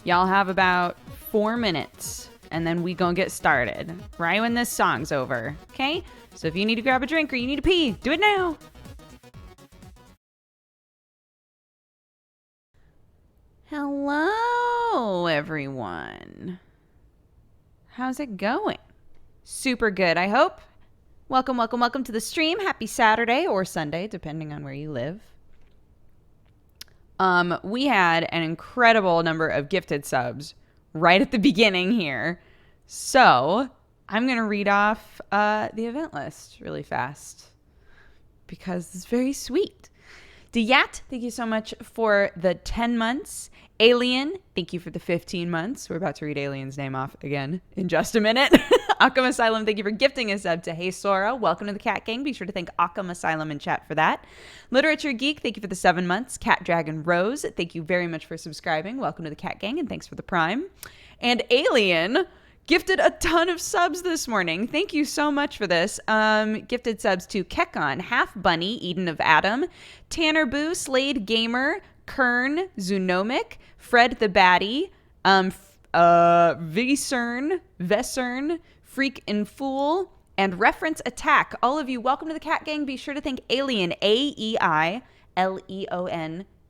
Y'all have about 4 minutes, and then we gonna get started right when this song's over, okay? So if you need to grab a drink or you need to pee, do it now. Hello, everyone. How's it going? Super good, I hope. Welcome to the stream. Happy Saturday or Sunday, depending on where you live. We had an incredible number of gifted subs right at the beginning here. So I'm going to read off the event list really fast because it's very sweet. Diyat, thank you so much for the 10 months. Alien, thank you for the 15 months. We're about to read Alien's name off again in just a minute. Occam Asylum, thank you for gifting a sub to Hey Sora. Welcome to the Cat Gang. Be sure to thank Occam Asylum in chat for that. Literature Geek, thank you for the 7 months. Cat Dragon Rose, thank you very much for subscribing. Welcome to the Cat Gang and thanks for the Prime. And Alien gifted a ton of subs this morning. Thank you so much for this. Gifted subs to Kekon, Half Bunny, Eden of Adam, Tanner Boo, Slade Gamer, Kern, Zoonomic, Fred the Baddie, Vesern, Freak and Fool, and Reference Attack. All of you, welcome to the Cat Gang. Be sure to thank Alien, AEILEON,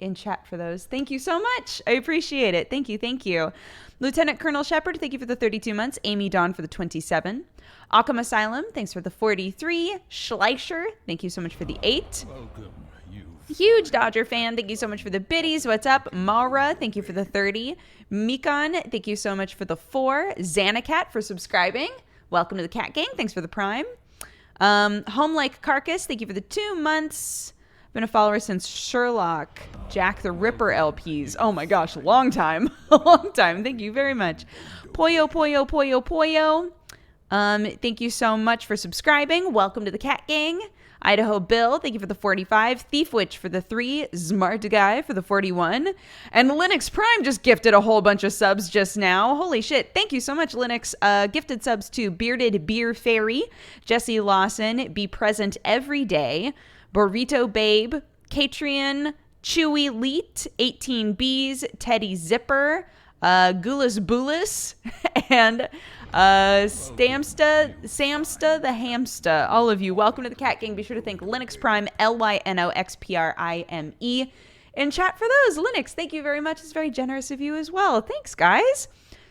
in chat for those. Thank you so much. I appreciate it. Thank you. Lieutenant Colonel Shepard, thank you for the 32 months. Amy Dawn for the 27. Occam Asylum, thanks for the 43. Schleicher, thank you so much for the 8. Welcome, you. Huge Dodger fan, thank you so much for the biddies. What's up? Mara, thank you for the 30. Mikon, thank you so much for the 4. Xanacat for subscribing. Welcome to the Cat Gang. Thanks for the Prime. Homelike Carcass, thank you for the 2 months. Been a follower since Sherlock, Jack the Ripper LPs. Oh my gosh, long time. A long time. Thank you very much. Poyo. Thank you so much for subscribing. Welcome to the Cat Gang. Idaho Bill, thank you for the 45. Thief Witch for the 3. Smart Guy for the 41. And Linux Prime just gifted a whole bunch of subs just now. Holy shit. Thank you so much, Linux. Gifted subs to Bearded Beer Fairy, Jesse Lawson, Be Present Every Day, Burrito Babe, Catrian, Chewy Leet, 18Bs, Teddy Zipper, Gulas Bulis, and Samsta the Hamsta. All of you, welcome to the Cat Gang. Be sure to thank Linux Prime, LYNOXPRIME, in chat for those. Linux, thank you very much. It's very generous of you as well. Thanks, guys.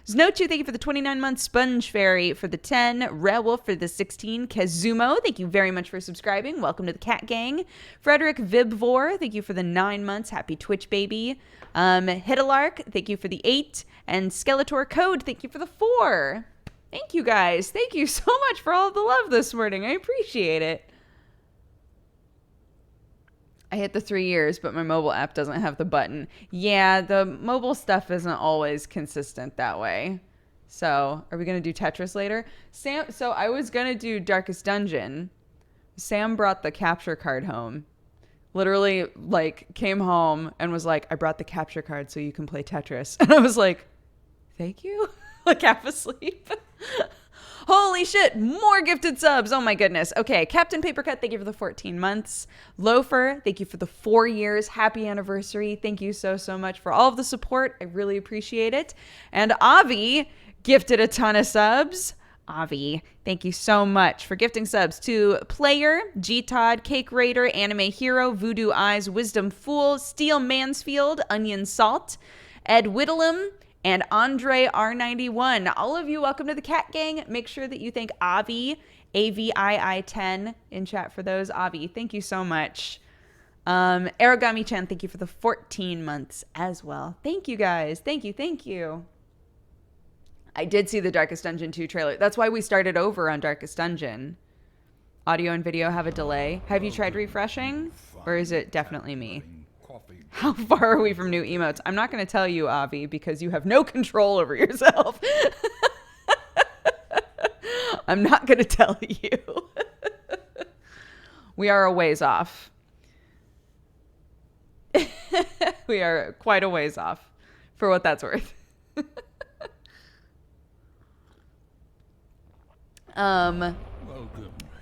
Znochu, thank you for the 29 months. Sponge Fairy for the 10. Rewolf for the 16. Kazumo, thank you very much for subscribing. Welcome to the Cat Gang. Frederick Vibvor, thank you for the 9 months. Happy Twitch, baby. Hitalark, thank you for the 8. And Skeletor Code, thank you for the 4. Thank you, guys. Thank you so much for all of the love this morning. I appreciate it. I hit the 3 years, but my mobile app doesn't have the button. Yeah, the mobile stuff isn't always consistent that way. So, are we going to do Tetris later? So I was going to do Darkest Dungeon. Sam brought the capture card home. Literally, came home and was like, I brought the capture card so you can play Tetris. And I was like, thank you? Half asleep. Holy shit, more gifted subs. Oh my goodness. Okay, Captain Papercut, thank you for the 14 months. Loafer, thank you for the 4 years. Happy anniversary. Thank you so much for all of the support. I really appreciate it. And Avi gifted a ton of subs. Avi, thank you so much for gifting subs to Player, G-Todd, Cake Raider, Anime Hero, Voodoo Eyes, Wisdom Fool, Steel Mansfield, Onion Salt, Ed Whittleham, and Andre R91. All of you, welcome to the Cat Gang. Make sure that you thank Avi, AVII10, in chat for those. Avi, thank you so much. Aragami-chan, thank you for the 14 months as well. Thank you, guys. Thank you. I did see the Darkest Dungeon 2 trailer. That's why we started over on Darkest Dungeon. Audio and video have a delay. Have you tried refreshing? Or is it definitely me? How far are we from new emotes? I'm not going to tell you, Avi, because you have no control over yourself. I'm not going to tell you. We are a ways off. We are quite a ways off, for what that's worth.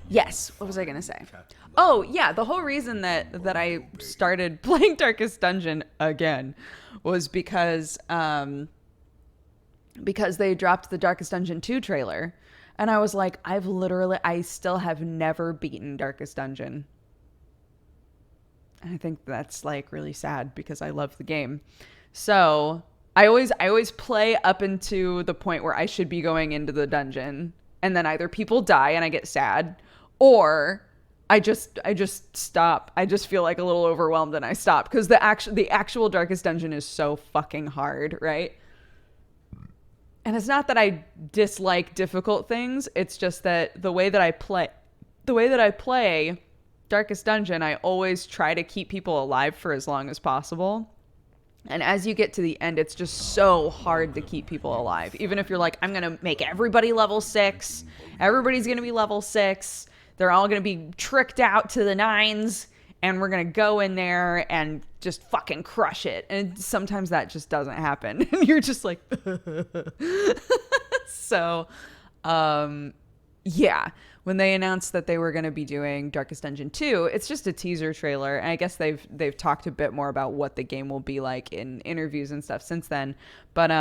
Yes, what was I going to say? Oh, yeah, the whole reason that I started playing Darkest Dungeon again was because because they dropped the Darkest Dungeon 2 trailer. And I was like, I still have never beaten Darkest Dungeon. And I think that's like really sad because I love the game. So I always play up into the point where I should be going into the dungeon, and then either people die and I get sad, or I just stop. I just feel like a little overwhelmed and I stop, because the actual Darkest Dungeon is so fucking hard, right? And it's not that I dislike difficult things. It's just that the way that I play Darkest Dungeon, I always try to keep people alive for as long as possible. And as you get to the end, it's just so hard to keep people alive. Even if you're like, I'm going to make everybody level 6. Everybody's going to be level 6. They're all going to be tricked out to the 9s. And we're going to go in there and just fucking crush it. And sometimes that just doesn't happen. And you're just like, so, yeah. When they announced that they were going to be doing Darkest Dungeon 2, it's just a teaser trailer. And I guess they've talked a bit more about what the game will be like in interviews and stuff since then. But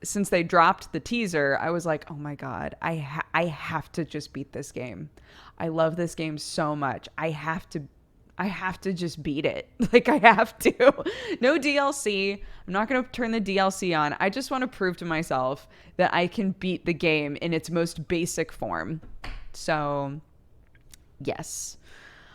since they dropped the teaser, I was like, oh my God, I have to just beat this game. I love this game so much. I have to just beat it. Like, I have to. No DLC. I'm not going to turn the DLC on. I just want to prove to myself that I can beat the game in its most basic form. So, yes.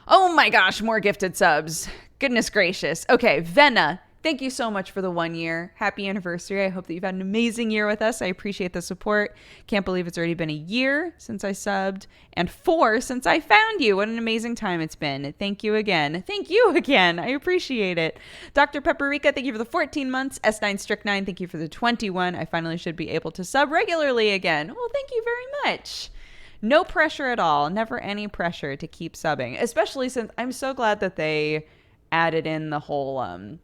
Oh my gosh, more gifted subs. Goodness gracious. Okay, Venna, thank you so much for the 1 year. Happy anniversary. I hope that you've had an amazing year with us. I appreciate the support. Can't believe it's already been a year since I subbed, and 4 since I found you. What an amazing time it's been. Thank you again. Thank you again. I appreciate it. Dr. Pepperica, thank you for the 14 months. S9 Strict9, thank you for the 21. I finally should be able to sub regularly again. Well, thank you very much. No pressure at all. Never any pressure to keep subbing, especially since I'm so glad that they added in the whole like,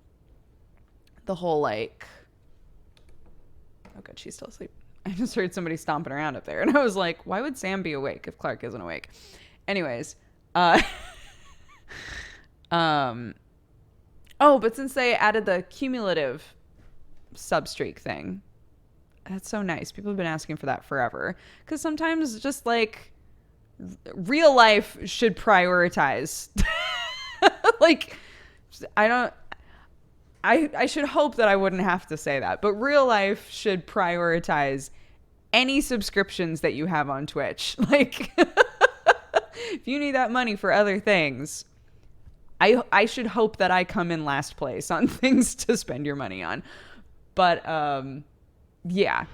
oh god, she's still asleep. I just heard somebody stomping around up there, and I was like, why would Sam be awake if Clark isn't awake? Anyways, oh, but since they added the cumulative sub streak thing, that's so nice. People have been asking for that forever. Because sometimes just like real life should prioritize. Like, I should hope that I wouldn't have to say that. But real life should prioritize any subscriptions that you have on Twitch. Like, if you need that money for other things, I should hope that I come in last place on things to spend your money on. But, yeah,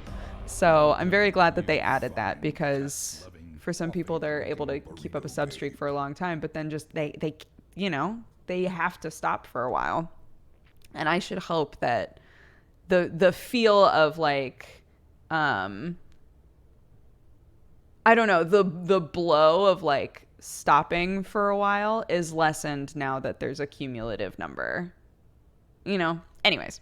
so I'm very glad that they added that, because for some people they're able to keep up a sub streak for a long time, but then just they have to stop for a while. And I should hope that the feel of like I don't know, the blow of like stopping for a while is lessened now that there's a cumulative number. Anyways,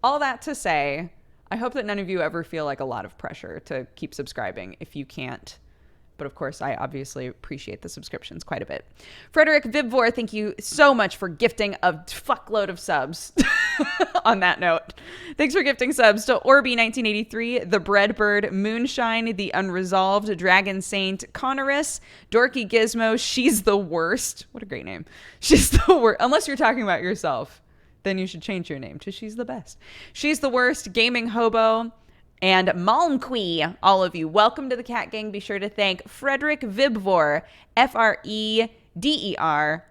all that to say, I hope that none of you ever feel like a lot of pressure to keep subscribing if you can't. But of course, I obviously appreciate the subscriptions quite a bit. Frederick Vibvor, thank you so much for gifting a fuckload of subs. On that note, thanks for gifting subs to Orby1983, The Breadbird, Moonshine, The Unresolved, Dragon Saint, Connorus, Dorky Gizmo, She's the Worst. What a great name. She's the worst. Unless you're talking about yourself, then you should change your name to She's the Best. She's the Worst, Gaming Hobo, and Malmqui. All of you, welcome to the Cat Gang. Be sure to thank Frederick Vibvor, FrederickVibvor,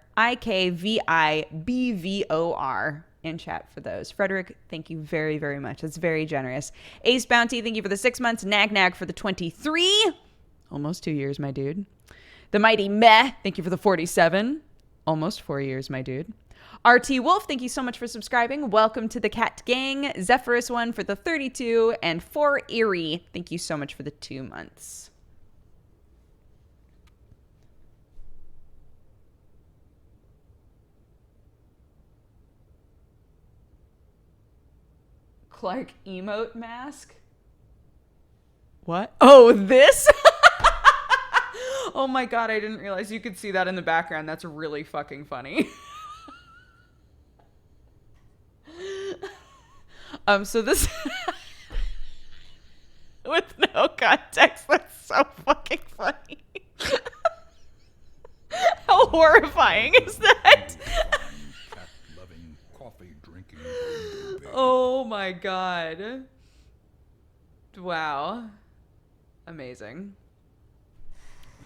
in chat for those. Frederick, thank you very, very much. That's very generous. Ace Bounty, thank you for the 6 months. Nag for the 23. Almost 2 years, my dude. The Mighty Meh, thank you for the 47. Almost 4 years, my dude. RT Wolf, thank you so much for subscribing. Welcome to the Cat Gang. Zephyrus 1 for the 32. And 4 Eerie, thank you so much for the 2 months. Clark emote mask? What? Oh, this? Oh my god, I didn't realize you could see that in the background. That's really fucking funny. So this context. That's so fucking funny. How horrifying is that? Oh my god. Wow. Amazing.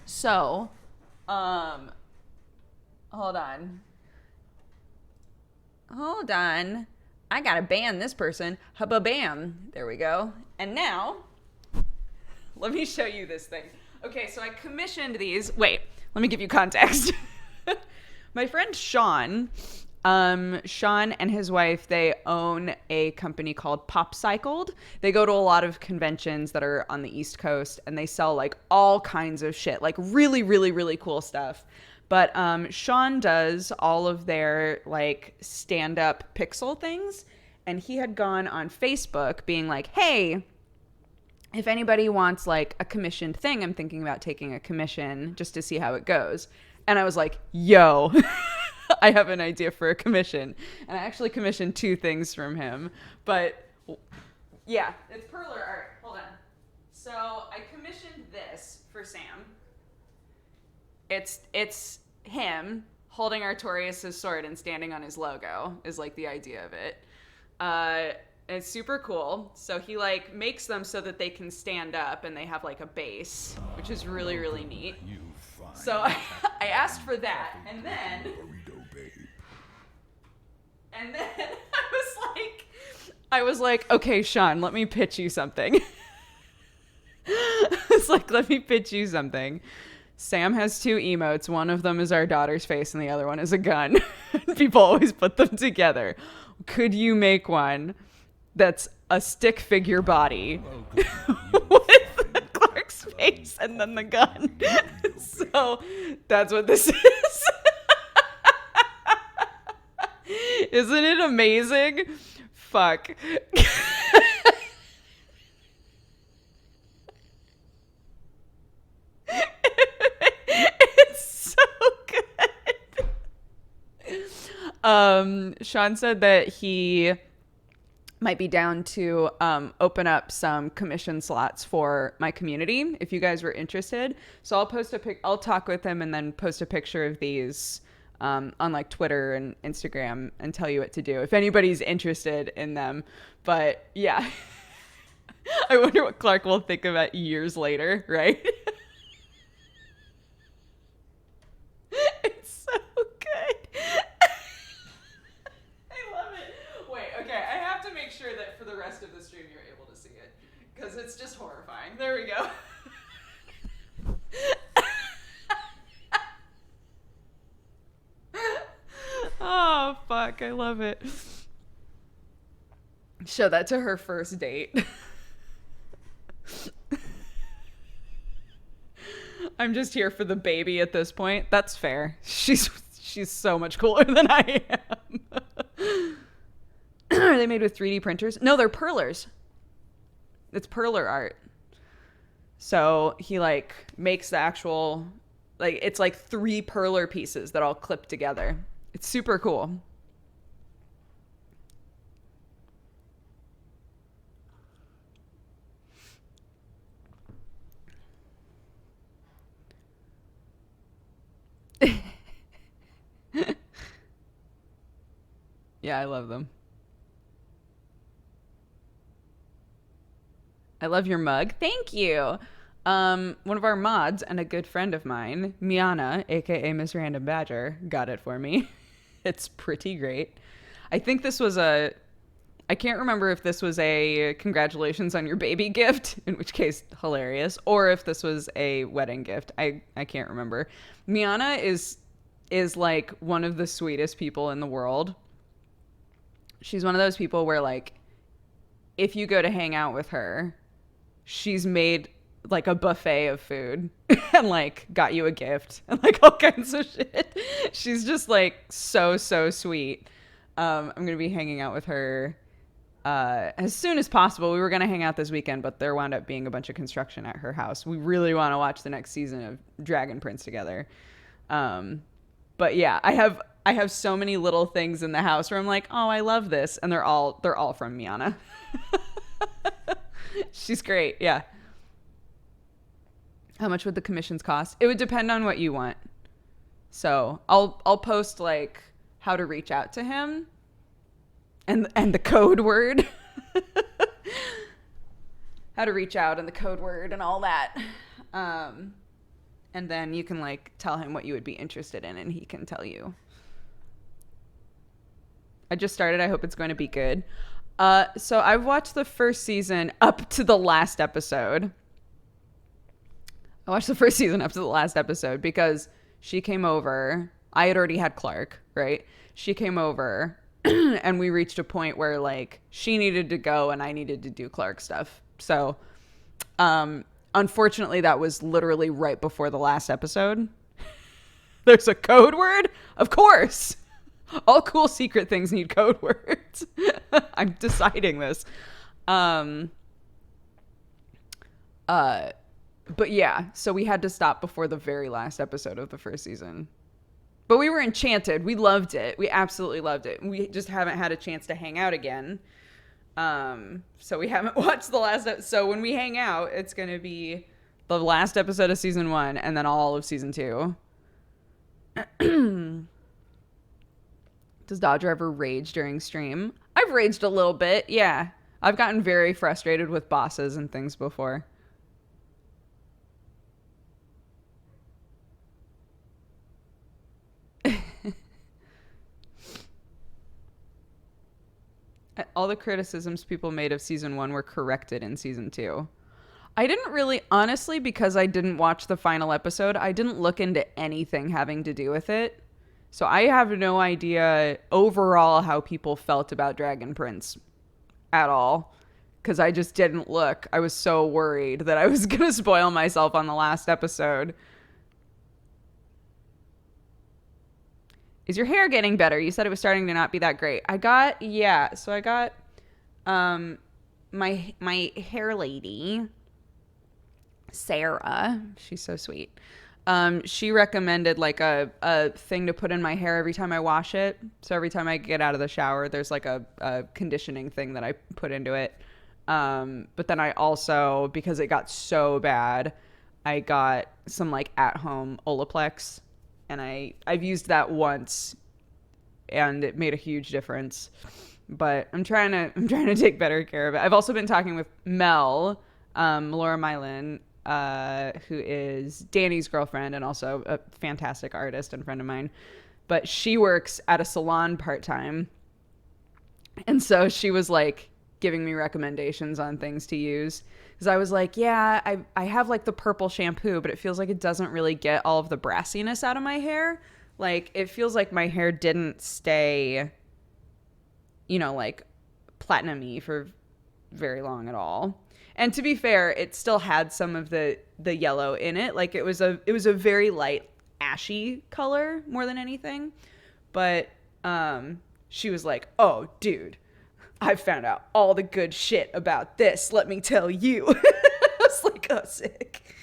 So, hold on. I gotta ban this person. Hubba-bam. There we go. And now, let me show you this thing. Okay, so I commissioned these. Wait, let me give you context. My friend Sean and his wife, they own a company called Popcycled. They go to a lot of conventions that are on the East Coast, and they sell like all kinds of shit, like really, really, really cool stuff. But Sean does all of their like stand-up pixel things, and he had gone on Facebook being like, hey, if anybody wants like a commissioned thing, I'm thinking about taking a commission just to see how it goes. And I was like, yo, I have an idea for a commission. And I actually commissioned 2 things from him. But yeah, it's perler art. Hold on. So I commissioned this for Sam. It's him holding Artorias' sword and standing on his logo is like the idea of it. It's super cool. So he like makes them so that they can stand up and they have like a base, which is really, really neat. So I asked for that, and then I was like, okay, Sean, let me pitch you something. It's like, let me pitch you something. Sam has 2 emotes. One of them is our daughter's face, and the other one is a gun. People always put them together. Could you make one that's a stick figure body with Clark's face and then the gun? So that's what this is. Isn't it amazing? Fuck. It's so good. Sean said that he might be down to open up some commission slots for my community if you guys were interested. So I'll post I'll talk with him and then post a picture of these on like Twitter and Instagram and tell you what to do if anybody's interested in them. But yeah, I wonder what Clark will think of it years later, right? It's so good. I love it. Wait, okay, I have to make sure that for the rest of the stream you're able to see it because it's just horrifying. There we go. Oh, fuck. I love it. Show that to her first date. I'm just here for the baby at this point. That's fair. She's so much cooler than I am. Are they made with 3D printers? No, they're perlers. It's perler art. So he like makes the actual, like, it's like 3 perler pieces that all clip together. It's super cool. Yeah, I love them. I love your mug. Thank you. One of our mods and a good friend of mine, Miana, aka Miss Random Badger, got it for me. It's pretty great. I think this was I can't remember if this was a congratulations on your baby gift, in which case hilarious, or if this was a wedding gift. I can't remember. Miana is like one of the sweetest people in the world. She's one of those people where like if you go to hang out with her, she's made like a buffet of food and like got you a gift and like all kinds of shit. She's just like so sweet. I'm gonna be hanging out with her as soon as possible. We were gonna hang out this weekend, but there wound up being a bunch of construction at her house. We really want to watch the next season of Dragon Prince together. But yeah, I have so many little things in the house where I'm like, oh, I love this, and they're all from Miana. She's great. Yeah. How much would the commissions cost? It would depend on what you want. So I'll post like how to reach out to him and the code word. How to reach out and the code word and all that. And then you can like tell him what you would be interested in and he can tell you. I just started. I hope it's going to be good. So I've watched the first season up to the last episode. I watched the first season up to the last episode because she came over. I had already had Clark, right? She came over and we reached a point where like she needed to go and I needed to do Clark stuff. So, unfortunately that was literally right before the last episode. There's a code word? Of course. All cool secret things need code words. I'm deciding this. But yeah, so we had to stop before the very last episode of the first season. But we were enchanted. We loved it. We absolutely loved it. We just haven't had a chance to hang out again. So we haven't watched the last episode. So when we hang out, it's going to be the last episode of season 1 and then all of season 2. Does Dodger ever rage during stream? I've raged a little bit, yeah. I've gotten very frustrated with bosses and things before. All the criticisms people made of season 1 were corrected in season 2. I didn't really, honestly, because I didn't watch the final episode, I didn't look into anything having to do with it. So I have no idea overall how people felt about Dragon Prince at all. Because I just didn't look. I was so worried that I was going to spoil myself on the last episode. Is your hair getting better? You said it was starting to not be that great. I got my hair lady, Sarah. She's so sweet. She recommended like a thing to put in my hair every time I wash it. So every time I get out of the shower, there's like a conditioning thing that I put into it. But then I also, because it got so bad, I got some like at-home Olaplex. And I've used that once and it made a huge difference. But I'm trying to take better care of it. I've also been talking with Mel, Laura Mylan, who is Danny's girlfriend and also a fantastic artist and friend of mine. But she works at a salon part-time. And so she was like giving me recommendations on things to use. Because I was like, yeah, I have like the purple shampoo, but it feels like it doesn't really get all of the brassiness out of my hair. Like it feels like my hair didn't stay, you know, like platinum-y for very long at all. And to be fair, it still had some of the yellow in it. Like it was a very light ashy color more than anything. But she was like, oh, dude, I found out all the good shit about this. Let me tell you. I was like, oh, sick.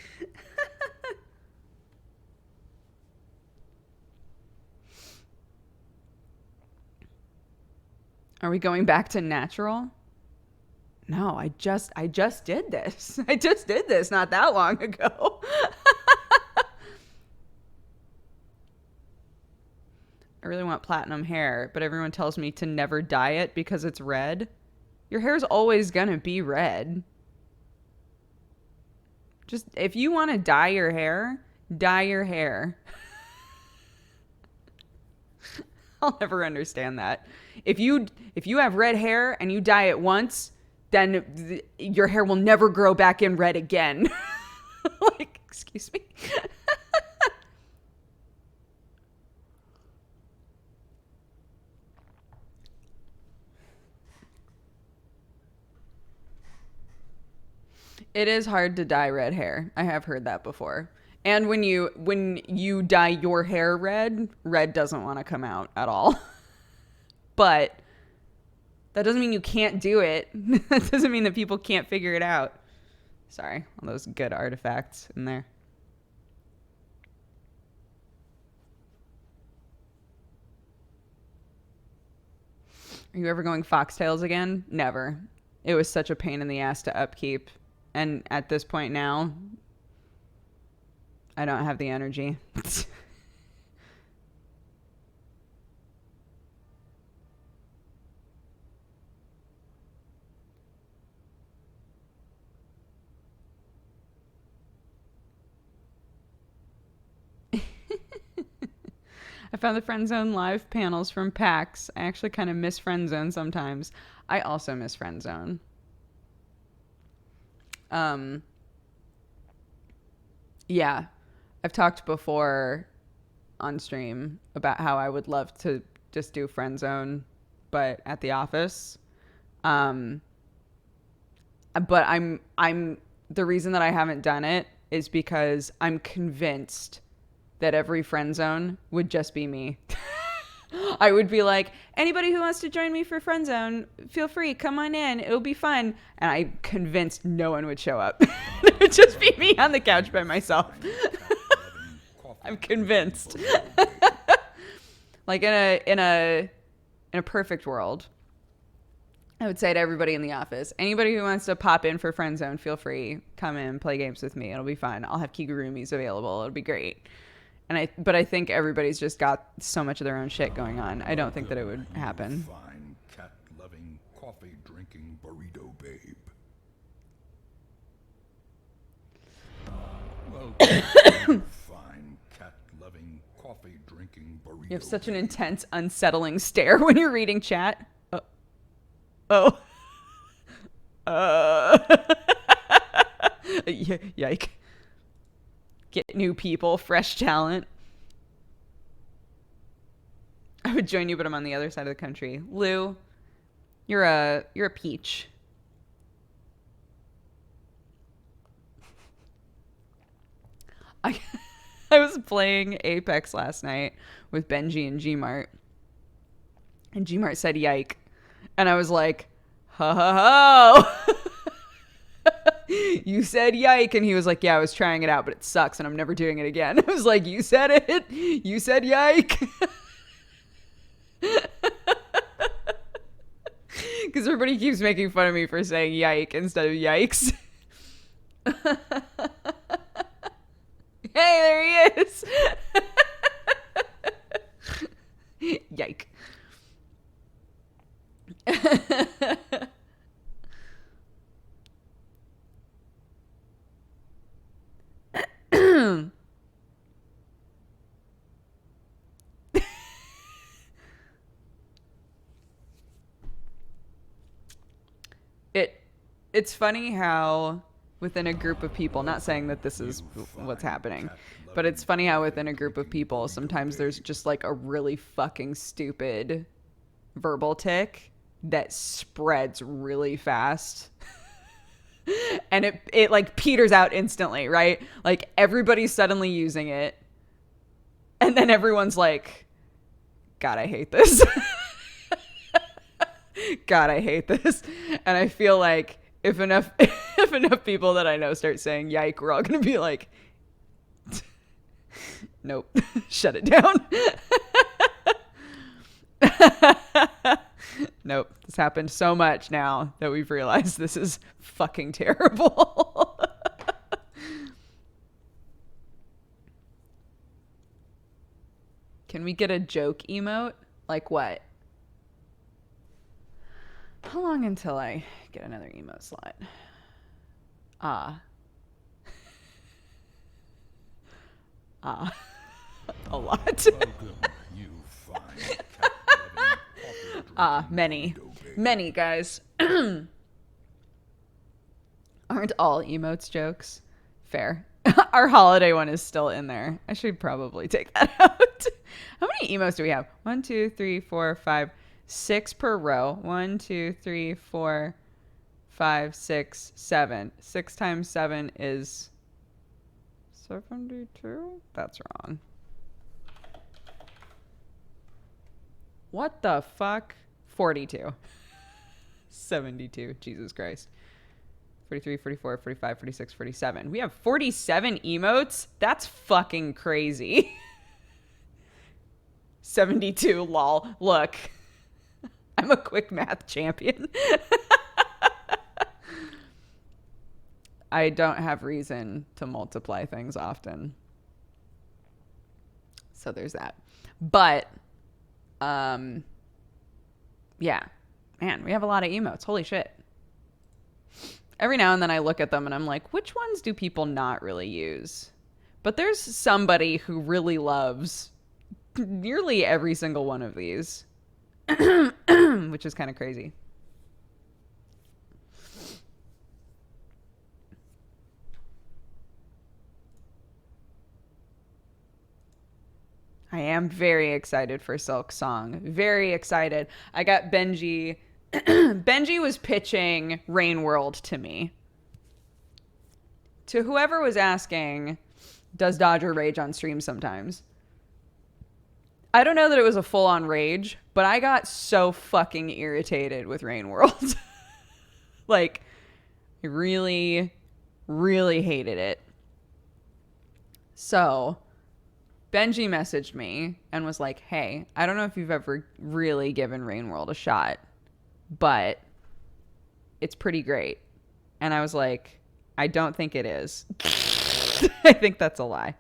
Are we going back to natural? No, I just did this. I just did this not that long ago. I really want platinum hair, but everyone tells me to never dye it because it's red. Your hair's always gonna be red. Just, if you want to dye your hair, dye your hair. I'll never understand that. If you have red hair and you dye it once, then your hair will never grow back in red again. Like, excuse me. It is hard to dye red hair. I have heard that before. And when you dye your hair red, red doesn't want to come out at all. But that doesn't mean you can't do it. That doesn't mean that people can't figure it out. Sorry, all those good artifacts in there. Are you ever going foxtails again? Never. It was such a pain in the ass to upkeep. And at this point now, I don't have the energy. I found the Friend Zone live panels from PAX. I actually kind of miss Friend Zone sometimes. I also miss Friend Zone. Yeah, I've talked before on stream about how I would love to just do Friend Zone, but at the office. Um, but I'm the reason that I haven't done it is because I'm convinced that every friend zone would just be me. I would be like, anybody who wants to join me for friend zone, feel free, come on in, it'll be fun. And I'm convinced no one would show up. It would just be me on the couch by myself. I'm convinced. Like in a perfect world, I would say to everybody in the office, anybody who wants to pop in for friend zone, feel free, come in, play games with me. It'll be fun. I'll have kigurumis available. It'll be great. But I think everybody's just got so much of their own shit going on. I don't think that it would happen. Fine, cat-loving, coffee-drinking burrito babe. Welcome, fine, cat-loving, coffee-drinking burrito. You have such an intense, unsettling stare when you're reading chat. Oh. Yike. Get new people, fresh talent. I would join you, but I'm on the other side of the country. Lou, you're a peach. I was playing Apex last night with Benji and Gmart. And Gmart said yike. And I was like, ho ho ho. You said yike. And he was like, yeah, I was trying it out, but it sucks and I'm never doing it again. I was like, you said it. You said yike. Because everybody keeps making fun of me for saying yike instead of yikes. Hey, there he is. Yike. It's funny how within a group of people, not saying that this is what's happening, but it's funny how within a group of people, sometimes there's just like a really fucking stupid verbal tick that spreads really fast. And it like peters out instantly, right? Like everybody's suddenly using it. And then everyone's like, God, I hate this. God, I hate this. And I feel like if enough people that I know start saying yike, we're all going to be like, nope, shut it down. Nope, this happened so much now that we've realized this is fucking terrible. Can we get a joke emote? Like what? How long until I get another emote slot? A lot. Many guys. Aren't all emotes jokes? Fair. Our holiday one is still in there. I should probably take that out. How many emotes do we have? 1, 2, 3, 4, 5, 6 per row. 1, 2, 3, 4, 5, 6, 7. 6 times 7 is 72? That's wrong. What the fuck? 42. 72. Jesus Christ. 43, 44, 45, 46, 47. We have 47 emotes? That's fucking crazy. 72, lol. Look. I'm a quick math champion. I don't have reason to multiply things often. So there's that. But yeah, man, we have a lot of emotes. Holy shit. Every now and then I look at them and I'm like, which ones do people not really use? But there's somebody who really loves nearly every single one of these, which is kind of crazy. I am very excited for Silk Song. Very excited. I got Benji. Benji was pitching Rain World to me. To whoever was asking, does Dodger rage on stream sometimes? I don't know that it was a full-on rage, but I got so fucking irritated with Rain World. Like, I really, really hated it. So, Benji messaged me and was like, hey, I don't know if you've ever really given Rain World a shot, but it's pretty great. And I was like, I don't think it is. I think that's a lie.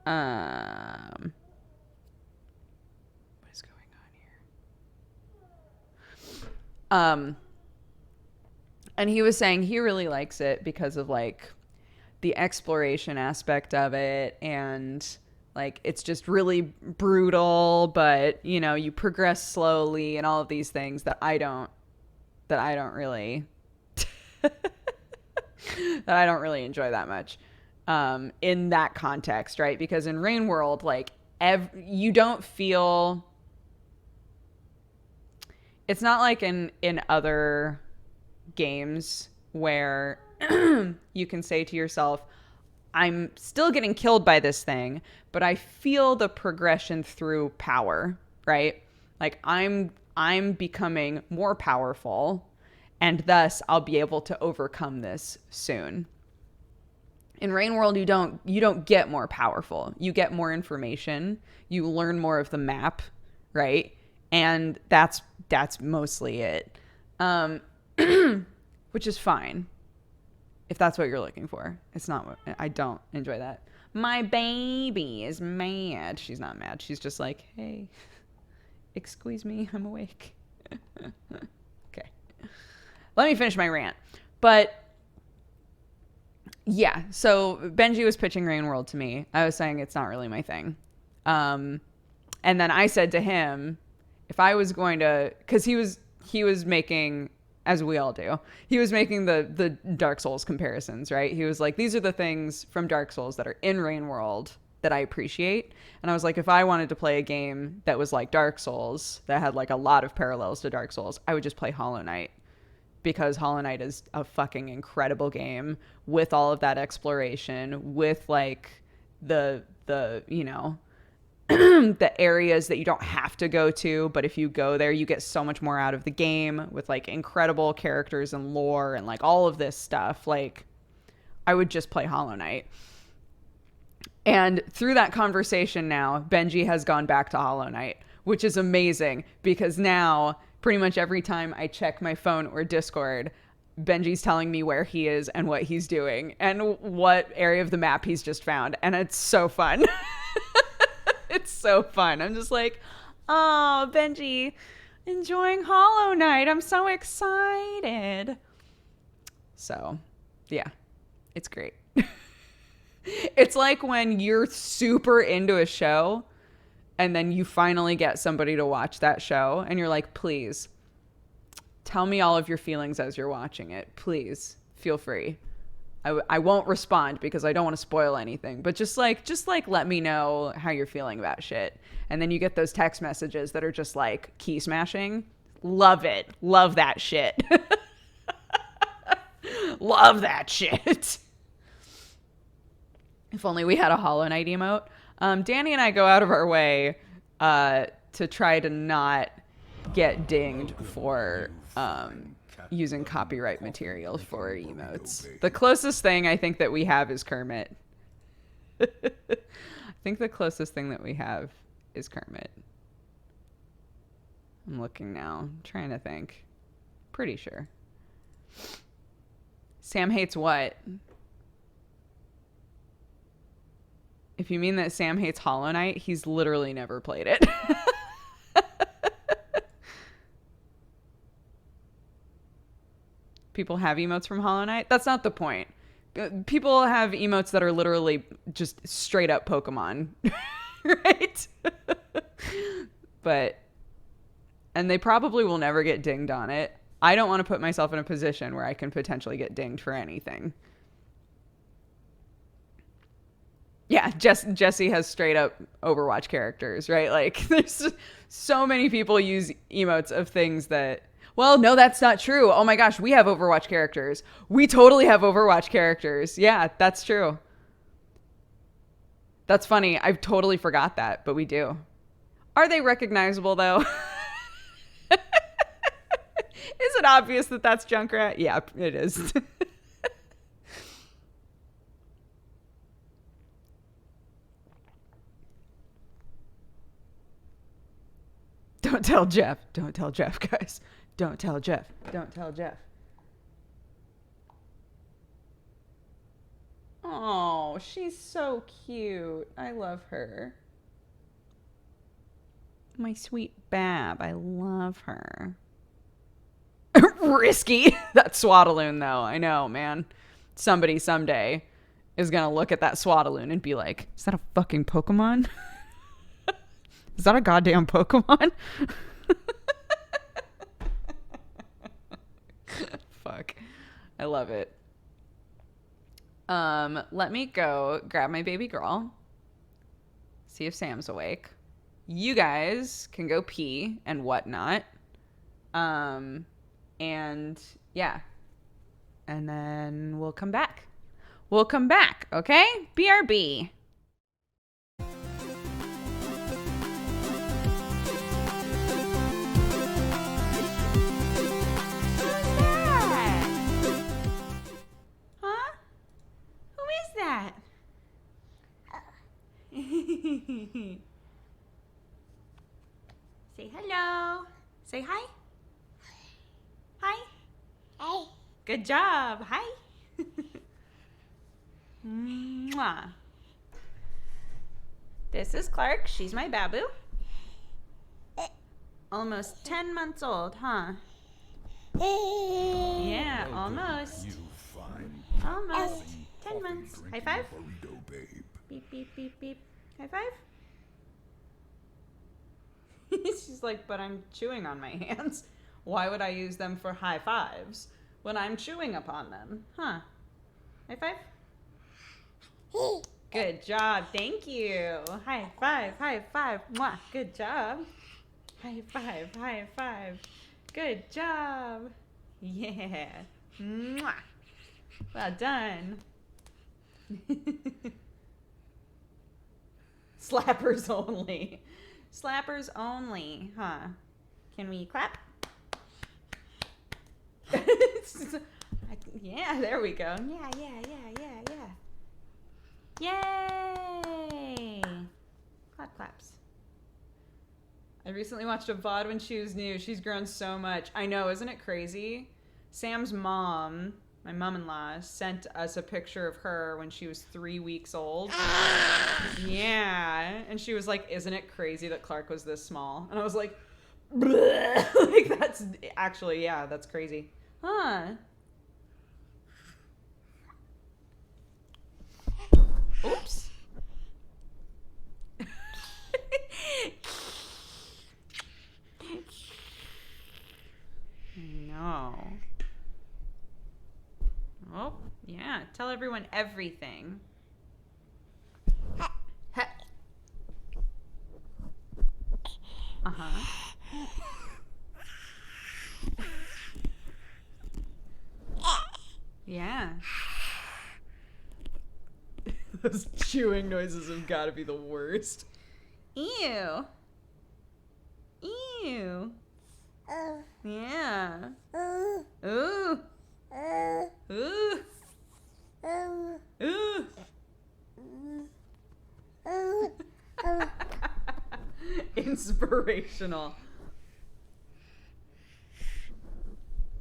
What is going on here? And he was saying he really likes it because of like the exploration aspect of it, and like it's just really brutal, but you know, you progress slowly and all of these things that I don't really that I don't really enjoy that much in that context, right? Because in Rain World, like you don't feel, it's not like in other games where you can say to yourself, I'm still getting killed by this thing, but I feel the progression through power, right? Like I'm becoming more powerful, and thus I'll be able to overcome this soon. In Rain World, you don't get more powerful. You get more information. You learn more of the map, right? And that's mostly it, which is fine if that's what you're looking for. It's not what I don't enjoy that. My baby is mad. She's not mad. She's just like, hey, excuse me, I'm awake. Okay. Let me finish my rant. But yeah, so Benji was pitching Rain World to me. I was saying it's not really my thing. And then I said to him, if I was going to, because he was making, as we all do, he was making the Dark Souls comparisons, right? He was like, these are the things from Dark Souls that are in Rain World that I appreciate. And I was like, if I wanted to play a game that was like Dark Souls, that had like a lot of parallels to Dark Souls, I would just play Hollow Knight. Because Hollow Knight is a fucking incredible game with all of that exploration, with like the you know, the areas that you don't have to go to, but if you go there, you get so much more out of the game, with like incredible characters and lore and like all of this stuff. Like, I would just play Hollow Knight. And through that conversation now, Benji has gone back to Hollow Knight, which is amazing because now pretty much every time I check my phone or Discord, Benji's telling me where he is and what he's doing and what area of the map he's just found. And it's so fun. It's so fun. I'm just like, oh, Benji, enjoying Hollow Knight. I'm so excited. So, yeah, it's great. It's like when you're super into a show and then you finally get somebody to watch that show and you're like, please tell me all of your feelings as you're watching it. Please feel free. I won't respond because I don't want to spoil anything, but just like let me know how you're feeling about shit. And then you get those text messages that are just like key smashing. Love it. Love that shit. Love that shit. If only we had a Hollow Knight emote. Danny and I go out of our way to try to not get dinged for using copyright material for emotes. The closest thing I think that we have is Kermit. I think the closest thing that we have is Kermit. I'm looking now. I'm trying to think. Pretty sure. Sam hates what? If you mean that Sam hates Hollow Knight, he's literally never played it. People have emotes from Hollow Knight. That's not the point. People have emotes that are literally just straight up Pokemon, right? But, and they probably will never get dinged on it. I don't want to put myself in a position where I can potentially get dinged for anything. Yeah, Jesse has straight up Overwatch characters, right? Like, there's so many people use emotes of things that, well, no, that's not true. Oh my gosh, we have Overwatch characters. We totally have Overwatch characters. Yeah, that's true. That's funny. I totally forgot that, but we do. Are they recognizable, though? Is it obvious that that's Junkrat? Yeah, it is. Don't tell Jeff. Don't tell Jeff, guys. Don't tell Jeff. Don't tell Jeff. Oh, she's so cute. I love her. My sweet Bab. I love her. Risky. That Swaddaloon, though. I know, man. Somebody someday is going to look at that Swaddaloon and be like, is that a fucking Pokemon? Is that a goddamn Pokemon? Fuck. I love it. Let me go grab my baby girl. See if Sam's awake. You guys can go pee and whatnot. And yeah. And then we'll come back. We'll come back, okay? BRB. Say hello. Say hi. Hi. Hi. Good job. Hi. Mwah. This is Clark. She's my babu. Almost 10 months old, huh? Yeah, almost. You fine. Almost 10 months. High five. Burrito babe. Beep, beep, beep, beep. High five. She's like, but I'm chewing on my hands. Why would I use them for high fives when I'm chewing upon them? Huh? High five. Good job. Thank you. High five. High five. Mwah. Good job. High five. High five. Good job. Yeah. Mwah. Well done. Slappers only. Slappers only, huh? Can we clap? Yeah, there we go. Yeah. Yay! Clap, claps. I recently watched a VOD when she was new. She's grown so much. I know, isn't it crazy? Sam's mom, my mom-in-law, sent us a picture of her when she was 3 weeks old. Yeah. And she was like, isn't it crazy that Clark was this small? And I was like, like, that's actually, yeah, that's crazy. Huh. Oops. No. Oh, yeah. Tell everyone everything. Uh-huh. Yeah. Those chewing noises have got to be the worst. Ew. Ew. Yeah. Ooh. Ooh. Ooh. Inspirational.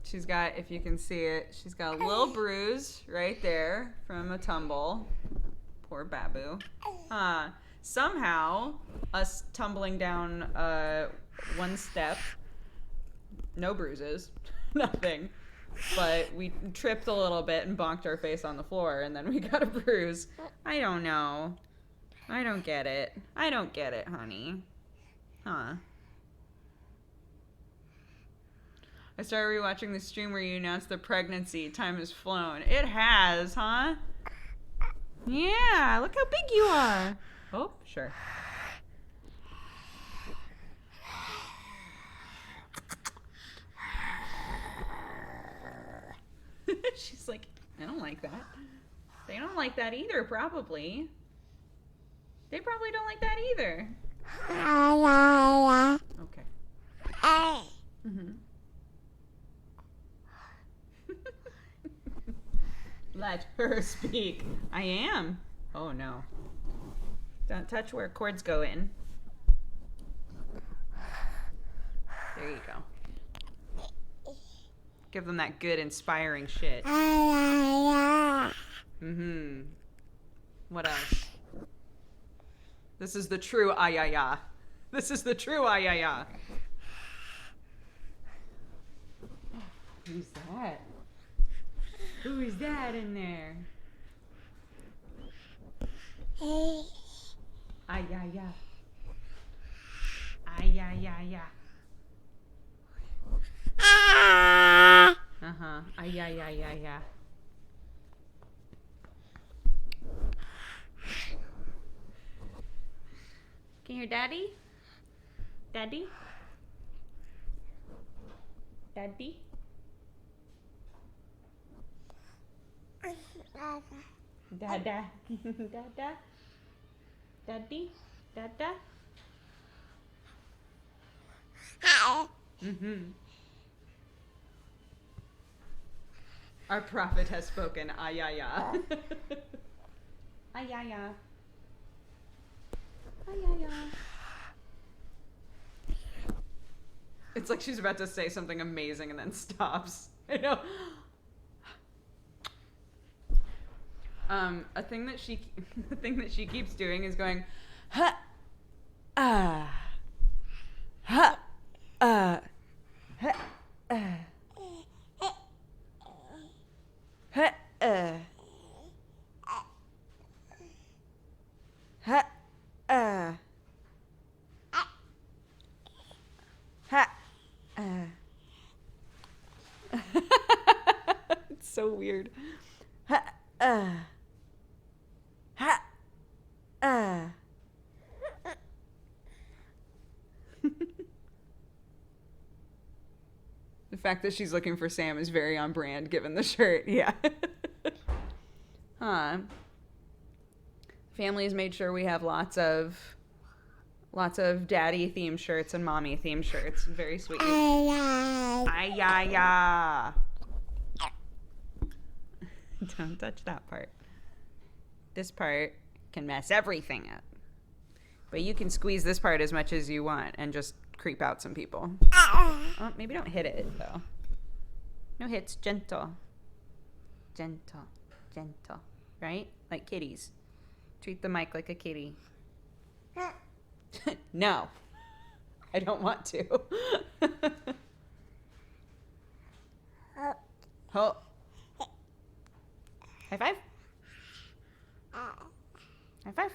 She's got, if you can see it, she's got a little bruise right there from a tumble. Poor Babu. Somehow, us tumbling down one step, no bruises, nothing. But we tripped a little bit and bonked our face on the floor, and then we got a bruise. I don't know. I don't get it. I don't get it, honey. Huh. I started rewatching the stream where you announced the pregnancy. Time has flown. It has, huh? Yeah, look how big you are. Oh, sure. She's like, I don't like that. They don't like that either, probably. They probably don't like that either. Okay. Mm-hmm. Let her speak. I am. Oh, no. Don't touch where cords go in. There you go. Give them that good, inspiring shit. Mm-hmm. What else? This is the true ayaya. This is the true ayaya. Who's that? Who is that in there? Ayaya. Ayaya. Uh-huh. Ayaya. Can you hear Daddy? Daddy? Daddy? Dada. Dada? Daddy? Dada? Mm-hmm. Our prophet has spoken. Ayaya. Ayaya. Ayaya. It's like she's about to say something amazing and then stops. I know. The thing that she keeps doing is going, ha, ha, ha, ha, ha, ha, It's so weird. The fact that she's looking for Sam is very on brand given the shirt. Yeah. Huh. Family's made sure we have lots of daddy themed shirts and mommy themed shirts. Very sweet. Ay-ya-ya. Don't touch that part. This part can mess everything up. But you can squeeze this part as much as you want and just creep out some people. Oh, maybe don't hit it, though. No hits. Gentle. Gentle. Gentle. Right? Like kitties. Treat the mic like a kitty. No. I don't want to. Oh. High five. High five.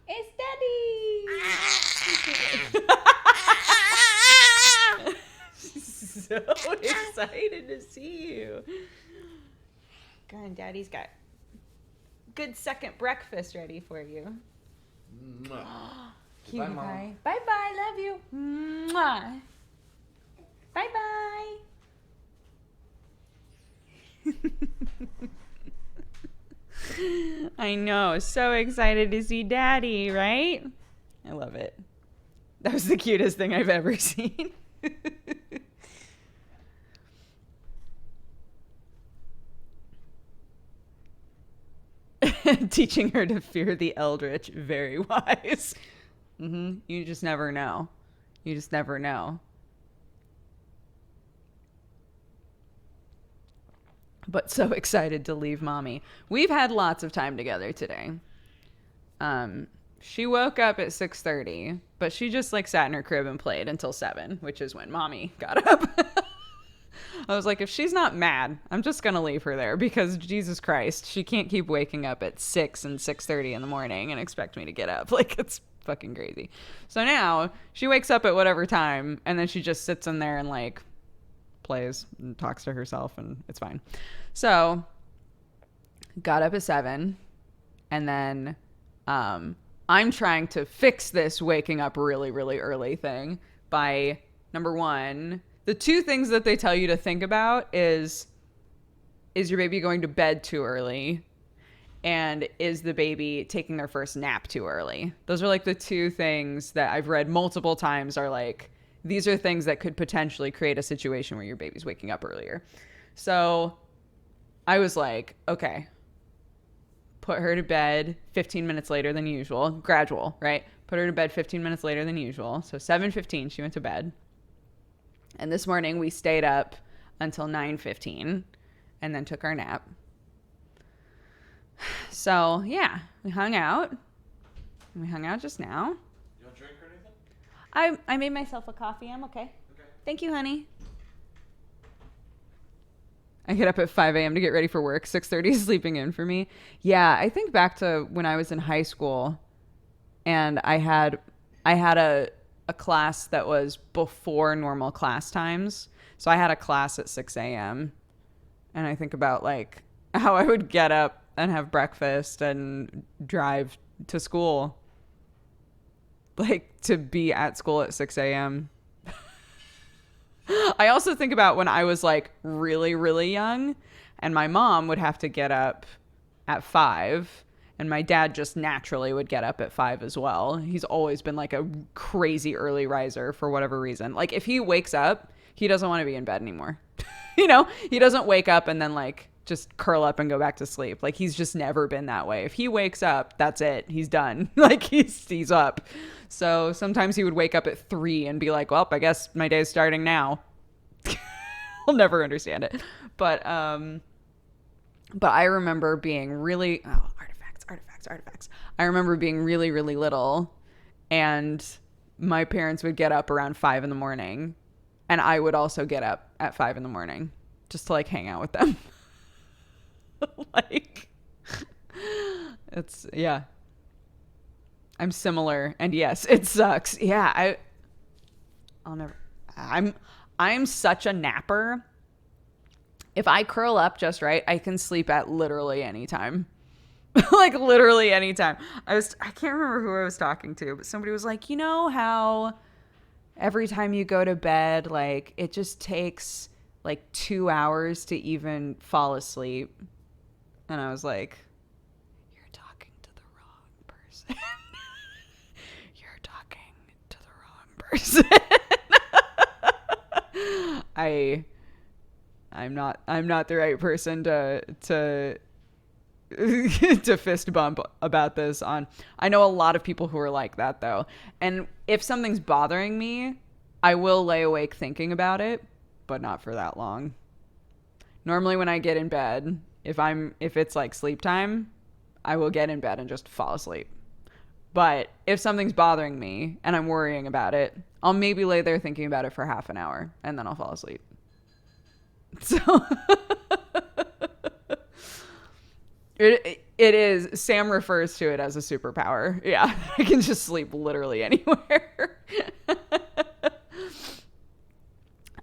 It's Daddy! She's so excited to see you. God, Daddy's got good second breakfast ready for you. Cutie Bye, pie. Mom. Bye-bye, love you. Mwah. Bye-bye. I know, so excited to see Daddy, right? I love it. That was the cutest thing I've ever seen. Teaching her to fear the eldritch, very wise. You just never know. You just never know. But so excited to leave mommy. We've had lots of time together today. She woke up at 6:30, but she just like sat in her crib and played until 7, which is when mommy got up. I was like, if she's not mad, I'm just going to leave her there because Jesus Christ, she can't keep waking up at 6 and 6:30 in the morning and expect me to get up. Like, it's fucking crazy. So now she wakes up at whatever time and then she just sits in there and like plays and talks to herself and it's fine. So got up at 7 and then I'm trying to fix this waking up really, really early thing by, number one, the two things that they tell you to think about is your baby going to bed too early? And is the baby taking their first nap too early? Those are like the two things that I've read multiple times are like, these are things that could potentially create a situation where your baby's waking up earlier. So I was like, okay, put her to bed 15 minutes later than usual. Gradual, right? Put her to bed 15 minutes later than usual. So 7:15, she went to bed. And this morning we stayed up until 9:15 and then took our nap. So yeah, we hung out. We hung out just now. You want a drink or anything? I made myself a coffee. I'm okay. Okay. Thank you, honey. I get up at 5 a.m. to get ready for work. 6:30 is sleeping in for me. Yeah, I think back to when I was in high school and I had a class that was before normal class times. So I had a class at 6 a.m. And I think about like how I would get up and have breakfast and drive to school. Like to be at school at 6 a.m. I also think about when I was like really, really young and my mom would have to get up at 5 and my dad just naturally would get up at 5 as well. He's always been like a crazy early riser for whatever reason. Like if he wakes up, he doesn't want to be in bed anymore. You know, he doesn't wake up and then like just curl up and go back to sleep. Like he's just never been that way. If he wakes up, that's it. He's done. Like he's up. So sometimes he would wake up at 3 and be like, well, I guess my day's starting now. I'll never understand it. But I remember being really, artifacts. I remember being really, really little and my parents would get up around 5 in the morning and I would also get up at 5 in the morning just to like hang out with them. Like it's, yeah, I'm similar and yes, it sucks. Yeah. I'm such a napper. If I curl up just right, I can sleep at literally any time. Like literally anytime. I can't remember who I was talking to, but somebody was like, you know how every time you go to bed, like it just takes like 2 hours to even fall asleep. And I was like, you're talking to the wrong person. You're talking to the wrong person. I'm not the right person to fist bump about this on. I know a lot of people who are like that though. And if something's bothering me, I will lay awake thinking about it, but not for that long. Normally when I get in bed, if it's like sleep time, I will get in bed and just fall asleep. But if something's bothering me and I'm worrying about it, I'll maybe lay there thinking about it for half an hour and then I'll fall asleep. So it is, Sam refers to it as a superpower. Yeah, I can just sleep literally anywhere.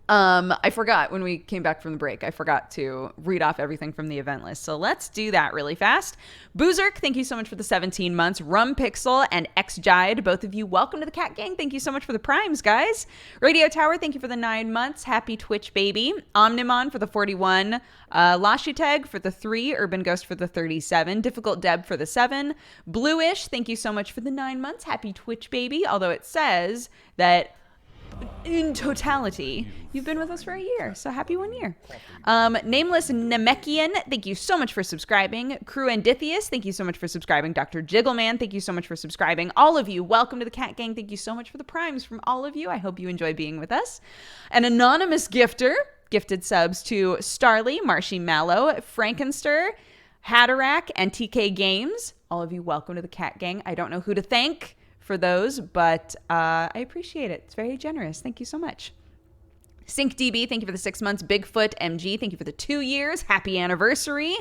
I forgot when we came back from the break, I forgot to read off everything from the event list. So let's do that really fast. Boozerk, thank you so much for the 17 months. Rum Pixel and Xjide, both of you, welcome to the Cat Gang. Thank you so much for the primes, guys. Radio Tower, thank you for the 9 months. Happy Twitch, baby. Omnimon for the 41. Lashiteg for the 3. Urban Ghost for the 37. Difficult Deb for the 7. Bluish, thank you so much for the 9 months. Happy Twitch, baby. Although it says that in totality, you've been with us for a year, so happy 1 year. Nameless Namekian, thank you so much for subscribing. Crew Andithius, thank you so much for subscribing. Dr. Jiggleman, thank you so much for subscribing. All of you, welcome to the Cat Gang. Thank you so much for the primes from all of you. I hope you enjoy being with us. An anonymous gifter gifted subs to Starly, Marshy Mallow, Frankenster, Hatterack, and TK Games. All of you, welcome to the Cat Gang. I don't know who to thank for those, but I appreciate it. It's very generous. Thank you so much. SyncDB, thank you for the 6 months. Bigfoot MG, thank you for the 2 years. Happy anniversary.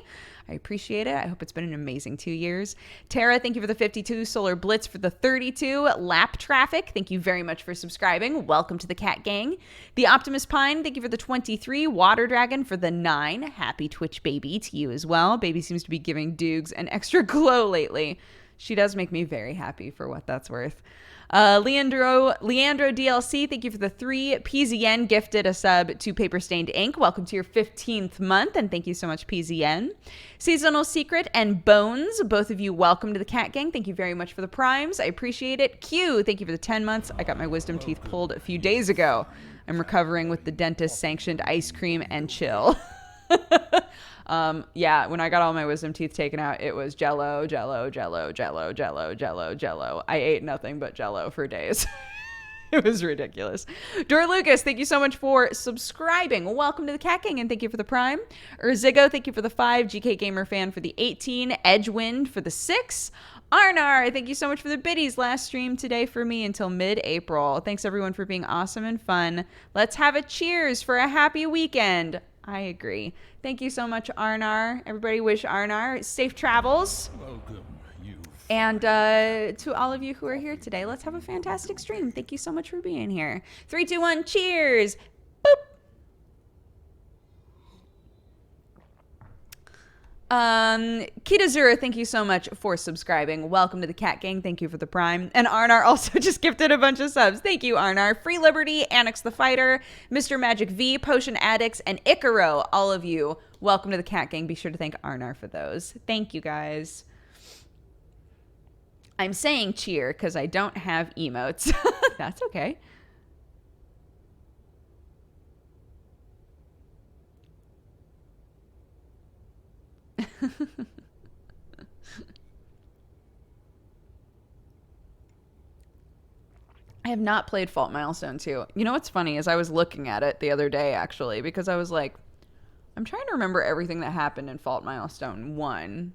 I appreciate it. I hope it's been an amazing 2 years. Tara, thank you for the 52. Solar Blitz for the 32. Lap Traffic, thank you very much for subscribing. Welcome to the Cat Gang. The Optimus Pine, thank you for the 23. Water Dragon for the 9. Happy Twitch baby to you as well. Baby seems to be giving Doogs an extra glow lately. She does make me very happy for what that's worth. Leandro DLC, thank you for the 3. PZN gifted a sub to Paper Stained Ink. Welcome to your 15th month, and thank you so much, PZN. Seasonal Secret and Bones, both of you, welcome to the Cat Gang. Thank you very much for the primes. I appreciate it. Q, thank you for the 10 months. I got my wisdom teeth pulled a few days ago. I'm recovering with the dentist-sanctioned ice cream and chill. Yeah, when I got all my wisdom teeth taken out, it was jello, jello, jello, jello, jello, jello, jello. I ate nothing but jello for days. It was ridiculous. Dor Lucas, thank you so much for subscribing. Welcome to the Cat Gang, and thank you for the prime. Urzigo, thank you for the 5. GK Gamer Fan for the 18. Edgewind for the 6. Arnar, thank you so much for the biddies. Last stream today for me until mid-April. Thanks everyone for being awesome and fun. Let's have a cheers for a happy weekend. I agree. Thank you so much, Arnar. Everybody wish Arnar safe travels. Welcome, you. And to all of you who are here today, let's have a fantastic stream. Thank you so much for being here. 3, 2, 1, cheers. Boop. Kitazura, thank you so much for subscribing. Welcome to the Cat Gang. Thank you for the prime. And Arnar also just gifted a bunch of subs. Thank you, Arnar. Free Liberty, Annex the Fighter, Mr. Magic V, Potion Addicts, and Icaro. All of you, welcome to the Cat Gang. Be sure to thank Arnar for those. Thank you, guys. I'm saying cheer because I don't have emotes. That's okay. I have not played Fault Milestone 2. You know what's funny is I was looking at it the other day, actually, because I was like, I'm trying to remember everything that happened in Fault Milestone 1.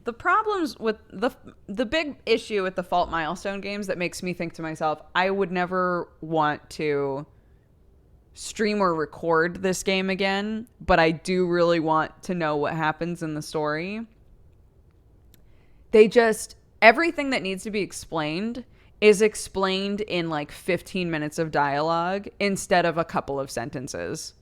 The problems with the big issue with the Fault Milestone games that makes me think to myself, I would never want to stream or record this game again, but I do really want to know what happens in the story. Everything that needs to be explained is explained in like 15 minutes of dialogue instead of a couple of sentences.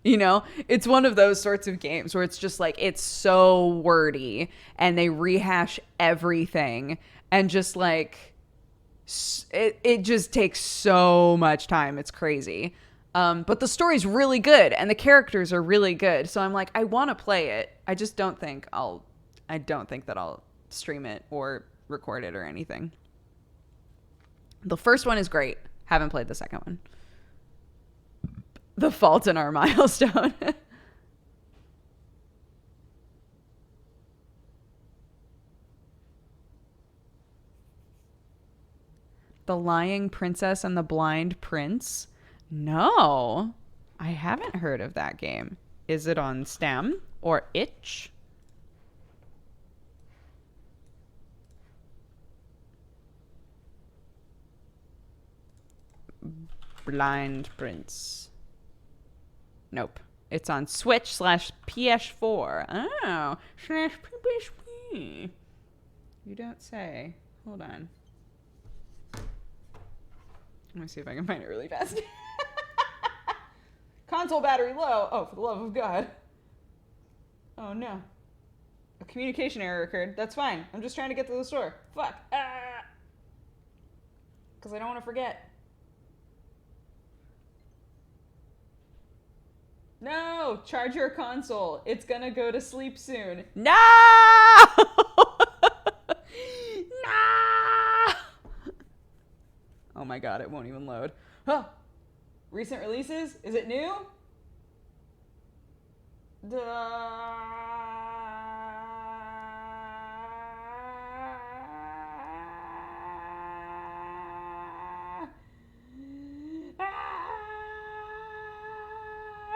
You know, it's one of those sorts of games where it's just like, it's so wordy and they rehash everything and just like, it just takes so much time. It's crazy. But the story's really good and the characters are really good. So I'm like, I want to play it. I just don't think that I'll stream it or record it or anything. The first one is great. Haven't played the second one. The Fault in Our Milestone. The Lying Princess and the Blind Prince. No, I haven't heard of that game. Is it on Steam or itch? Blind Prince. Nope. It's on Switch/PS4. Oh, /PSP. You don't say. Hold on. Let me see if I can find it really fast. Console battery low. Oh, for the love of God. Oh, no. A communication error occurred. That's fine. I'm just trying to get to the store. Fuck. Because I don't want to forget. No! Charge your console. It's gonna go to sleep soon. No! No! Oh my god, it won't even load. Huh. Recent releases? Is it new?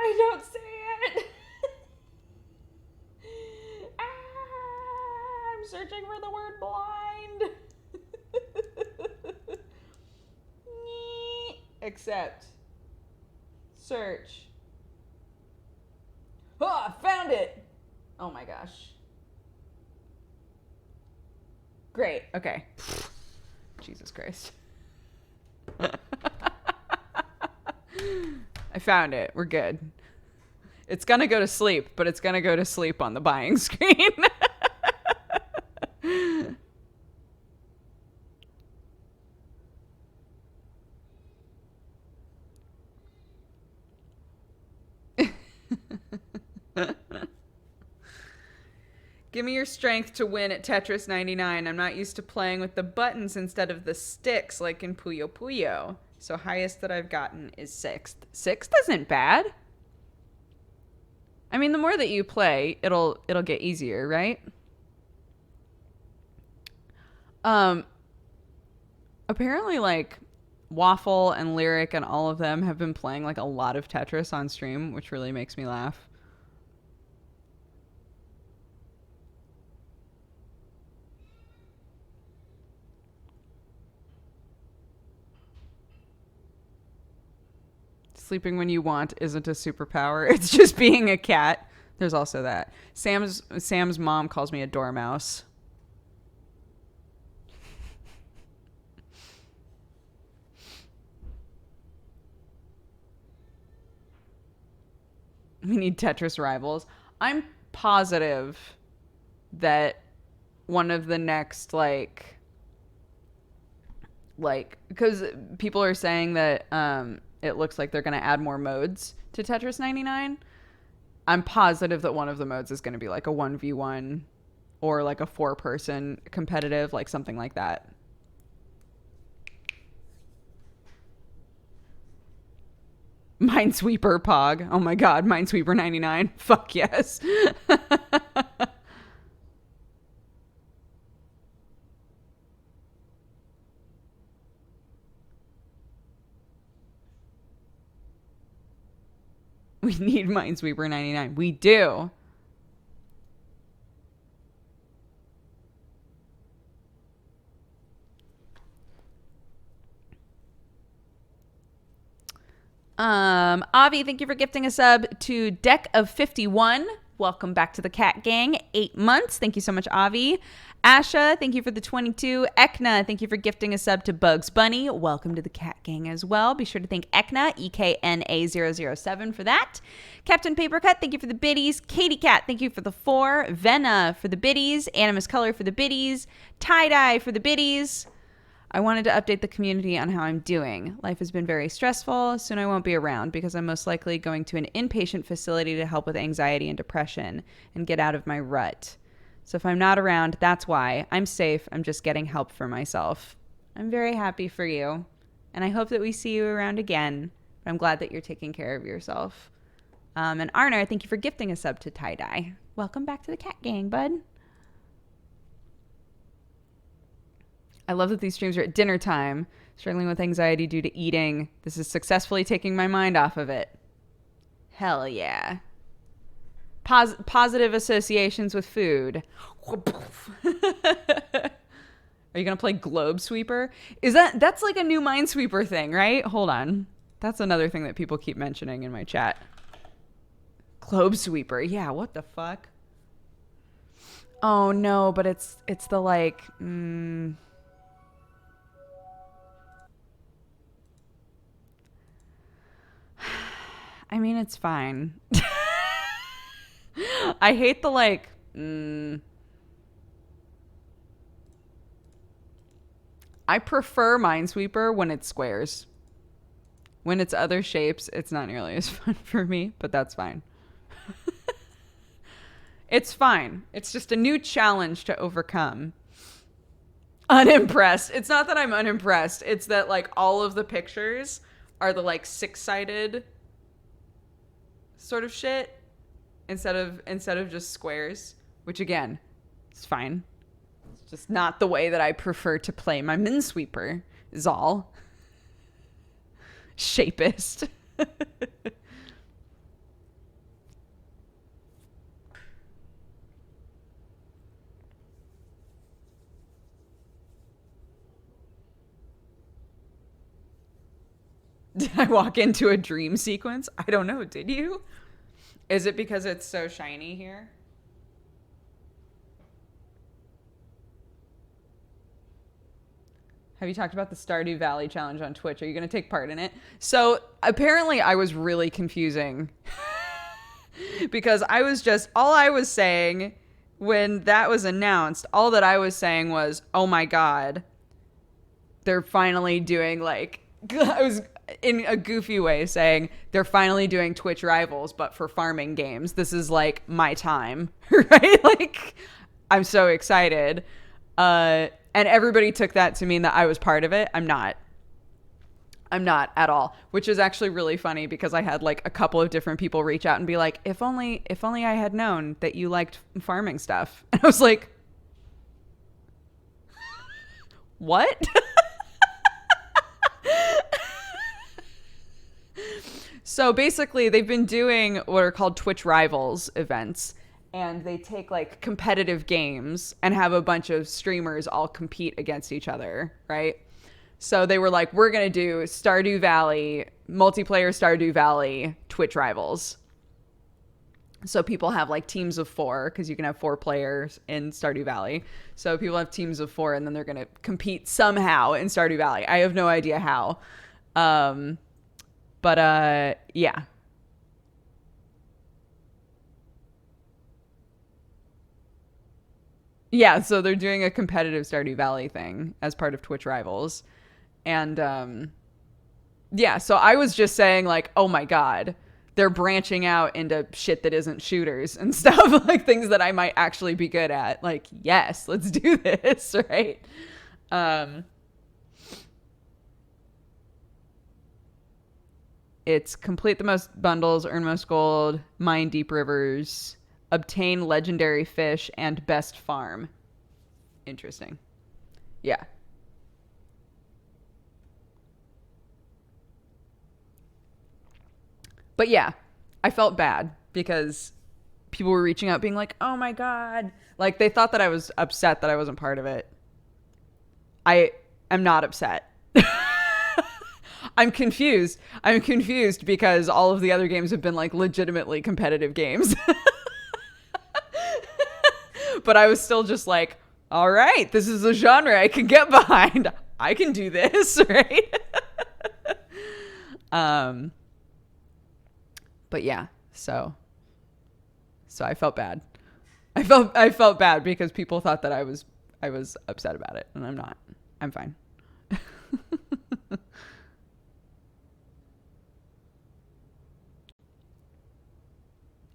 I don't see it. I'm searching for the word blind. Accept. Search. Oh, I found it. Oh my gosh. Great. Okay. Jesus Christ. I found it. We're good. It's gonna go to sleep, but it's gonna go to sleep on the buying screen. Give me your strength to win at Tetris 99. I'm not used to playing with the buttons instead of the sticks like in Puyo Puyo. So highest that I've gotten is 6th. 6th isn't bad. I mean, the more that you play, it'll get easier, right? Apparently, like, Waffle and Lyric and all of them have been playing like a lot of Tetris on stream, which really makes me laugh. Sleeping when you want isn't a superpower. It's just being a cat. There's also that. Sam's mom calls me a dormouse. We need Tetris rivals. I'm positive that one of the next like because people are saying that it looks like they're going to add more modes to Tetris 99. I'm positive that one of the modes is going to be like a 1v1 or like a 4-person competitive, like something like that. Minesweeper Pog. Oh my god, Minesweeper 99. Fuck yes. We need Minesweeper 99. We do. Avi, thank you for gifting a sub to Deck of 51. Welcome back to the Cat Gang. 8 months. Thank you so much, Avi. Asha, thank you for the 22. Ekna, thank you for gifting a sub to Bugs Bunny. Welcome to the Cat Gang as well. Be sure to thank Ekna, EKNA007 for that. Captain Papercut, thank you for the biddies. Katie Cat, thank you for the 4. Venna for the biddies. Animus Color for the biddies. Tie-Dye for the biddies. I wanted to update the community on how I'm doing. Life has been very stressful. Soon I won't be around because I'm most likely going to an inpatient facility to help with anxiety and depression and get out of my rut. So if I'm not around, that's why. I'm safe. I'm just getting help for myself. I'm very happy for you. And I hope that we see you around again. But I'm glad that you're taking care of yourself. And Arner, thank you for gifting a sub to Tie-Dye. Welcome back to the Cat Gang, bud. I love that these streams are at dinner time. Struggling with anxiety due to eating. This is successfully taking my mind off of it. Hell yeah. Positive associations with food. Are you going to play Globe Sweeper? That's like a new Minesweeper thing, right? Hold on. That's another thing that people keep mentioning in my chat. Globe Sweeper. Yeah, what the fuck? Oh no, but it's the like I mean, it's fine. I hate the I prefer Minesweeper when it's squares. When it's other shapes, it's not nearly as fun for me, but that's fine. It's fine. It's just a new challenge to overcome. Unimpressed. It's not that I'm unimpressed. It's that like all of the pictures are the like 6-sided sort of shit instead of just squares, which again, it's fine. It's just not the way that I prefer to play my Minesweeper is all. Shapist. Did I walk into a dream sequence? I don't know. Did you? Is it because it's so shiny here? Have you talked about the Stardew Valley challenge on Twitch? Are you going to take part in it? So apparently I was really confusing because all I was saying when that was announced, all that I was saying was, oh my God, they're finally doing like, I was in a goofy way saying they're finally doing Twitch Rivals, but for farming games. This is like my time, right? Like I'm so excited. And everybody took that to mean that I was part of it. I'm not at all, which is actually really funny because I had like a couple of different people reach out and be like, if only I had known that you liked farming stuff. And I was like, what? So basically they've been doing what are called Twitch Rivals events. And they take like competitive games and have a bunch of streamers all compete against each other, right? So they were like, we're going to do Stardew Valley, multiplayer Stardew Valley Twitch Rivals. So people have like teams of 4 because you can have 4 players in Stardew Valley. So people have teams of 4 and then they're going to compete somehow in Stardew Valley. I have no idea how. Yeah. Yeah, so they're doing a competitive Stardew Valley thing as part of Twitch Rivals. And yeah, so I was just saying like, oh my God, they're branching out into shit that isn't shooters and stuff, like things that I might actually be good at. Like, yes, let's do this, right? It's complete the most bundles, earn most gold, mine deep rivers, obtain legendary fish, and best farm. Interesting. Yeah. But yeah, I felt bad because people were reaching out being like, oh my God. Like they thought that I was upset that I wasn't part of it. I am not upset. I'm confused. I'm confused because all of the other games have been like legitimately competitive games. But I was still just like, all right, this is a genre I can get behind. I can do this, right? But yeah, so I felt bad. I felt bad because people thought that I was upset about it, and I'm not. I'm fine.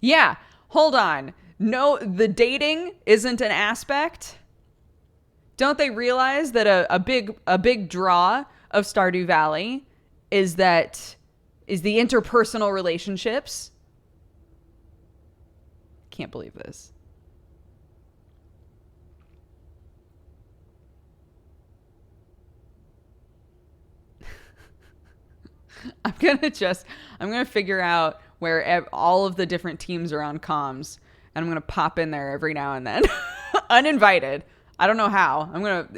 Yeah, hold on. No, the dating isn't an aspect. Don't they realize that a big draw of Stardew Valley is the interpersonal relationships? Can't believe this. I'm gonna figure out where all of the different teams are on comms, and I'm gonna pop in there every now and then, uninvited. I don't know how.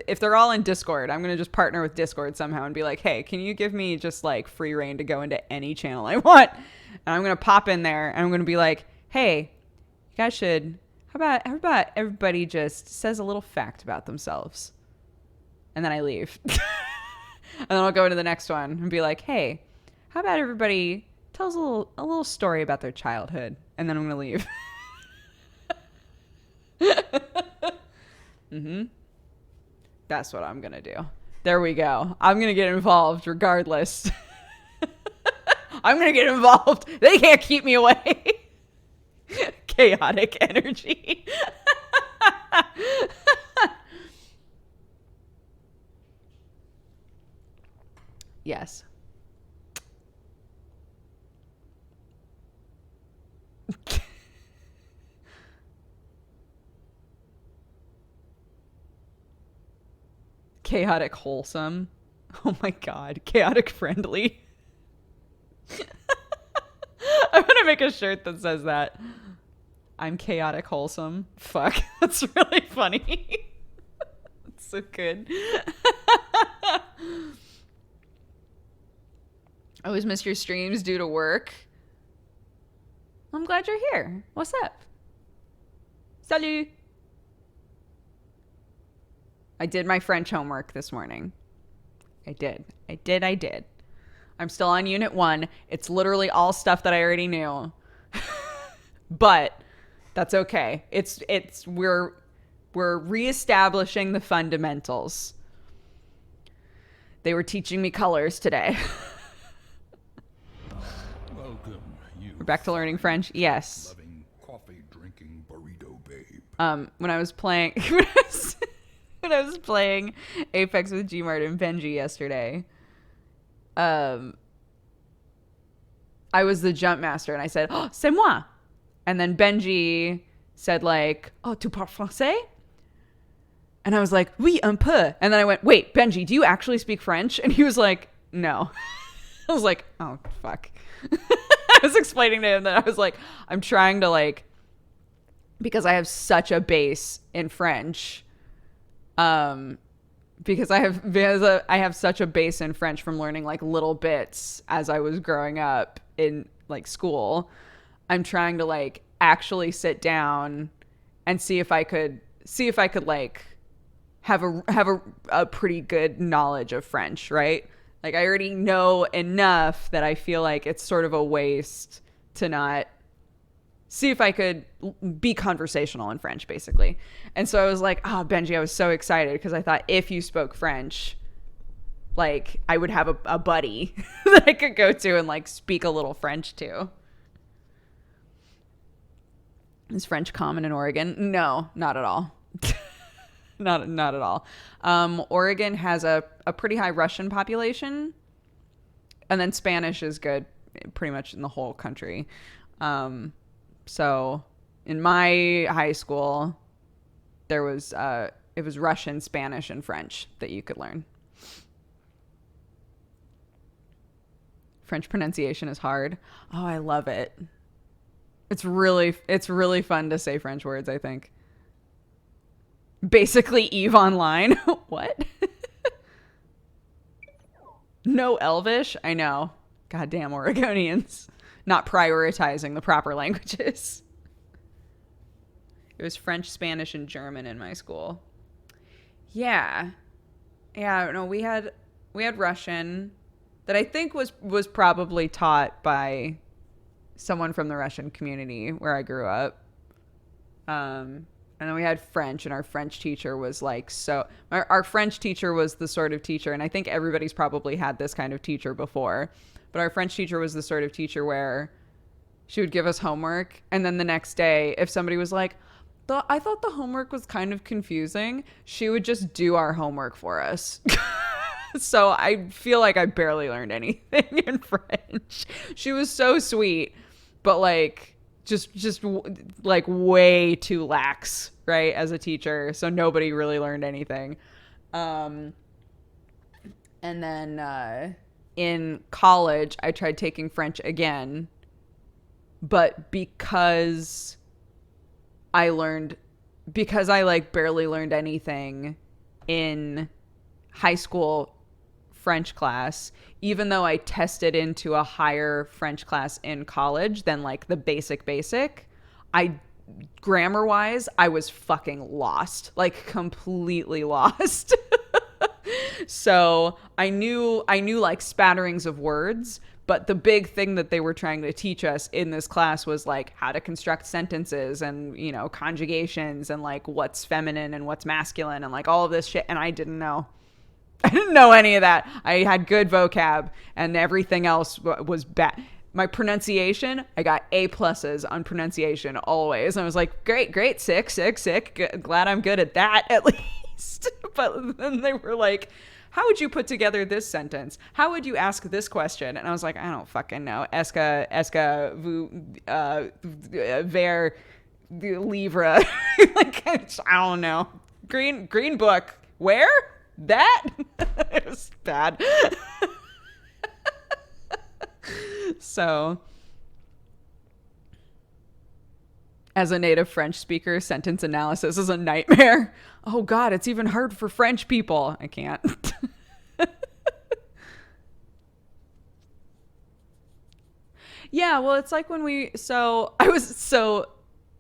If they're all in Discord, I'm gonna just partner with Discord somehow and be like, hey, can you give me just like free reign to go into any channel I want? And I'm gonna pop in there and I'm gonna be like, hey, you guys should. How about everybody just says a little fact about themselves, and then I leave, and then I'll go into the next one and be like, hey, how about everybody tell us a little story about their childhood, and then I'm gonna leave. That's what I'm gonna do. There we go. I'm gonna get involved regardless. I'm gonna get involved. They can't keep me away. Chaotic energy. Yes. Chaotic wholesome. Oh my god. Chaotic friendly. I'm gonna make a shirt that says that. I'm chaotic wholesome. Fuck. That's really funny. That's so good. I always miss your streams due to work. I'm glad you're here. What's up? Salut. I did my French homework this morning. I did. I'm still on Unit 1. It's literally all stuff that I already knew. But that's okay. We're reestablishing the fundamentals. They were teaching me colors today. Welcome, you. We're back to learning French. Yes. Loving, coffee drinking burrito babe. When I was playing when I was playing Apex with Gmart and Benji yesterday, I was the jump master and I said, "Oh, c'est moi." And then Benji said like, "Oh, tu parles français?" And I was like, "Oui, un peu." And then I went, "Wait, Benji, do you actually speak French?" And he was like, "No." I was like, "Oh, fuck." I was explaining to him that I was like, I'm trying to like, because I have such a base in French, because I have such a base in French from learning like little bits as I was growing up in like school. I'm trying to like actually sit down and see if I could like have a pretty good knowledge of French, right? Like I already know enough that I feel like it's sort of a waste to not see if I could be conversational in French, basically. And so I was like, oh, Benji, I was so excited because I thought if you spoke French, like I would have a buddy that I could go to and like speak a little French to. Is French common in Oregon? No, not at all. Not at all. Oregon has a pretty high Russian population, and then Spanish is good pretty much in the whole country. So in my high school, there was it was Russian, Spanish, and French that you could learn. French pronunciation is hard. Oh, I love it. It's really fun to say French words, I think. Basically Eve Online. What? No Elvish? I know. Goddamn Oregonians. Not prioritizing the proper languages. It was French, Spanish, and German in my school. Yeah. Yeah, no, we had Russian that I think was probably taught by someone from the Russian community where I grew up. And then we had French, and our French teacher was like, our French teacher was the sort of teacher, and I think everybody's probably had this kind of teacher before, but our French teacher was the sort of teacher where she would give us homework, and then the next day, if somebody was like, I thought the homework was kind of confusing, she would just do our homework for us. So I feel like I barely learned anything in French. She was so sweet, but like, just like way too lax, right, as a teacher, so nobody really learned anything. And then in college I tried taking French again, but because I like barely learned anything in high school French class, even though I tested into a higher French class in college than like the basic, grammar wise, I was fucking lost, like completely lost. So I knew like spatterings of words, But the big thing that they were trying to teach us in this class was like how to construct sentences and, you know, conjugations and like what's feminine and what's masculine and like all of this shit. And I didn't know. I didn't know any of that. I had good vocab and everything else was bad. My pronunciation, I got A pluses on pronunciation always. And I was like, great, sick. Glad I'm good at that at least. But then they were like, how would you put together this sentence? How would you ask this question? And I was like, I don't fucking know. Eska, vous, ver, livre. Like, I don't know. Green book. Where? That? It was bad. So, as a native French speaker, sentence analysis is a nightmare. Oh God, it's even hard for French people. I can't. Yeah, well, it's like when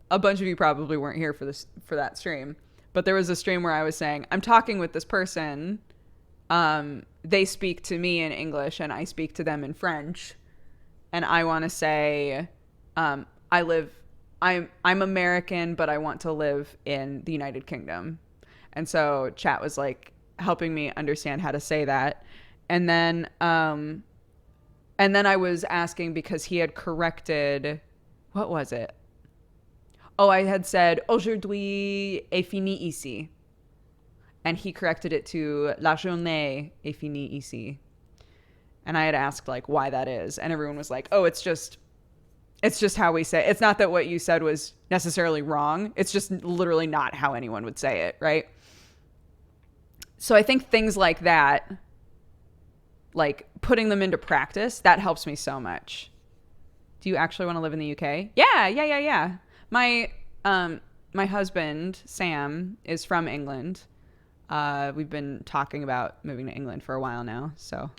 a bunch of you probably weren't here for that stream, but there was a stream where I was saying, I'm talking with this person. They speak to me in English and I speak to them in French. And I want to say, I'm American, but I want to live in the United Kingdom. And so chat was like helping me understand how to say that. And then I was asking because he had corrected, what was it? Oh, I had said, aujourd'hui est fini ici. And he corrected it to la journée est finie ici. And I had asked like why that is. And everyone was like, oh, it's just how we say it. It's not that what you said was necessarily wrong. It's just literally not how anyone would say it, right? So I think things like that, like putting them into practice, that helps me so much. Do you actually want to live in the UK? Yeah. My husband, Sam, is from England. We've been talking about moving to England for a while now, so.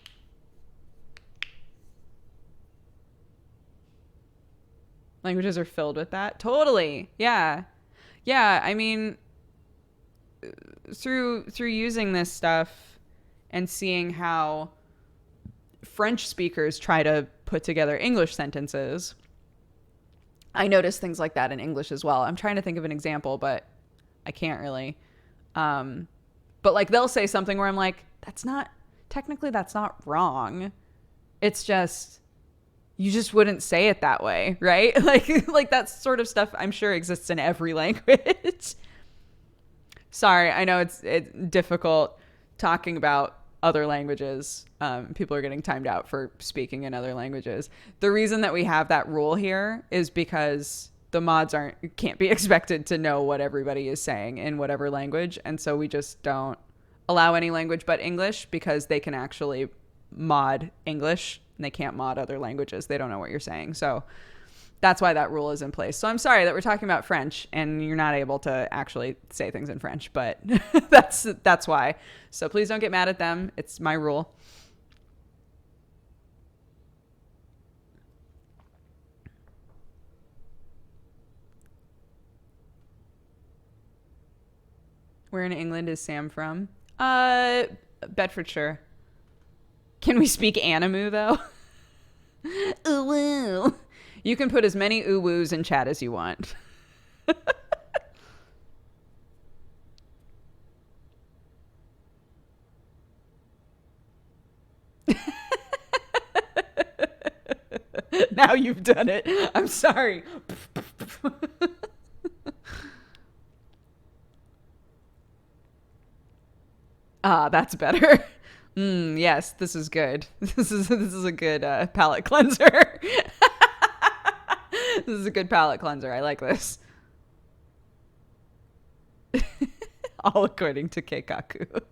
Languages are filled with that. Totally. Yeah. I mean, through using this stuff and seeing how French speakers try to put together English sentences, I notice things like that in English as well. I'm trying to think of an example, but I can't really. But like they'll say something where I'm like, that's not wrong. It's just, you just wouldn't say it that way, right? Like that sort of stuff I'm sure exists in every language. Sorry, I know it's difficult talking about other languages. People are getting timed out for speaking in other languages. The reason that we have that rule here is because the mods can't be expected to know what everybody is saying in whatever language. And so we just don't allow any language but English because they can actually mod English and they can't mod other languages. They don't know what you're saying. So that's why that rule is in place. So I'm sorry that we're talking about French and you're not able to actually say things in French, but that's why. So please don't get mad at them. It's my rule. Where in England is Sam from? Bedfordshire. Can we speak Animu though? Ooh woo. You can put as many ooh woos in chat as you want. Now you've done it. I'm sorry. That's better. Yes, this is good. This is a good palate cleanser. This is a good palate cleanser. I like this. All according to Keikaku.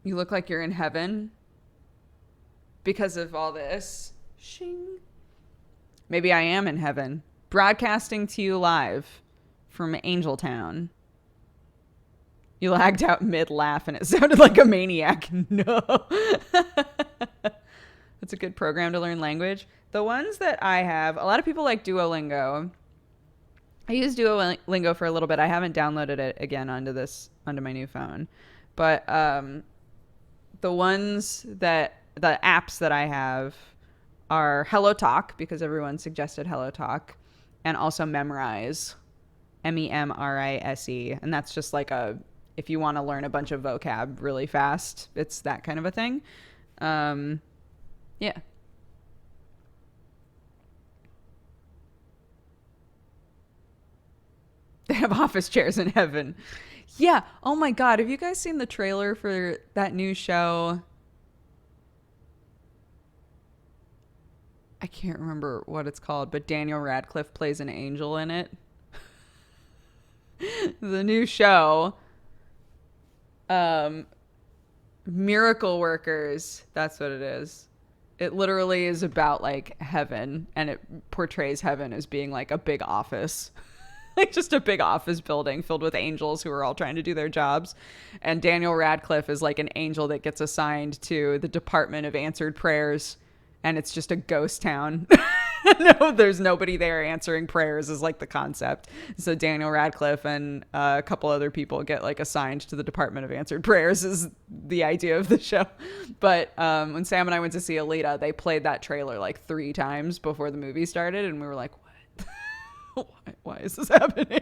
You look like you're in heaven because of all this. Shing. Maybe I am in heaven. Broadcasting to you live from Angeltown. You lagged out mid-laugh and it sounded like a maniac. No. That's a good program to learn language. The ones that I have, a lot of people like Duolingo. I used Duolingo for a little bit. I haven't downloaded it again onto my new phone. But the apps that I have are Hello Talk, because everyone suggested Hello Talk, and also Memrise, Memrise. And that's just like if you want to learn a bunch of vocab really fast, it's that kind of a thing. Yeah. They have office chairs in heaven. Yeah. Oh my God. Have you guys seen the trailer for that new show? I can't remember what it's called, but Daniel Radcliffe plays an angel in it. The new show. Miracle Workers. That's what it is. It literally is about like heaven, and it portrays heaven as being like a big office. Like just a big office building filled with angels who are all trying to do their jobs. And Daniel Radcliffe is like an angel that gets assigned to the Department of Answered Prayers. And it's just a ghost town. No, there's nobody there answering prayers is like the concept. So Daniel Radcliffe and a couple other people get like assigned to the Department of Answered Prayers is the idea of the show. But when Sam and I went to see Alita, they played that trailer like 3 times before the movie started. And we were like, what? Why is this happening?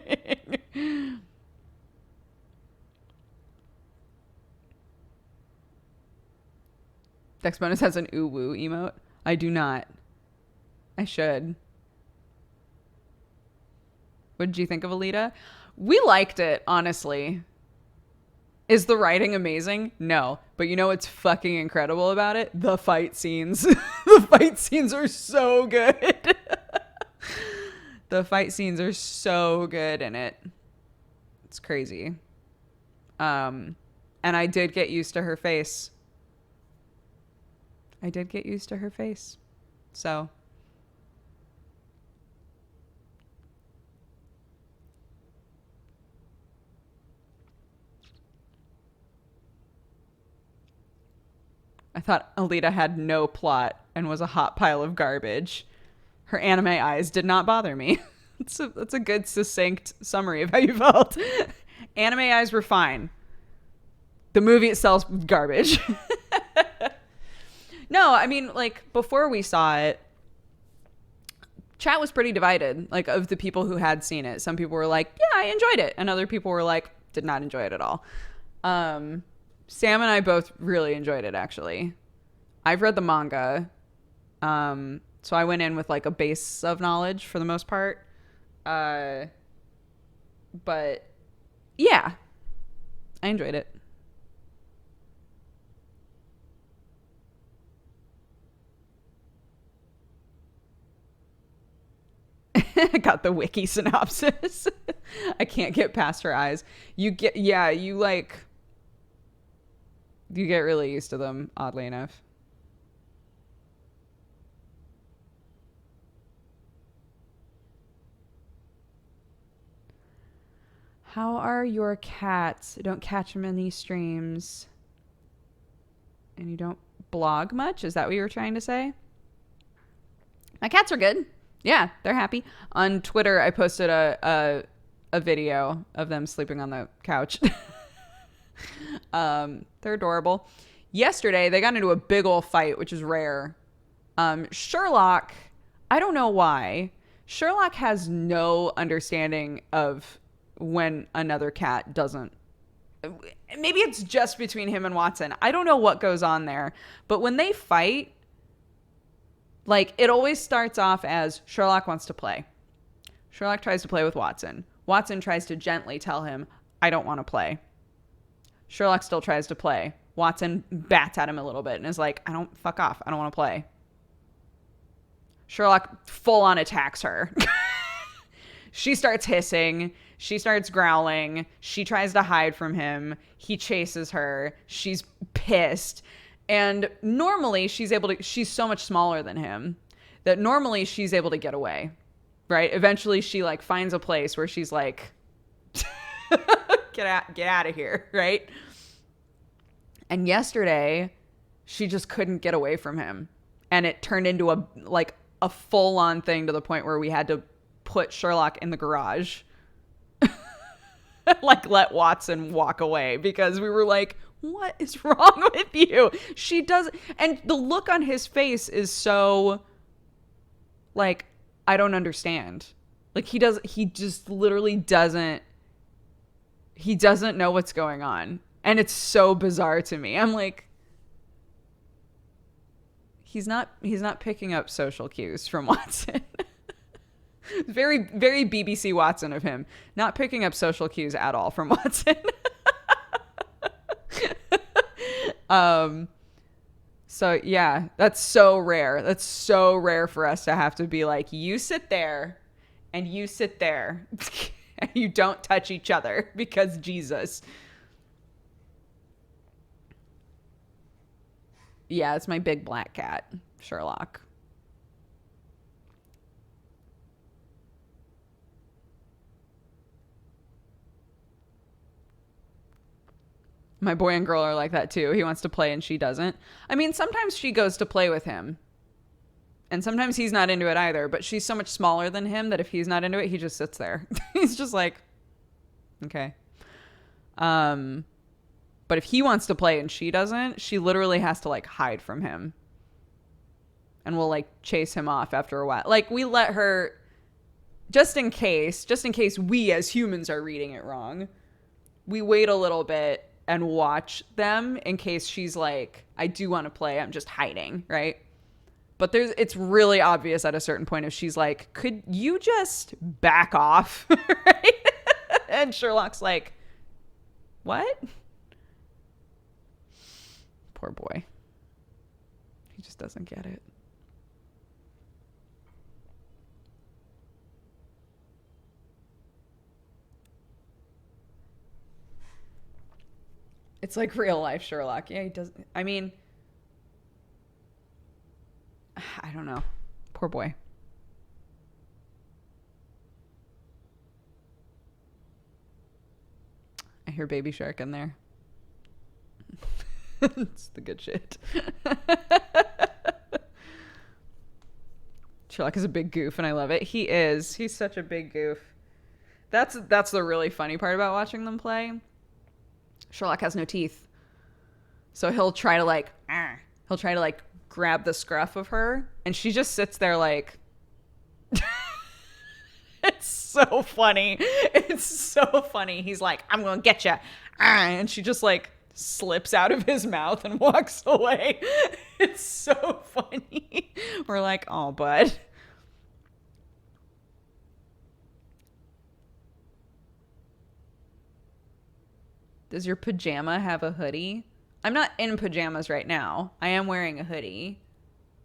Dex Bonus has an ooh woo emote. I do not. I should. What did you think of Alita? We liked it, honestly. Is the writing amazing? No. But you know what's fucking incredible about it? The fight scenes. The fight scenes are so good. The fight scenes are so good in it. It's crazy. And I did get used to her face. So. I thought Alita had no plot and was a hot pile of garbage. Her anime eyes did not bother me. That's a good, succinct summary of how you felt. Anime eyes were fine. The movie itself, garbage. No, I mean, like, before we saw it, chat was pretty divided, like, of the people who had seen it. Some people were like, yeah, I enjoyed it. And other people were like, did not enjoy it at all. Sam and I both really enjoyed it, actually. I've read the manga. So I went in with, like, a base of knowledge for the most part. But, yeah. I enjoyed it. Got the wiki synopsis. I can't get past her eyes. You get really used to them, oddly enough. How are your cats? I don't catch them in these streams. And you don't blog much? Is that what you were trying to say? My cats are good. Yeah, they're happy. On Twitter, I posted a video of them sleeping on the couch. They're adorable. Yesterday, they got into a big old fight, which is rare. Sherlock, I don't know why. Sherlock has no understanding of when another cat doesn't. Maybe it's just between him and Watson. I don't know what goes on there. But when they fight, like, it always starts off as Sherlock wants to play. Sherlock tries to play with Watson. Watson tries to gently tell him, I don't want to play. Sherlock still tries to play. Watson bats at him a little bit and is like, fuck off. I don't want to play. Sherlock full on attacks her. She starts hissing. She starts growling. She tries to hide from him. He chases her. She's pissed. And normally she's so much smaller than him that normally she's able to get away, right? Eventually she like finds a place where she's like, get out of here, right? And yesterday she just couldn't get away from him. And it turned into a full-on thing to the point where we had to put Sherlock in the garage. Like, let Watson walk away because we were like, what is wrong with you? She doesn't. And the look on his face is so, like, I don't understand. Like, he just literally doesn't know what's going on. And it's so bizarre to me. I'm like, he's not picking up social cues from Watson. Very, very BBC Watson of him. Not picking up social cues at all from Watson. So yeah, that's so rare. That's so rare for us to have to be like, you sit there and you sit there and you don't touch each other because Jesus. Yeah, it's my big black cat, Sherlock. My boy and girl are like that too. He wants to play and she doesn't. I mean, sometimes she goes to play with him. And sometimes he's not into it either. But she's so much smaller than him that if he's not into it, he just sits there. He's just like, okay. But if he wants to play and she doesn't, she literally has to like hide from him. And we'll like chase him off after a while. Like we let her, just in case we as humans are reading it wrong, we wait a little bit and watch them in case she's like, I do want to play, I'm just hiding, right? But it's really obvious at a certain point if she's like, could you just back off? Right? And Sherlock's like, what? Poor boy. He just doesn't get it. It's like real life Sherlock. Yeah, he does. I mean, I don't know. Poor boy. I hear Baby Shark in there. It's the good shit. Sherlock is a big goof and I love it. He is. He's such a big goof. That's the really funny part about watching them play. Sherlock has no teeth. So he'll try to like grab the scruff of her and she just sits there like it's so funny. It's so funny. He's like, I'm going to get you. And she just like slips out of his mouth and walks away. It's so funny. We're like, oh, bud. Does your pajama have a hoodie? I'm not in pajamas right now. I am wearing a hoodie,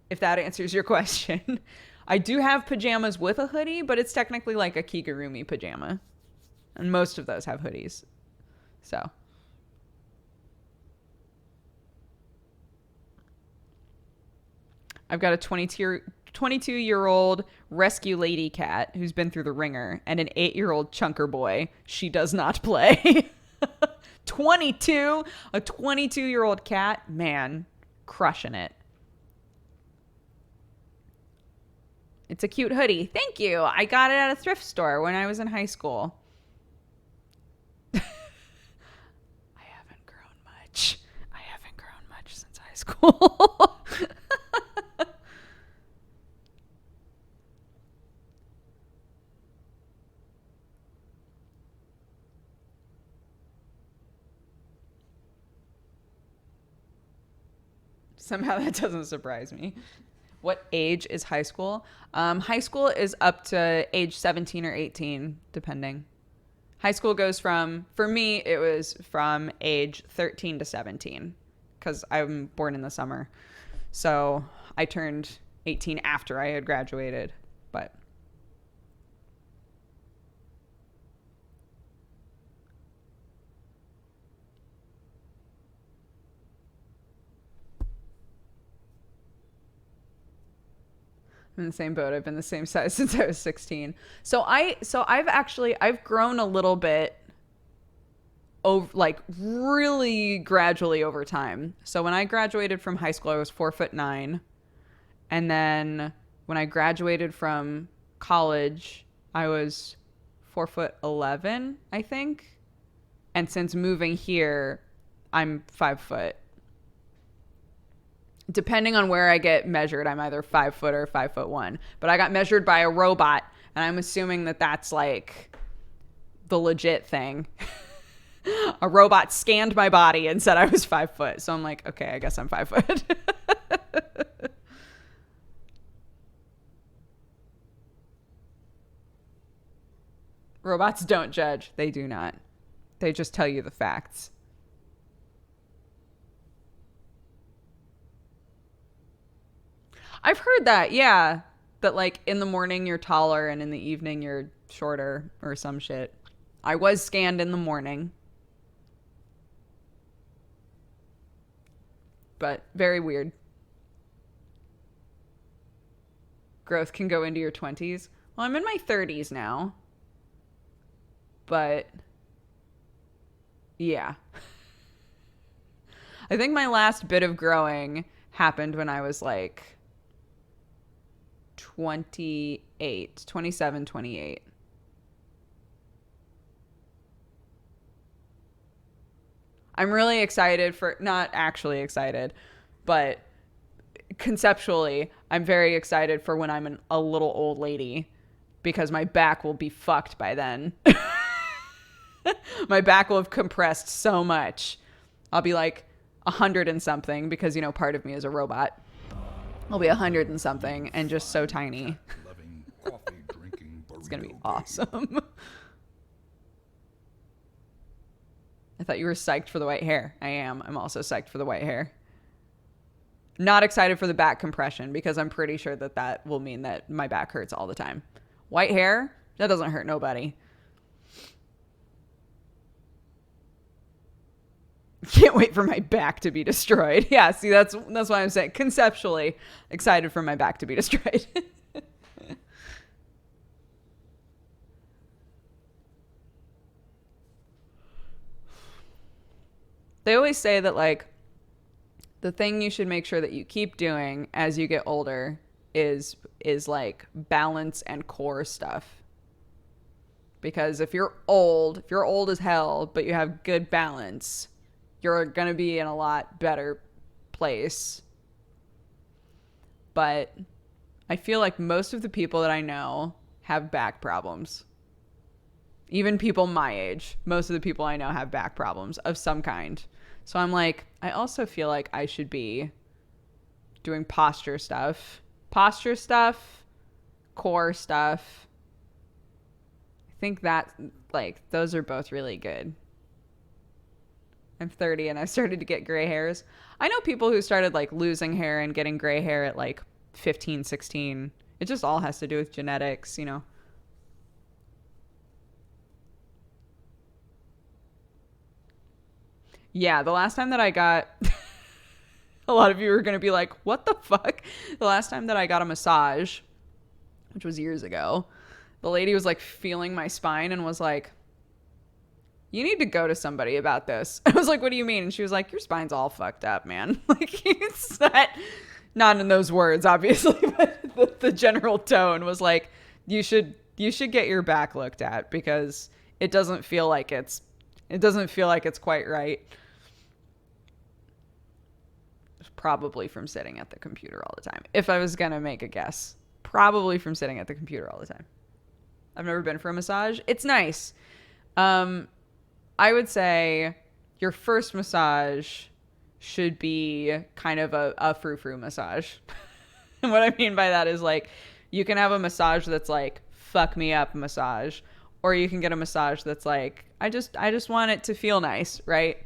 if that answers your question. I do have pajamas with a hoodie, but it's technically like a kigurumi pajama. And most of those have hoodies. So. I've got a 22-year-old rescue lady cat who's been through the ringer and an 8-year-old chunker boy. She does not play. 22, a 22-year-old cat, man, crushing it. It's a cute hoodie. Thank you. I got it at a thrift store when I was in high school. I haven't grown much. Since high school. Somehow that doesn't surprise me. What age is high school? High school is up to age 17 or 18, depending. High school goes from, for me, it was from age 13 to 17, because I'm born in the summer. So I turned 18 after I had graduated, but... I'm in the same boat. I've been the same size since I was 16. So I've grown a little bit over, like really gradually over time. So when I graduated from high school, I was 4'9", and then when I graduated from college, I was 4'11", I think. And since moving here, I'm 5 foot. Depending on where I get measured, I'm either 5 foot or 5'1". But I got measured by a robot, and I'm assuming that that's like the legit thing. A robot scanned my body and said I was 5 foot. So I'm like, okay, I guess I'm 5 foot. Robots don't judge. They do not. They just tell you the facts. I've heard that, yeah. That like in the morning you're taller and in the evening you're shorter or some shit. I was scanned in the morning. But very weird. Growth can go into your 20s. Well, I'm in my 30s now. But yeah. I think my last bit of growing happened when I was like 27, 28. I'm really excited for, not actually excited, but conceptually, I'm very excited for when I'm a little old lady because my back will be fucked by then. My back will have compressed so much. I'll be like 100 and something because, you know, part of me is a robot. I'll be 100 and something and just so tiny. It's going to be awesome. I thought you were psyched for the white hair. I am. I'm also psyched for the white hair. Not excited for the back compression because I'm pretty sure that that will mean that my back hurts all the time. White hair? That doesn't hurt nobody. Can't wait for my back to be destroyed. Yeah, see, that's why I'm saying conceptually excited for my back to be destroyed. They always say that, like, the thing you should make sure that you keep doing as you get older is like balance and core stuff. Because if you're old as hell, but you have good balance, you're going to be in a lot better place. But I feel like most of the people that I know have back problems. Even people my age, most of the people I know have back problems of some kind. So I'm like, I also feel like I should be doing posture stuff, core stuff. I think that, like, those are both really good. I'm 30 and I started to get gray hairs. I know people who started like losing hair and getting gray hair at like 15, 16. It just all has to do with genetics, you know. Yeah, the last time that I got a lot of you are going to be like, what the fuck? The last time that I got a massage, which was years ago, the lady was like feeling my spine and was like, you need to go to somebody about this. I was like, what do you mean? And she was like, your spine's all fucked up, man. Like, it's not in those words, obviously, but the general tone was like, you should get your back looked at because it doesn't feel like it's quite right. Probably from sitting at the computer all the time. If I was gonna make a guess, probably from sitting at the computer all the time. I've never been for a massage. It's nice. I would say your first massage should be kind of a frou-frou massage. And what I mean by that is, like, you can have a massage that's like fuck me up massage, or you can get a massage that's like I just want it to feel nice, right?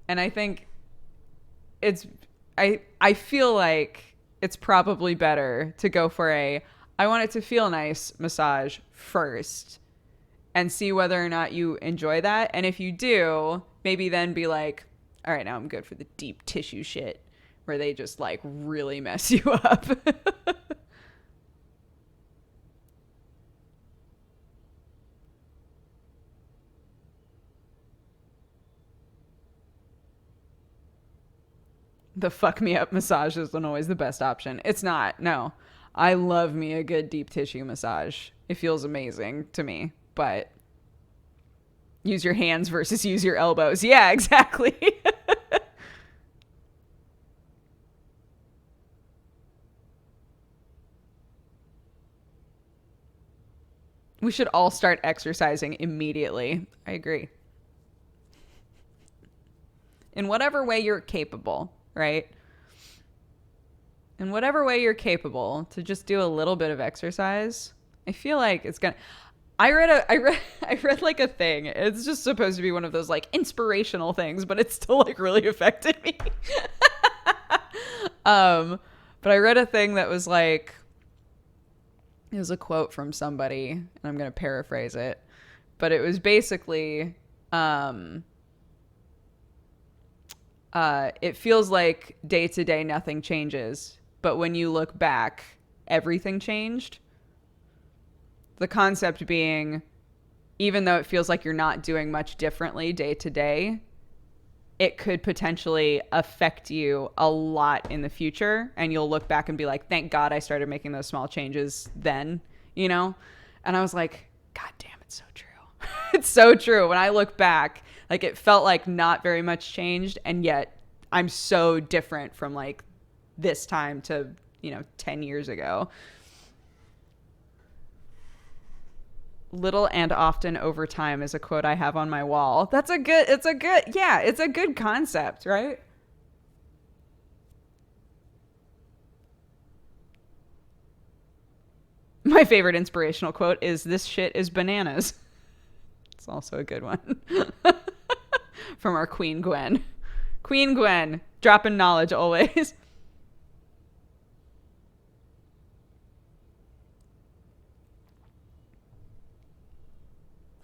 And I think I feel like it's probably better to go for I want it to feel nice massage first and see whether or not you enjoy that. And if you do, maybe then be like, all right, now I'm good for the deep tissue shit where they just like really mess you up. The fuck me up massage isn't always the best option. It's not. No. I love me a good deep tissue massage. It feels amazing to me, but use your hands versus use your elbows. Yeah, exactly. We should all start exercising immediately. I agree. In whatever way you're capable, right? In whatever way you're capable to just do a little bit of exercise, I feel like it's gonna. I read like a thing. It's just supposed to be one of those like inspirational things, but it still like really affected me. But I read a thing that was like, it was a quote from somebody, and I'm gonna paraphrase it, but it was basically, it feels like day to day nothing changes, but when you look back, everything changed. The concept being, even though it feels like you're not doing much differently day to day, it could potentially affect you a lot in the future. And you'll look back and be like, thank God I started making those small changes then, you know? And I was like, God damn, it's so true. It's so true. When I look back, like it felt like not very much changed. And yet I'm so different from like this time to, 10 years ago. Little and often over time is a quote I have on my wall. It's a good concept, right? My favorite inspirational quote is, "This shit is bananas." It's also a good one. From our Queen Gwen. Queen Gwen, dropping knowledge always.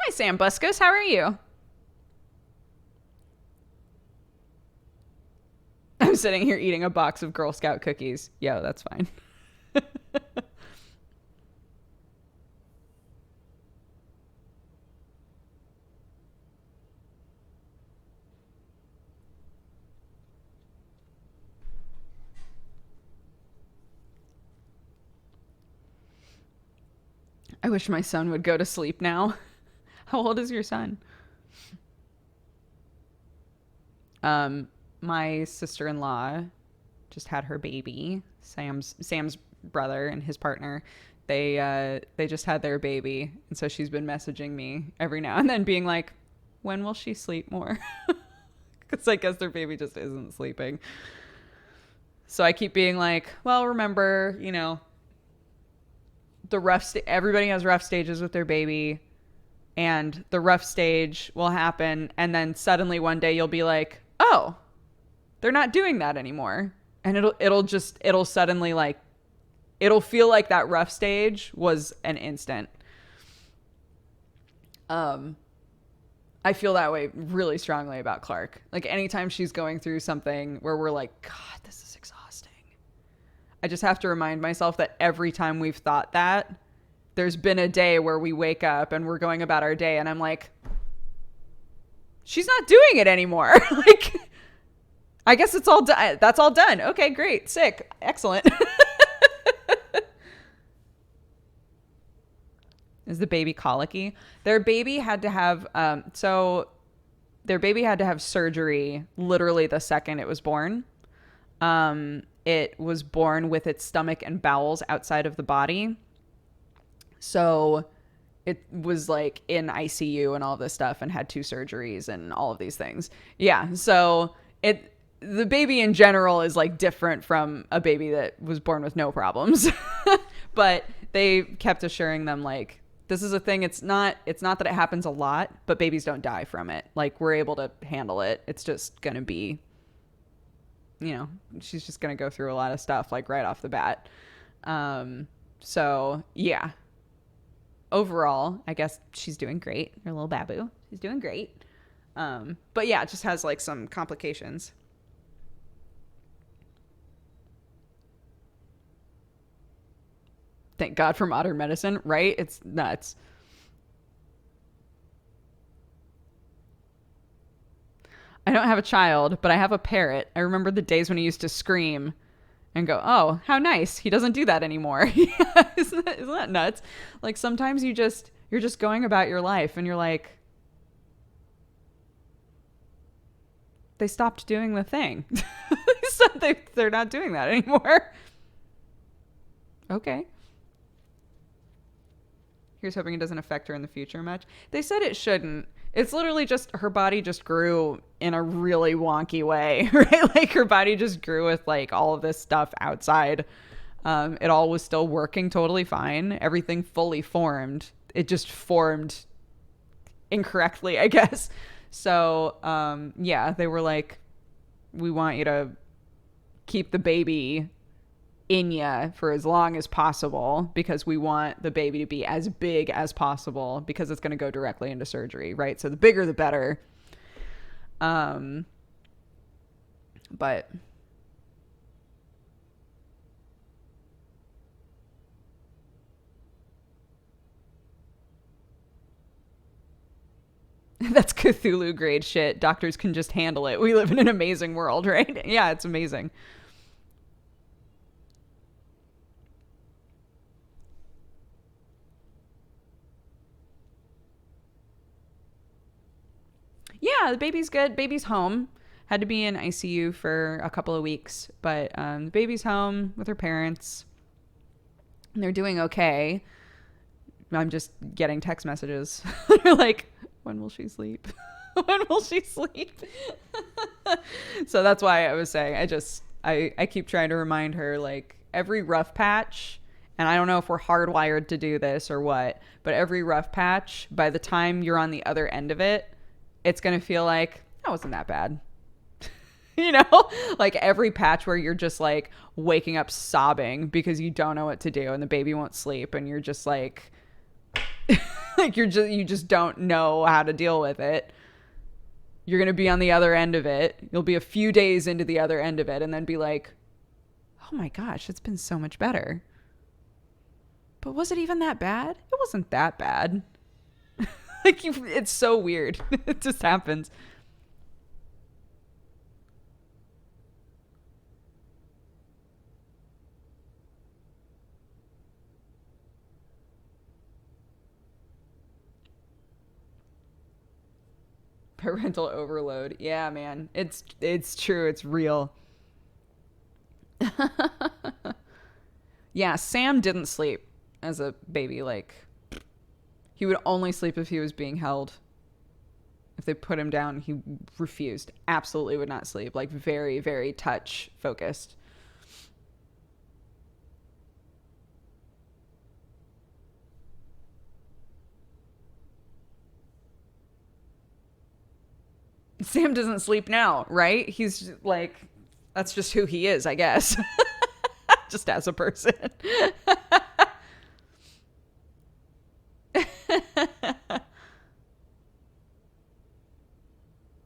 Hi, Sam Buscos. How are you? I'm sitting here eating a box of Girl Scout cookies. Yo, that's fine. I wish my son would go to sleep now. How old is your son? My sister-in-law just had her baby. Sam's brother and his partner. They just had their baby, and so she's been messaging me every now and then, being like, "When will she sleep more?" Because I guess their baby just isn't sleeping. So I keep being like, "Well, remember, everybody has rough stages with their baby, and the rough stage will happen, and then suddenly one day you'll be like, oh, they're not doing that anymore." And it'll suddenly like, it'll feel like that rough stage was an instant. I feel that way really strongly about Clark. Like anytime she's going through something where we're like, God, this is exhausting, I just have to remind myself that every time we've thought that, there's been a day where we wake up and we're going about our day and I'm like, she's not doing it anymore. Like, I guess it's all done. That's all done. Okay, great. Sick. Excellent. Is the baby colicky? Their baby had to have, surgery literally the second it was born. It was born with its stomach and bowels outside of the body. So it was like in ICU and all this stuff and had 2 surgeries and all of these things. Yeah. So the baby in general is like different from a baby that was born with no problems. But they kept assuring them like, this is a thing. It's not that it happens a lot, but babies don't die from it. Like, we're able to handle it. It's just going to be, she's just going to go through a lot of stuff like right off the bat. So yeah, overall, I guess she's doing great. Her little babu, she's doing great. But yeah, it just has like some complications. Thank God for modern medicine, right? It's nuts. I don't have a child, but I have a parrot. I remember the days when he used to scream and go, oh, how nice. He doesn't do that anymore. Yeah, isn't that nuts? Like sometimes you're just going about your life and you're like, they stopped doing the thing. They're not doing that anymore. Okay. Here's hoping it doesn't affect her in the future much. They said it shouldn't. It's literally just her body just grew in a really wonky way, right? Like her body just grew with like all of this stuff outside. It all was still working totally fine. Everything fully formed. It just formed incorrectly, I guess. So, yeah, they were like, we want you to keep the baby in ya for as long as possible because we want the baby to be as big as possible because it's going to go directly into surgery, right? So the bigger the better. But that's Cthulhu grade shit. Doctors can just handle it. We live in an amazing world, right? Yeah, it's amazing. Yeah, the baby's good. Baby's home. Had to be in ICU for a couple of weeks, but the baby's home with her parents. And they're doing okay. I'm just getting text messages. They're like, when will she sleep? When will she sleep? So that's why I was saying, I keep trying to remind her, like, every rough patch, and I don't know if we're hardwired to do this or what, but every rough patch, by the time you're on the other end of it, it's going to feel like, that wasn't that bad. You know, like every patch where you're just like waking up sobbing because you don't know what to do and the baby won't sleep and you're just like, you just don't know how to deal with it. You're going to be on the other end of it. You'll be a few days into the other end of it and then be like, oh my gosh, it's been so much better. But was it even that bad? It wasn't that bad. Like it's so weird. It just happens. Parental overload. Yeah, man. It's true. It's real. Yeah, Sam didn't sleep as a baby. Like, he would only sleep if he was being held. If they put him down, he refused. Absolutely would not sleep. Like, very, very touch focused. Sam doesn't sleep now, right? He's just like, that's just who he is, I guess. Just as a person.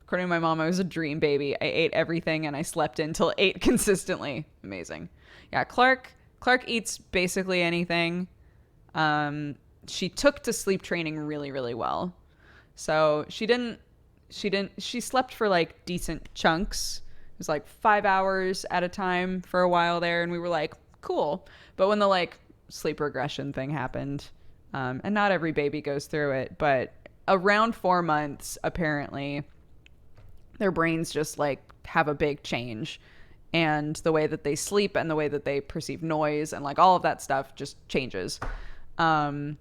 According to my mom, I was a dream baby. I ate everything and I slept until 8 consistently. Amazing. Yeah, Clark eats basically anything. She took to sleep training really, really well. So she slept for like decent chunks. It was like 5 hours at a time for a while there. And we were like, cool. But when the like sleep regression thing happened, and not every baby goes through it, but around 4 months, apparently, their brains just like have a big change. And the way that they sleep and the way that they perceive noise and like all of that stuff just changes. And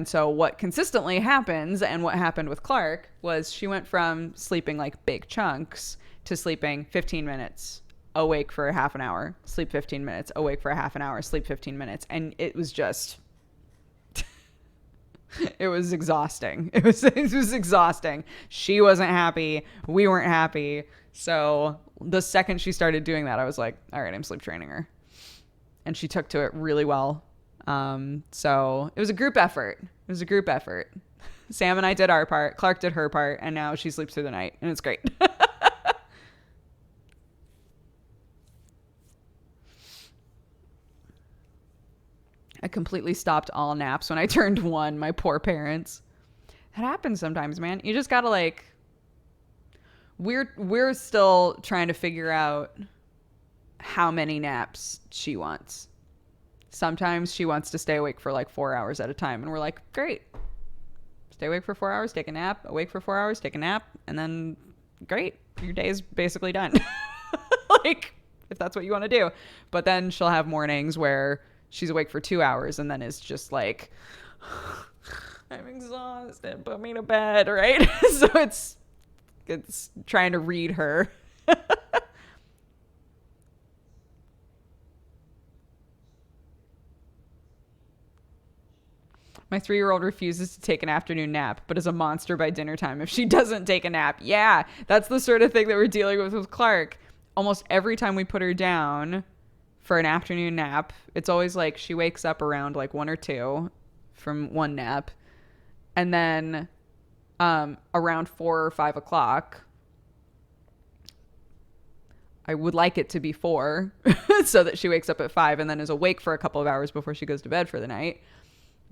so what consistently happens, and what happened with Clark, was she went from sleeping like big chunks to sleeping 15 minutes, awake for a half an hour, sleep 15 minutes, awake for a half an hour, sleep 15 minutes. And it was just, it was exhausting. It was exhausting. She wasn't happy. We weren't happy. So the second she started doing that, I was like, all right, I'm sleep training her. And she took to it really well. So it was a group effort. Sam and I did our part. Clark did her part. And now she sleeps through the night. And it's great. I completely stopped all naps when I turned 1. My poor parents. That happens sometimes, man. You just gotta like... We're still trying to figure out how many naps she wants. Sometimes she wants to stay awake for like 4 hours at a time. And we're like, great. Stay awake for 4 hours, take a nap, awake for 4 hours, take a nap, and then great. Your day is basically done. Like, if that's what you want to do. But then she'll have mornings where she's awake for 2 hours and then is just like, I'm exhausted, put me to bed, right? So it's trying to read her. My 3-year-old refuses to take an afternoon nap, but is a monster by dinner time if she doesn't take a nap. Yeah, that's the sort of thing that we're dealing with Clark. Almost every time we put her down for an afternoon nap, it's always like she wakes up around like 1 or 2 from one nap. And then around 4 or 5 o'clock, I would like it to be 4 so that she wakes up at 5 and then is awake for a couple of hours before she goes to bed for the night.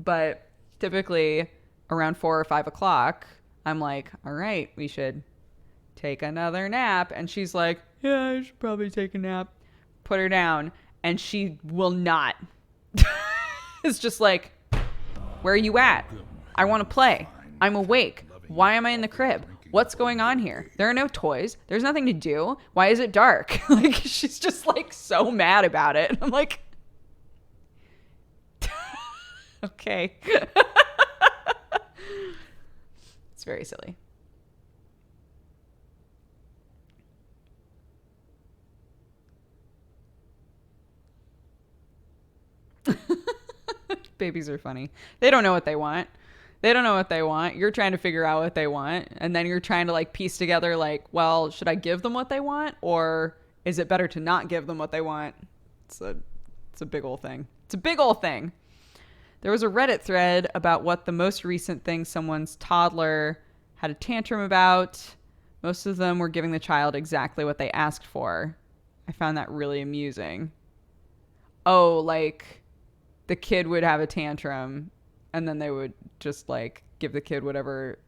But typically around 4 or 5 o'clock, I'm like, all right, we should take another nap. And she's like, yeah, I should probably take a nap. Put her down. And she will not. It's just like, where are you at? I want to play. I'm awake. Why am I in the crib? What's going on here? There are no toys. There's nothing to do. Why is it dark? Like, she's just like so mad about it. I'm like, okay. It's very silly. Babies are funny. They don't know what they want. They don't know what they want. You're trying to figure out what they want. And then you're trying to like piece together like, well, should I give them what they want? Or is it better to not give them what they want? It's a big old thing. It's a big old thing. There was a Reddit thread about what the most recent thing someone's toddler had a tantrum about. Most of them were giving the child exactly what they asked for. I found that really amusing. Oh, like the kid would have a tantrum and then they would just like give the kid whatever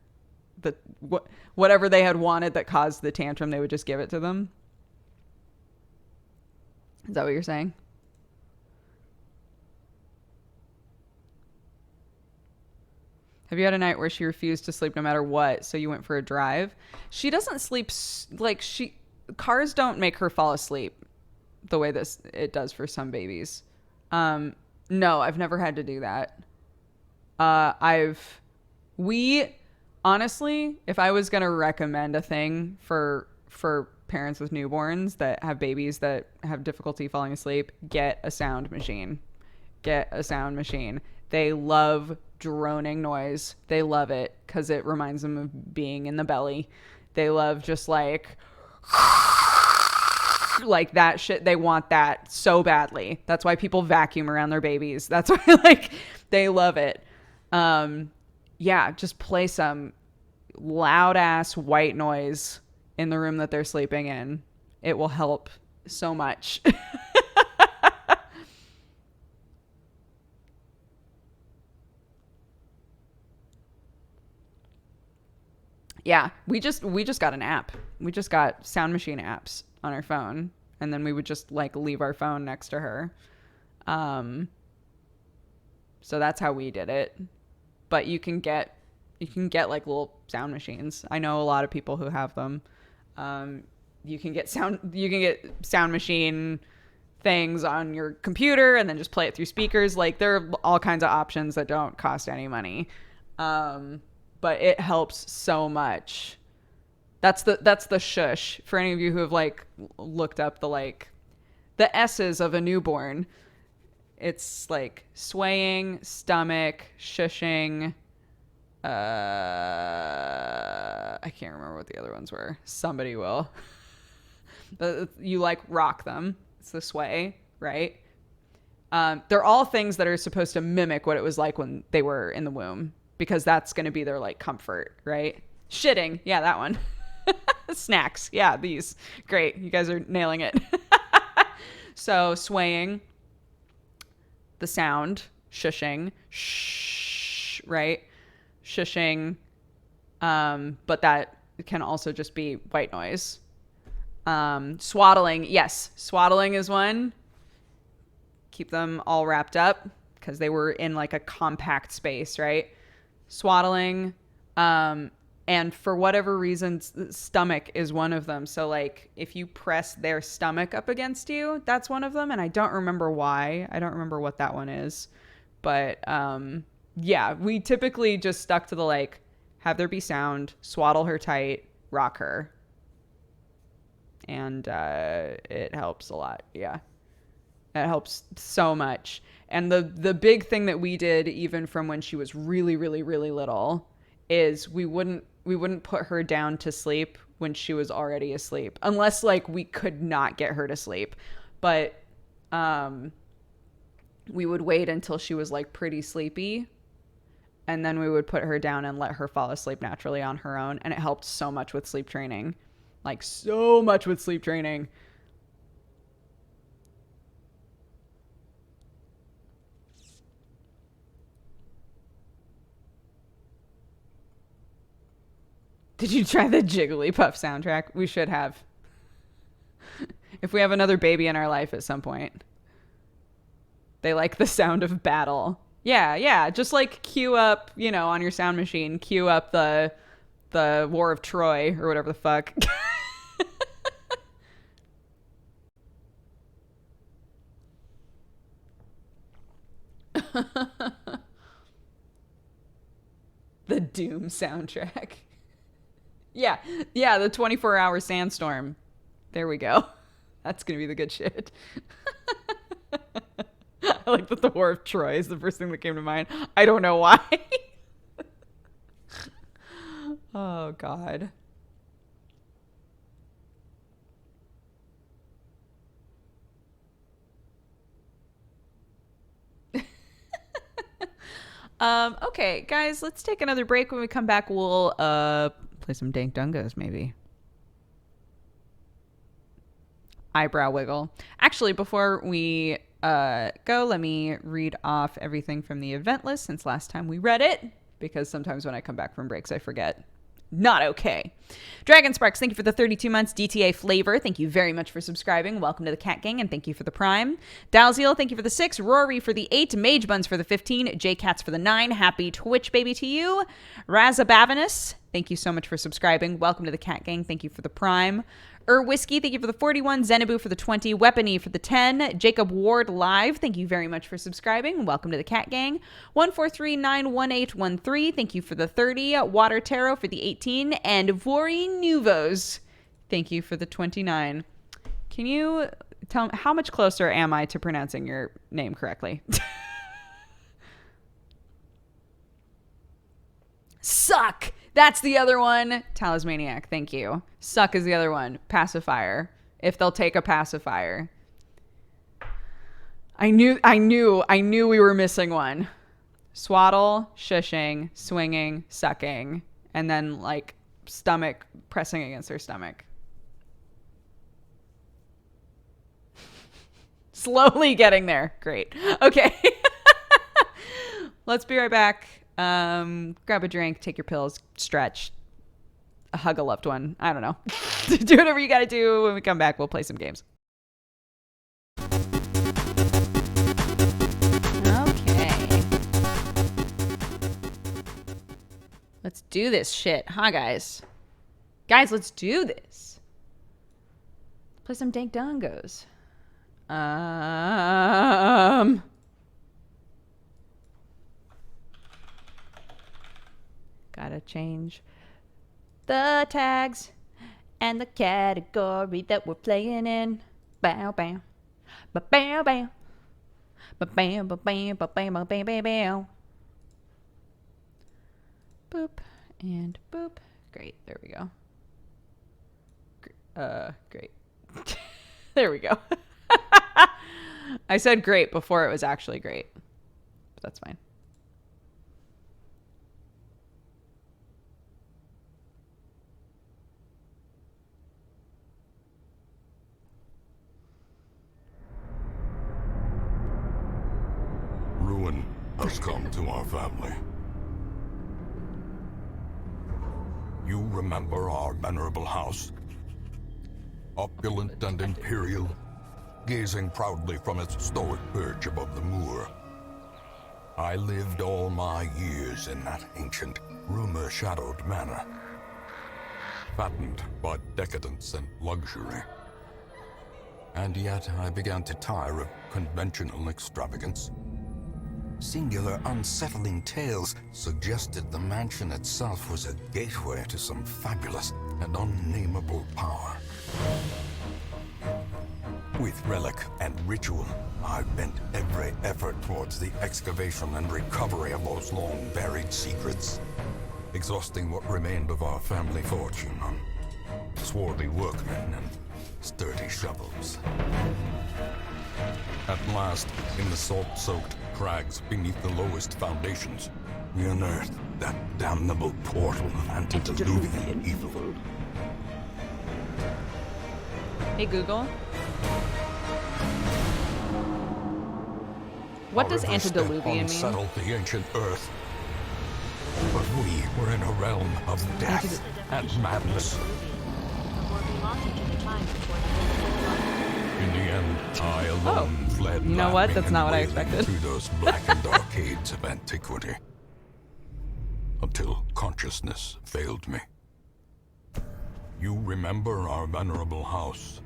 they had wanted that caused the tantrum, they would just give it to them. Is that what you're saying? Have you had a night where she refused to sleep no matter what, so you went for a drive? She doesn't sleep cars don't make her fall asleep the way it does for some babies. No, I've never had to do that. Honestly, if I was going to recommend a thing for parents with newborns that have babies that have difficulty falling asleep, get a sound machine. Get a sound machine. They love droning noise. They love it because it reminds them of being in the belly. They love just like that shit. They want that so badly. That's why people vacuum around their babies. That's why like they love it. Yeah, just play some loud ass white noise in the room that they're sleeping in. It will help so much. Yeah, we just got an app. We just got sound machine apps on our phone, and then we would just like leave our phone next to her. So that's how we did it. But you can get like little sound machines. I know a lot of people who have them. You can get sound machine things on your computer and then just play it through speakers. Like there are all kinds of options that don't cost any money. But it helps so much. That's the shush for any of you who have like looked up the S's of a newborn. It's like swaying, stomach, shushing. I can't remember what the other ones were. Somebody will. You like rock them. It's the sway, right? They're all things that are supposed to mimic what it was like when they were in the womb, because that's going to be their like comfort, right? Shitting. Yeah, that one. Snacks. Yeah, these. Great. You guys are nailing it. So swaying, the sound, shushing, shh, right? Shushing. But that can also just be white noise. Swaddling. Yes, swaddling is one. Keep them all wrapped up because they were in like a compact space, right? Swaddling. And for whatever reason, stomach is one of them. So like if you press their stomach up against you, that's one of them. And I don't remember why. I don't remember what that one is. But yeah, we typically just stuck to the like, have there be sound, swaddle her tight, rock her. And it helps a lot. Yeah. It helps so much. And the big thing that we did, even from when she was really, really, really little, is we wouldn't put her down to sleep when she was already asleep, unless like we could not get her to sleep. But we would wait until she was like pretty sleepy, and then we would put her down and let her fall asleep naturally on her own. And it helped so much with sleep training, like so much with sleep training. Did you try the Jigglypuff soundtrack? We should have. If we have another baby in our life at some point. They like the sound of battle. Yeah. Just like cue up, on your sound machine, cue up the War of Troy or whatever the fuck. The Doom soundtrack. Yeah, the 24-hour sandstorm. There we go. That's going to be the good shit. I like that the War of Troy is the first thing that came to mind. I don't know why. Oh, God. Okay, guys, let's take another break. When we come back, we'll play some Dank Dungos, maybe. Eyebrow wiggle. Actually, before we go, let me read off everything from the event list since last time we read it, because sometimes when I come back from breaks, I forget. Not okay. Dragon Sparks, thank you for the 32 months. DTA Flavor, thank you very much for subscribing. Welcome to the Cat Gang, and thank you for the Prime. Dalziel, thank you for the 6. Rory for the 8. Mage Buns for the 15. J Cats for the 9. Happy Twitch baby to you. Razabavinus, thank you so much for subscribing. Welcome to the Cat Gang. Thank you for the Prime. Whiskey, thank you for the 41. Zenabu for the 20. Weapony for the 10. Jacob Ward Live, thank you very much for subscribing. Welcome to the Cat Gang. 143911813, thank you for the 30. Water Tarot for the 18. And Vori Nuvos, thank you for the 29. Can you tell me, how much closer am I to pronouncing your name correctly? Suck! That's the other one. Talismaniac, thank you. Suck is the other one. Pacifier. If they'll take a pacifier. I knew we were missing one. Swaddle, shushing, swinging, sucking, and then like stomach, pressing against her stomach. Slowly getting there. Great. Okay. Let's be right back. Grab a drink, take your pills, stretch, hug a loved one. I don't know. Do whatever you got to do. When we come back, we'll play some games. Okay. Let's do this shit, huh, guys? Guys, let's do this. Play some Dank Dongos. Gotta change the tags and the category that we're playing in. Bow, bow. Ba-bow, bow. Ba-bam, ba-bam, ba-bam, ba-bam, ba-bam. Boop and boop. Great. There we go. Great. There we go. I said great before it was actually great. But that's fine. Ruin has come to our family. You remember our venerable house? opulent and imperial, gazing proudly from its stoic perch above the moor. I lived all my years in that ancient, rumor-shadowed manor, fattened by decadence and luxury. And yet I began to tire of conventional extravagance. Singular, unsettling tales suggested the mansion itself was a gateway to some fabulous and unnameable power. With relic and ritual, I bent every effort towards the excavation and recovery of those long-buried secrets, exhausting what remained of our family fortune on swarthy workmen and sturdy shovels. At last, in the salt-soaked crags beneath the lowest foundations, we unearthed that damnable portal of antediluvian evil. Hey Google. What does antediluvian mean? Unsettled the ancient earth. But we were in a realm of death and madness. In the end, I alone fled. You know what? That's not what I expected. Through those blackened arcades of antiquity, until consciousness failed me. You remember our venerable house,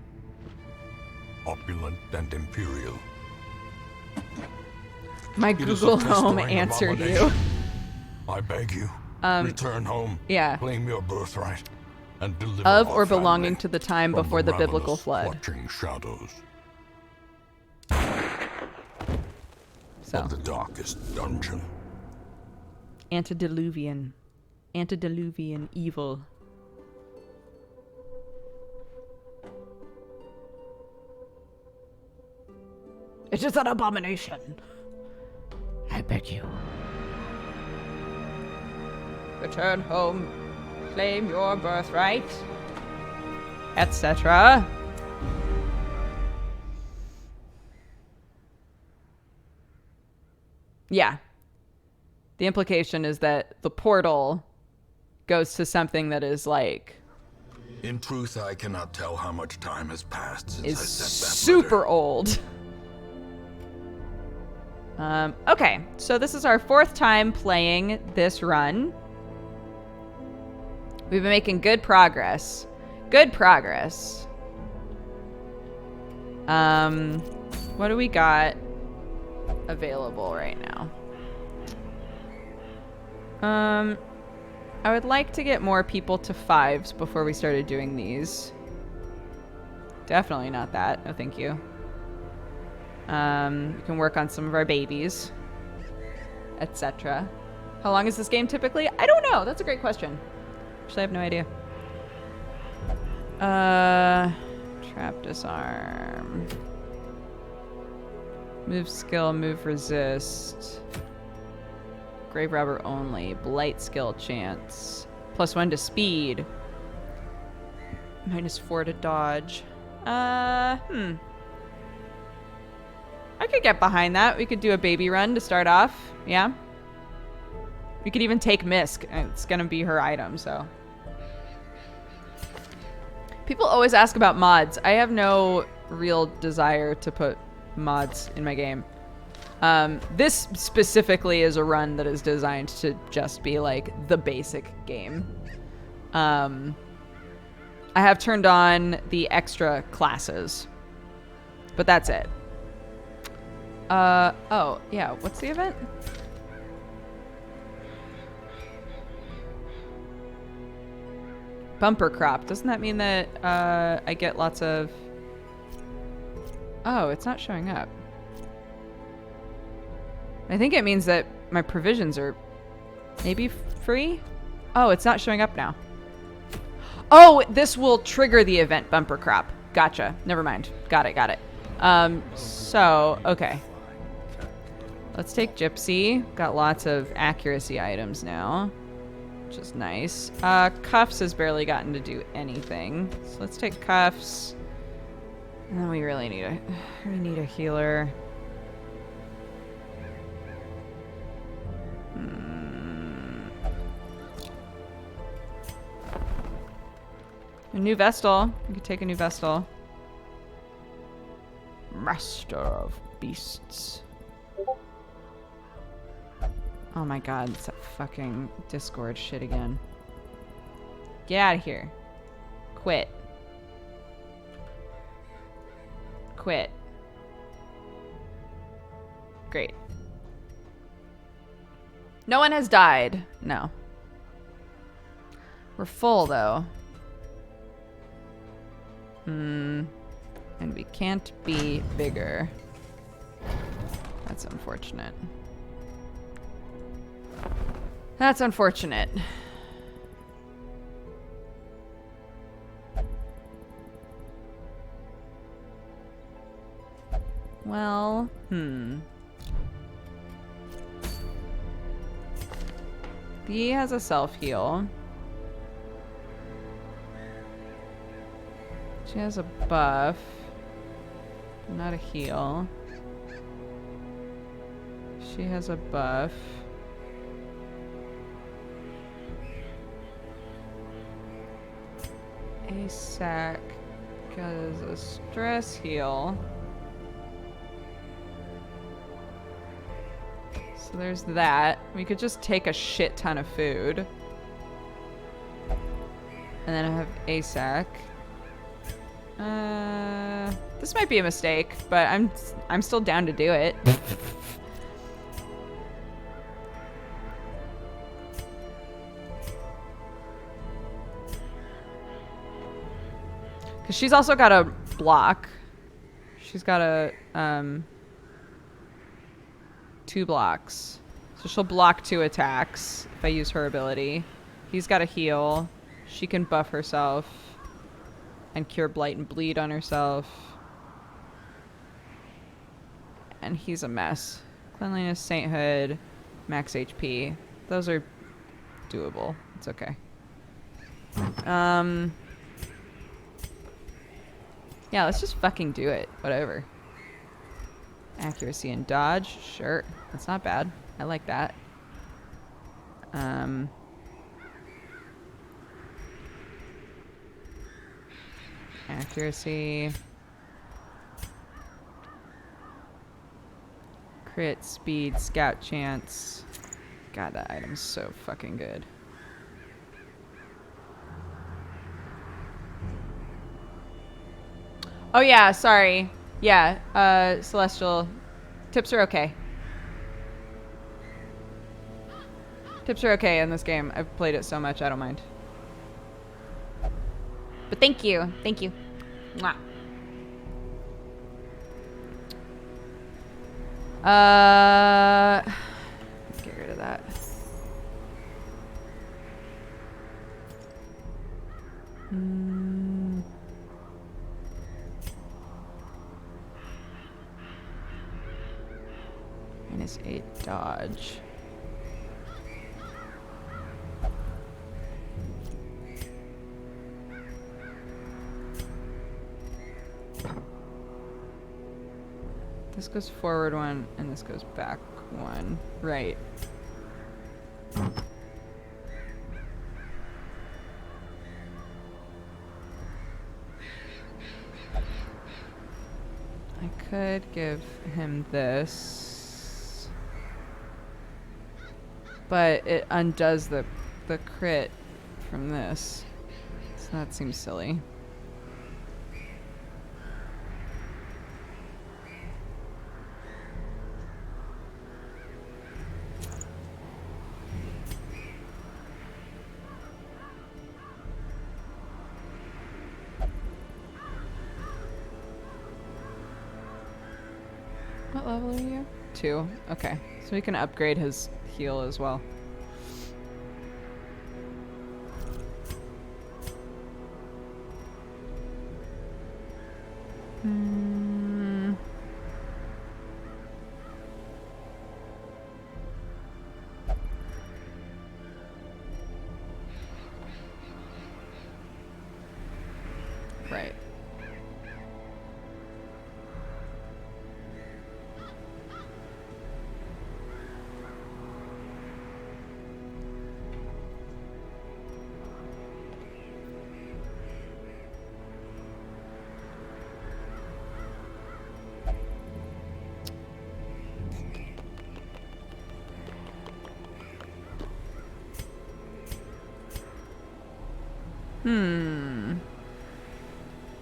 opulent and imperial. My Google Home answered you. I beg you, return home. Yeah. Claim your birthright. And deliver of our or belonging family to the time from before the biblical ravenous, flood. Watching shadows So, of the darkest dungeon. antediluvian evil. It is an abomination. I beg you. Return home, claim your birthright, etc. Yeah. The implication is that the portal goes to something that is like In truth, I cannot tell how much time has passed since is I sent that super letter. old. Okay, so this is our 4th time playing this run. We've been making good progress. Good progress. What do we got available right now? I would like to get more people to 5s before we started doing these. Definitely not that. No, thank you. We can work on some of our babies, etc. How long is this game typically? I don't know. That's a great question. Actually, I have no idea. Trap disarm. Move skill, move resist. Grave robber only. Blight skill chance. +1 to speed. -4 to dodge. I could get behind that. We could do a baby run to start off. Yeah. We could even take Misk. It's gonna be her item, so. People always ask about mods. I have no real desire to put mods in my game. This specifically is a run that is designed to just be like the basic game. I have turned on the extra classes, but that's it. Oh, yeah, what's the event? Bumper crop. Doesn't that mean that I get lots of... Oh, it's not showing up. I think it means that my provisions are maybe free? Oh, it's not showing up now. Oh, this will trigger the event bumper crop. Gotcha. Never mind. Got it. So, okay. Let's take Gypsy. Got lots of accuracy items now, which is nice. Cuffs has barely gotten to do anything. So let's take Cuffs. And then we really need a healer. A new Vestal. We could take a new Vestal. Master of Beasts. Oh my god, it's that fucking Discord shit again. Get out of here. Quit. Quit. Great. No one has died. No. We're full, though. And we can't be bigger. That's unfortunate. That's unfortunate. Well, B has a self-heal. She has a buff. Not a heal. She has a buff. ASAC has a stress heal. So there's that. We could just take a shit ton of food. And then I have ASAC. This might be a mistake, but I'm still down to do it. Cause she's also got a block. She's got a 2 blocks. So she'll block 2 attacks if I use her ability. He's got a heal. She can buff herself and cure blight and bleed on herself. And he's a mess. Cleanliness, sainthood, max HP. Those are doable. It's okay. Yeah, let's just fucking do it. Whatever. Accuracy and dodge. Sure. That's not bad. I like that. Accuracy. Crit, speed, scout chance. God, that item's so fucking good. Oh yeah, sorry. Yeah, Celestial. Tips are okay. Tips are okay in this game. I've played it so much, I don't mind. But thank you. Thank you. Mwah. Get rid of that. -8 dodge. This goes forward 1 and this goes back 1. Right. I could give him this, but it undoes the crit from this, so that seems silly. What level are you? 2. Okay. So we can upgrade his heal as well. Right.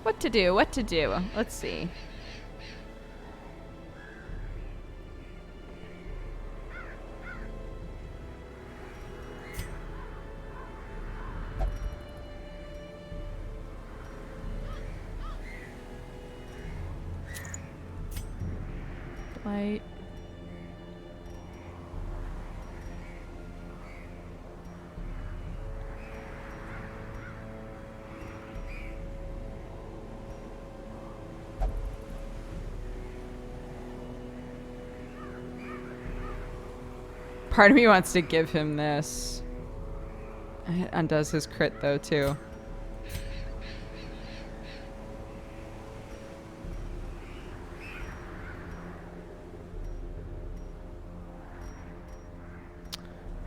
What to do? What to do? Let's see. Light. Part of me wants to give him this. It undoes his crit though too.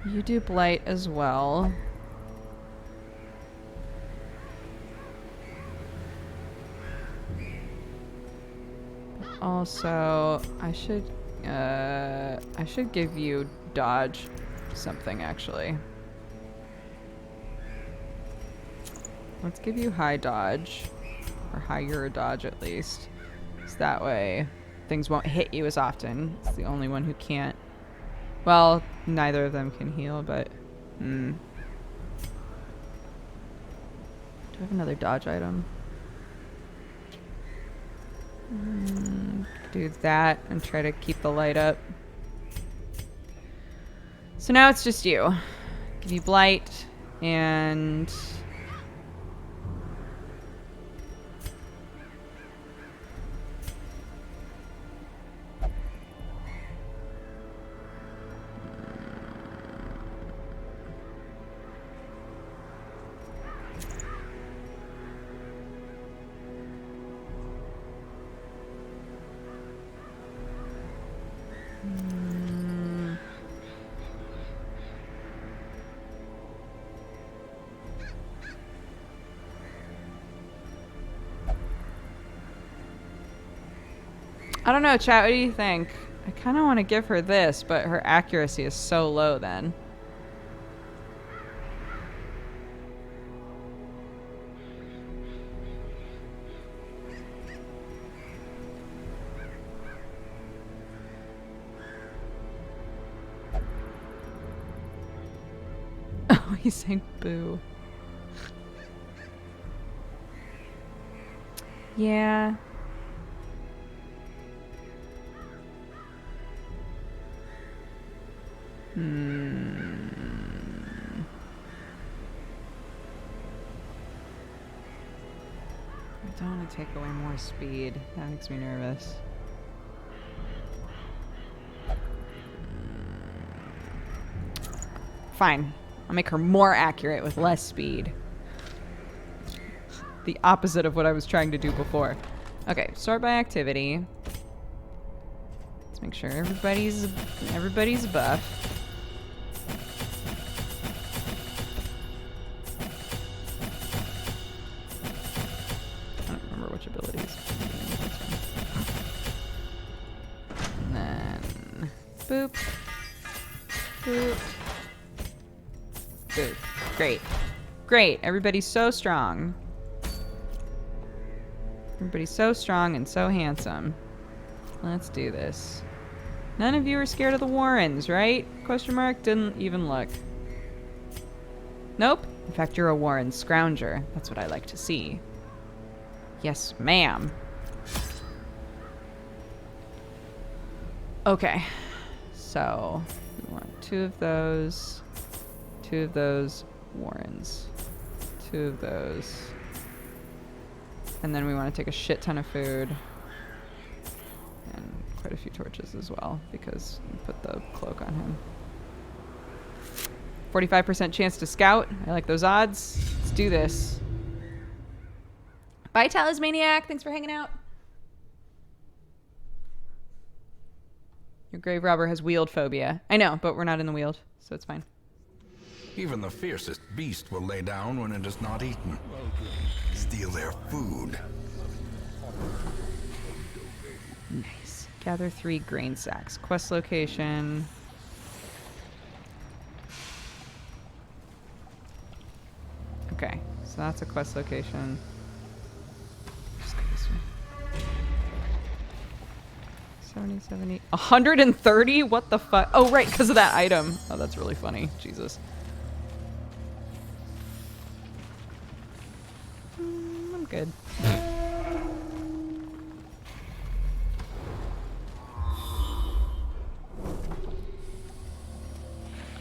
You do blight as well. Also, I should give you dodge something actually. Let's give you high dodge, or higher dodge at least. So that way things won't hit you as often. It's the only one who can't. Well, neither of them can heal, but do I have another dodge item? Do that and try to keep the light up. So now it's just you. Give you blight and I don't know, chat, what do you think? I kind of want to give her this, but her accuracy is so low then. Oh, he's saying boo. Yeah. I don't want to take away more speed. That makes me nervous. Fine. I'll make her more accurate with less speed. The opposite of what I was trying to do before. Okay, sort by activity. Let's make sure everybody's buff. I don't remember which abilities. And then boop. Boop. Boop. Great. Great. Everybody's so strong. Everybody's so strong and so handsome. Let's do this. None of you are scared of the Warrens, right? Question mark? Didn't even look. Nope. In fact, you're a Warren scrounger. That's what I like to see. Yes, ma'am. Okay. So, we want 2 of those. 2 of those Warrens. 2 of those. And then we want to take a shit ton of food. And quite a few torches as well, because we put the cloak on him. 45% chance to scout. I like those odds. Let's do this. Bye, Talismaniac. Thanks for hanging out. Your grave robber has wield phobia. I know, but we're not in the wield, so it's fine. Even the fiercest beast will lay down when it is not eaten. Steal their food. Nice. Gather 3 grain sacks. Quest location. Okay, so That's a quest location. Just go this way. 70, 70. 130? What the fuck? Oh, right, because of that item. Oh, that's really funny. Jesus. I'm good.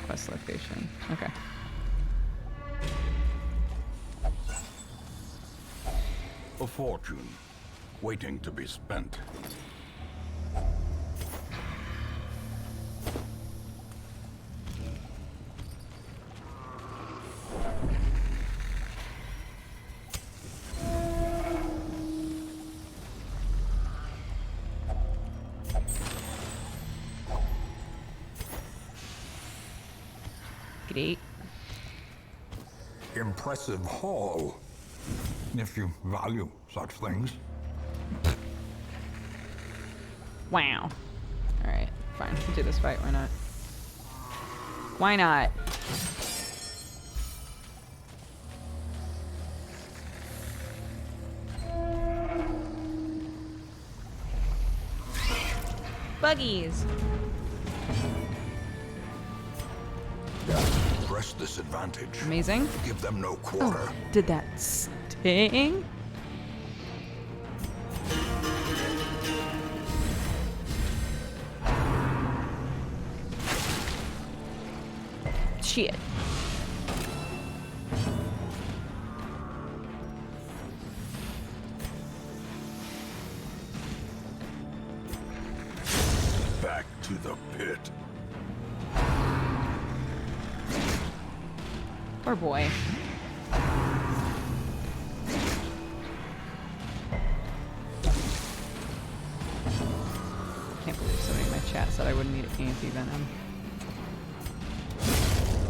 Quest location. Okay. A fortune, waiting to be spent. Great. Impressive haul, if you value such things. Wow. Alright, fine. We'll do this fight. Why not? Why not? Buggies. Press this advantage. Amazing. Give them no quarter. Oh, did that sting? Shit. Back to the pit. Poor boy. Can't believe somebody in my chat said I wouldn't need anti-venom.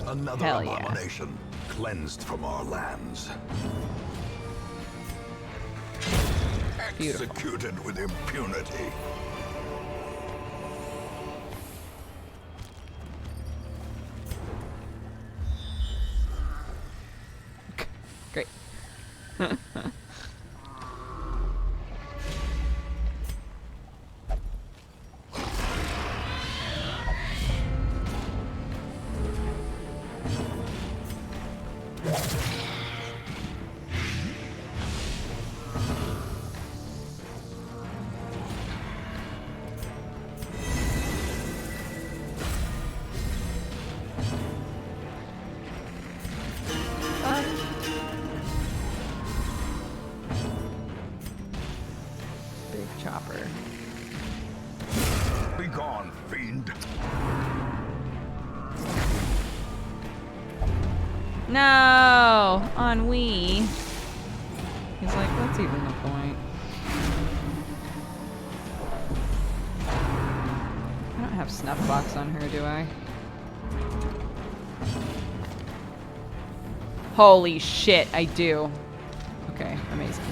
Another Hell yeah. abomination cleansed from our lands. Beautiful. Executed with impunity. Great. Big chopper. Be gone, fiend. No! Ennui. He's like, what's even the point? I don't have snuff box on her, do I? Holy shit, I do. Okay, amazing.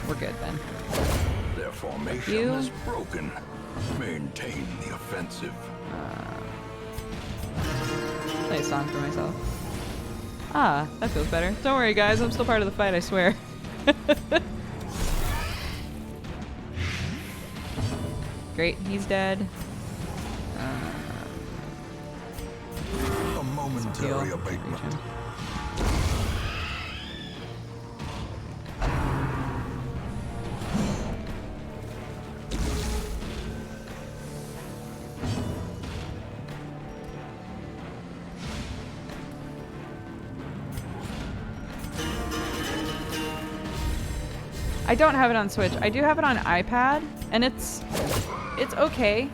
We're good then. Their formation You? is broken. Maintain the offensive. Play a song for myself. Ah, that feels better. Don't worry, guys. I'm still part of the fight, I swear. Great, he's dead. A momentary Heal. abatement. Reach him. I don't have it on Switch. I do have it on iPad, and it's okay.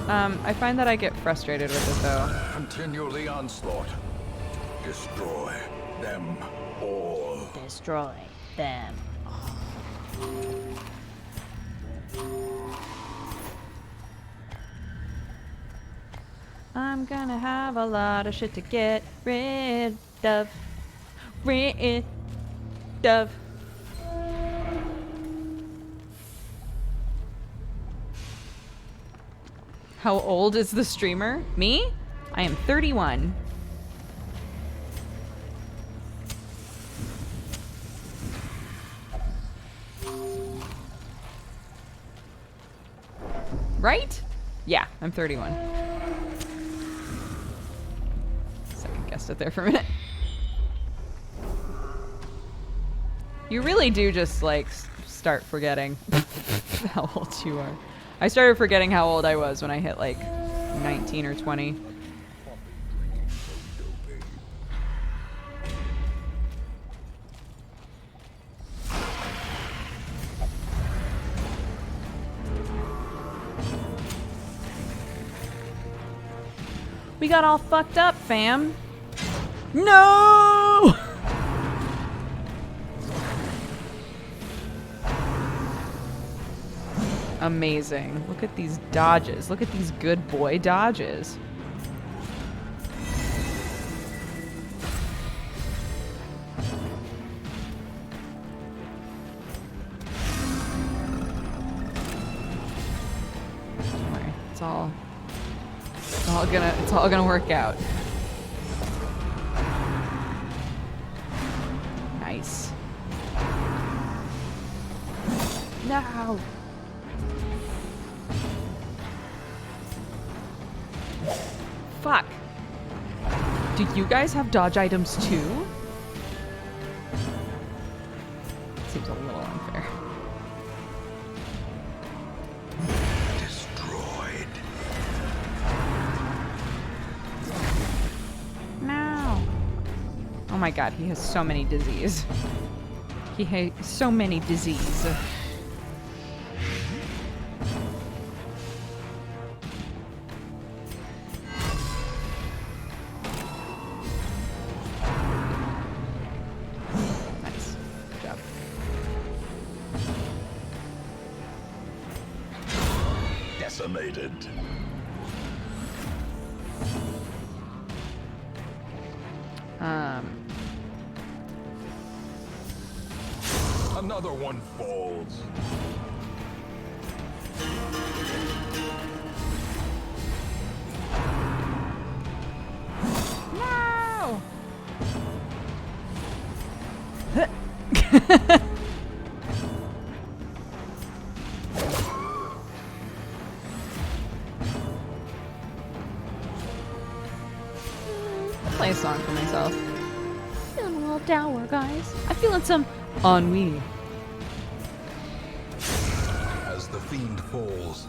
I find that I get frustrated with it though. Continue the onslaught. Destroy them all. Destroy them. I'm gonna have a lot of shit to get rid of. Rid of. How old is the streamer? Me? I am 31. Right? Yeah, I'm 31. Second guessed it there for a minute. You really do just, like, start forgetting how old you are. I started forgetting how old I was when I hit, like, 19 or 20. We got all fucked up, fam. No! Amazing. Look at these dodges. Look at these good boy dodges. Don't worry. It's all gonna work out. Nice. No. Fuck. Do you guys have dodge items too? Seems a little unfair. Destroyed. No. Oh my god, he has so many disease. He has so many disease. Nice. Good job. Decimated. Another one falls. No! Play a song for myself. Feeling a little dour, guys. I'm feeling some ennui. As the fiend falls,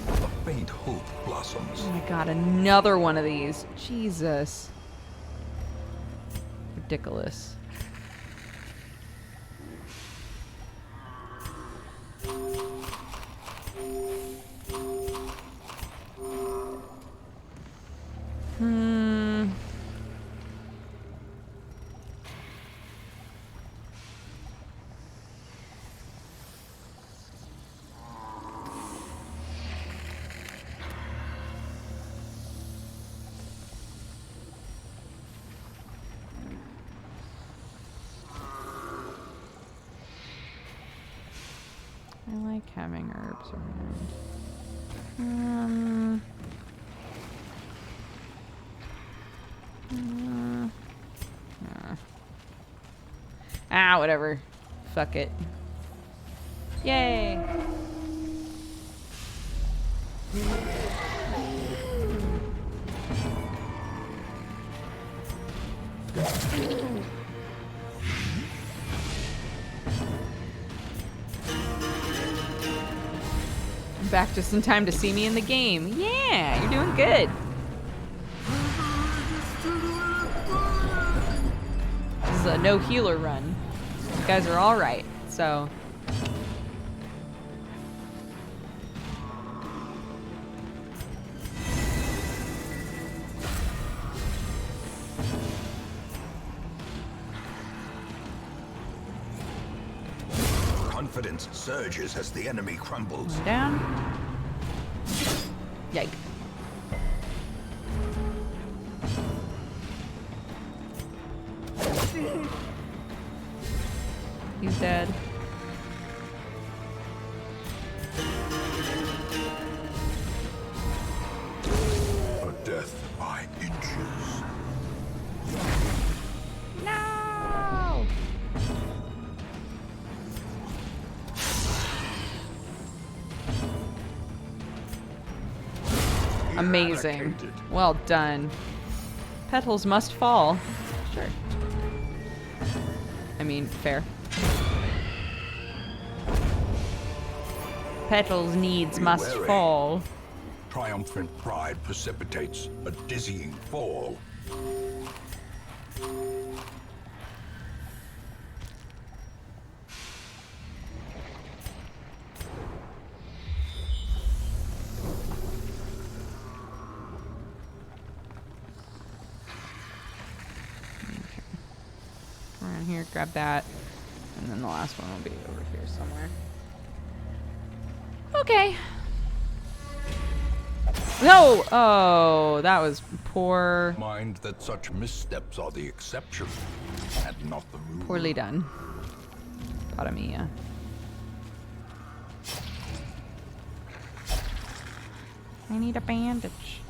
a faint hope blossoms. Oh my god, another one of these. Jesus. Ridiculous. I like having herbs around. Whatever. Fuck it. Yay! I'm back just in time to see me in the game. Yeah, you're doing good. This is a no healer run. You guys are all right. So. Confidence surges as the enemy crumbles. One down. Yike. He's dead. A death by inches. No! Amazing. eradicated. Well done. Petals must fall. Sure. I mean, fair. Petals needs Be must wary. fall. Triumphant pride precipitates a dizzying fall. Around here, grab that. And then the last one will be over here somewhere. Okay. No! Oh, that was poor. Mind that such missteps are the exception and not the rule. Poorly done. Pada mia. I need a bandage.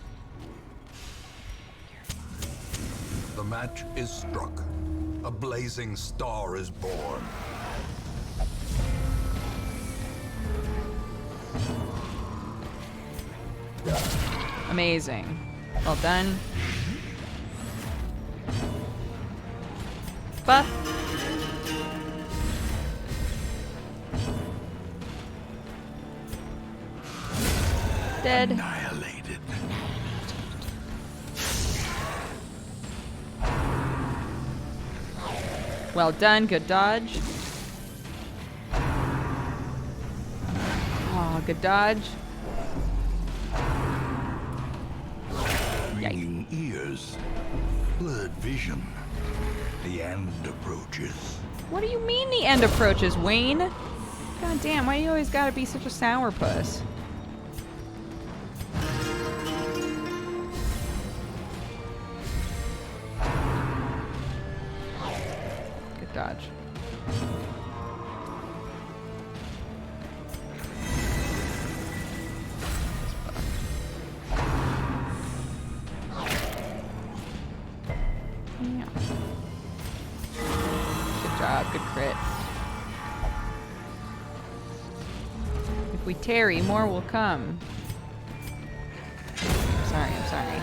The match is struck. A blazing star is born. Amazing. Well done. Buff. Dead. Annihilated. Well done. Good dodge. Oh, good dodge. Ringing ears. Blurred vision. The end approaches. What do you mean the end approaches, Wayne? God damn, why you always gotta be such a sourpuss? Good dodge. Yeah. Good job, good crit. If we tarry, more will come. I'm sorry.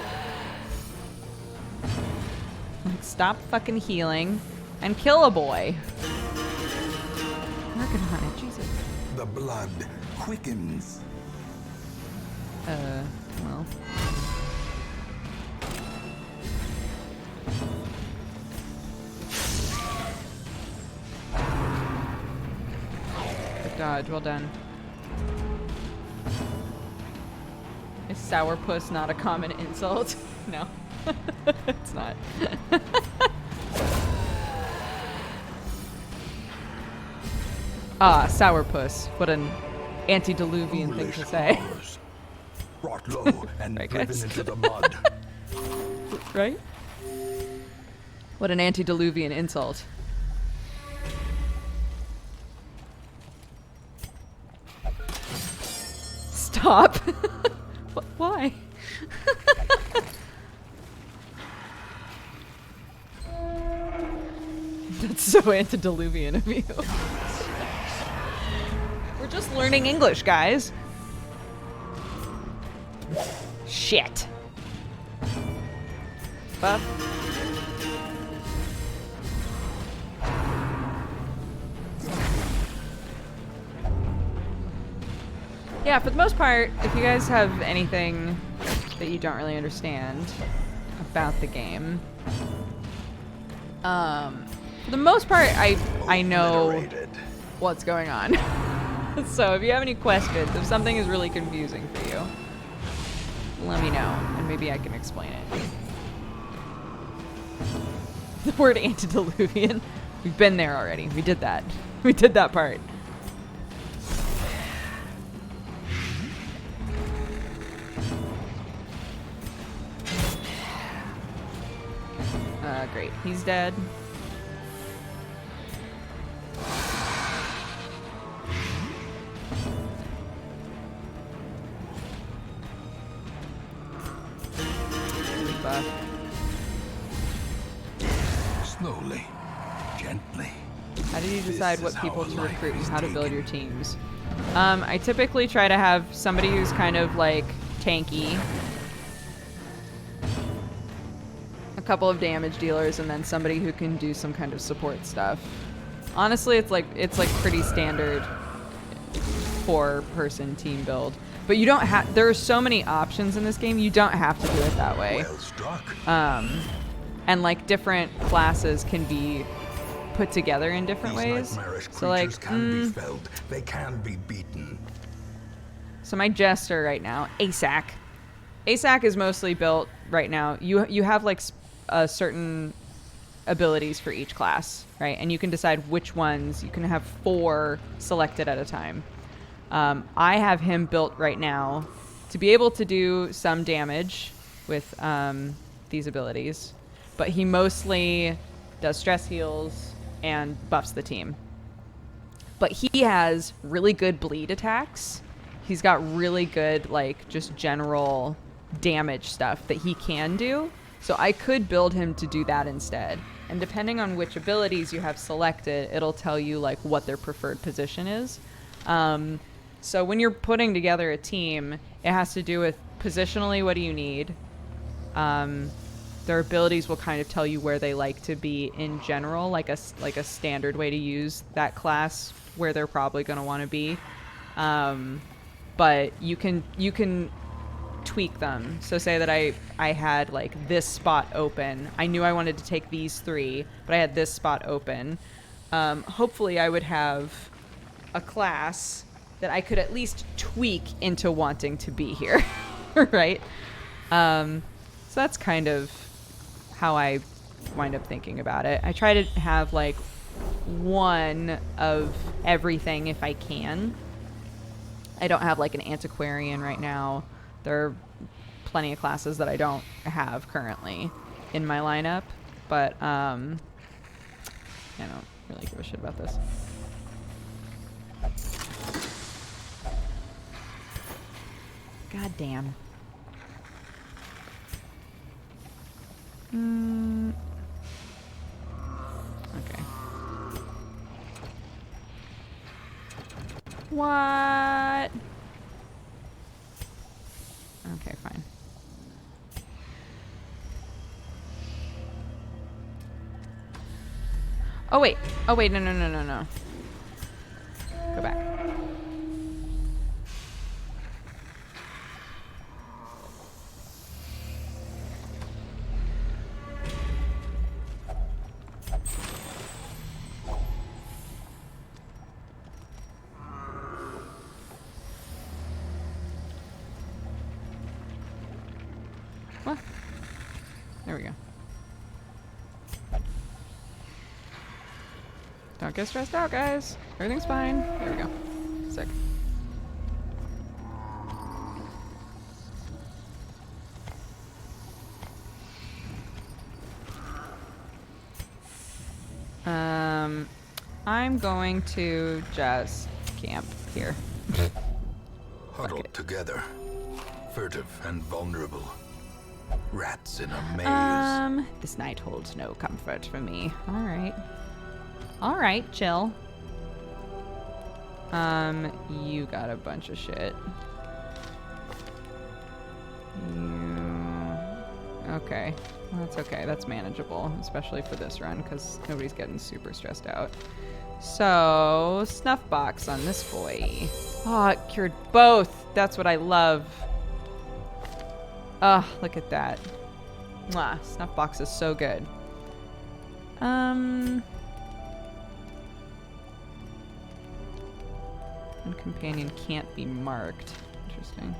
Like, stop fucking healing and kill a boy. Working on it, Jesus. The blood quickens. Well. Good dodge, well done. Is sourpuss not a common insult? No. It's not. Ah, sourpuss. What an antediluvian thing to Foolish say. horrors. Brought low and Right, driven guys? into the mud. Right? What an antediluvian insult. Stop. Why? That's so antediluvian of you. We're just learning English, guys. Shit. Buff. Yeah, for the most part, if you guys have anything that you don't really understand about the game, for the most part, I know Obliterated. what's going on. So if you have any questions, if something is really confusing for you, let me know, and maybe I can explain it. The word antediluvian, we've been there already. We did that. We did that part. Great. He's dead. Really buff. Slowly, gently. How did you decide This what is people how to life recruit and is how to build taken. your teams? I typically try to have somebody who's kind of like tanky, couple of damage dealers, and then somebody who can do some kind of support stuff. Honestly, it's like pretty standard 4-person team build. But you don't have, there are so many options in this game, you don't have to do it that way. Well struck. And like different classes can be put together in different These ways. nightmarish So like, creatures can be felled. They can be beaten. so my jester right now, ASAC. ASAC is mostly built right now. You have like certain abilities for each class, right? And you can decide which ones. You can have 4 selected at a time. I have him built right now to be able to do some damage with these abilities, but he mostly does stress heals and buffs the team. But he has really good bleed attacks. He's got really good, like, just general damage stuff that he can do. So I could build him to do that instead. And depending on which abilities you have selected, it'll tell you, like, what their preferred position is. So when you're putting together a team, it has to do with positionally, what do you need? Their abilities will kind of tell you where they like to be in general, like a standard way to use that class where they're probably going to want to be. But you can tweak them. So say that I had like this spot open. I knew I wanted to take these 3, but I had this spot open. Hopefully I would have a class that I could at least tweak into wanting to be here, right? So that's kind of how I wind up thinking about it. I try to have like one of everything if I can. I don't have like an antiquarian right now. There are plenty of classes that I don't have currently in my lineup, but I don't really give a shit about this. God damn. Okay. What? Okay, fine. Oh wait, no. Go back. What? There we go. Don't get stressed out, guys. Everything's fine. There we go. Sick. I'm going to just camp here. Huddled together, furtive and vulnerable. Rats in a maze. This night holds no comfort for me. All right, chill. You got a bunch of shit. Okay. Well, that's okay. That's manageable, especially for this run, because nobody's getting super stressed out. So, snuff box on this boy. Oh, it cured both. That's what I love. Oh, look at that. Mwah, snuff box is so good. One companion can't be marked. Interesting.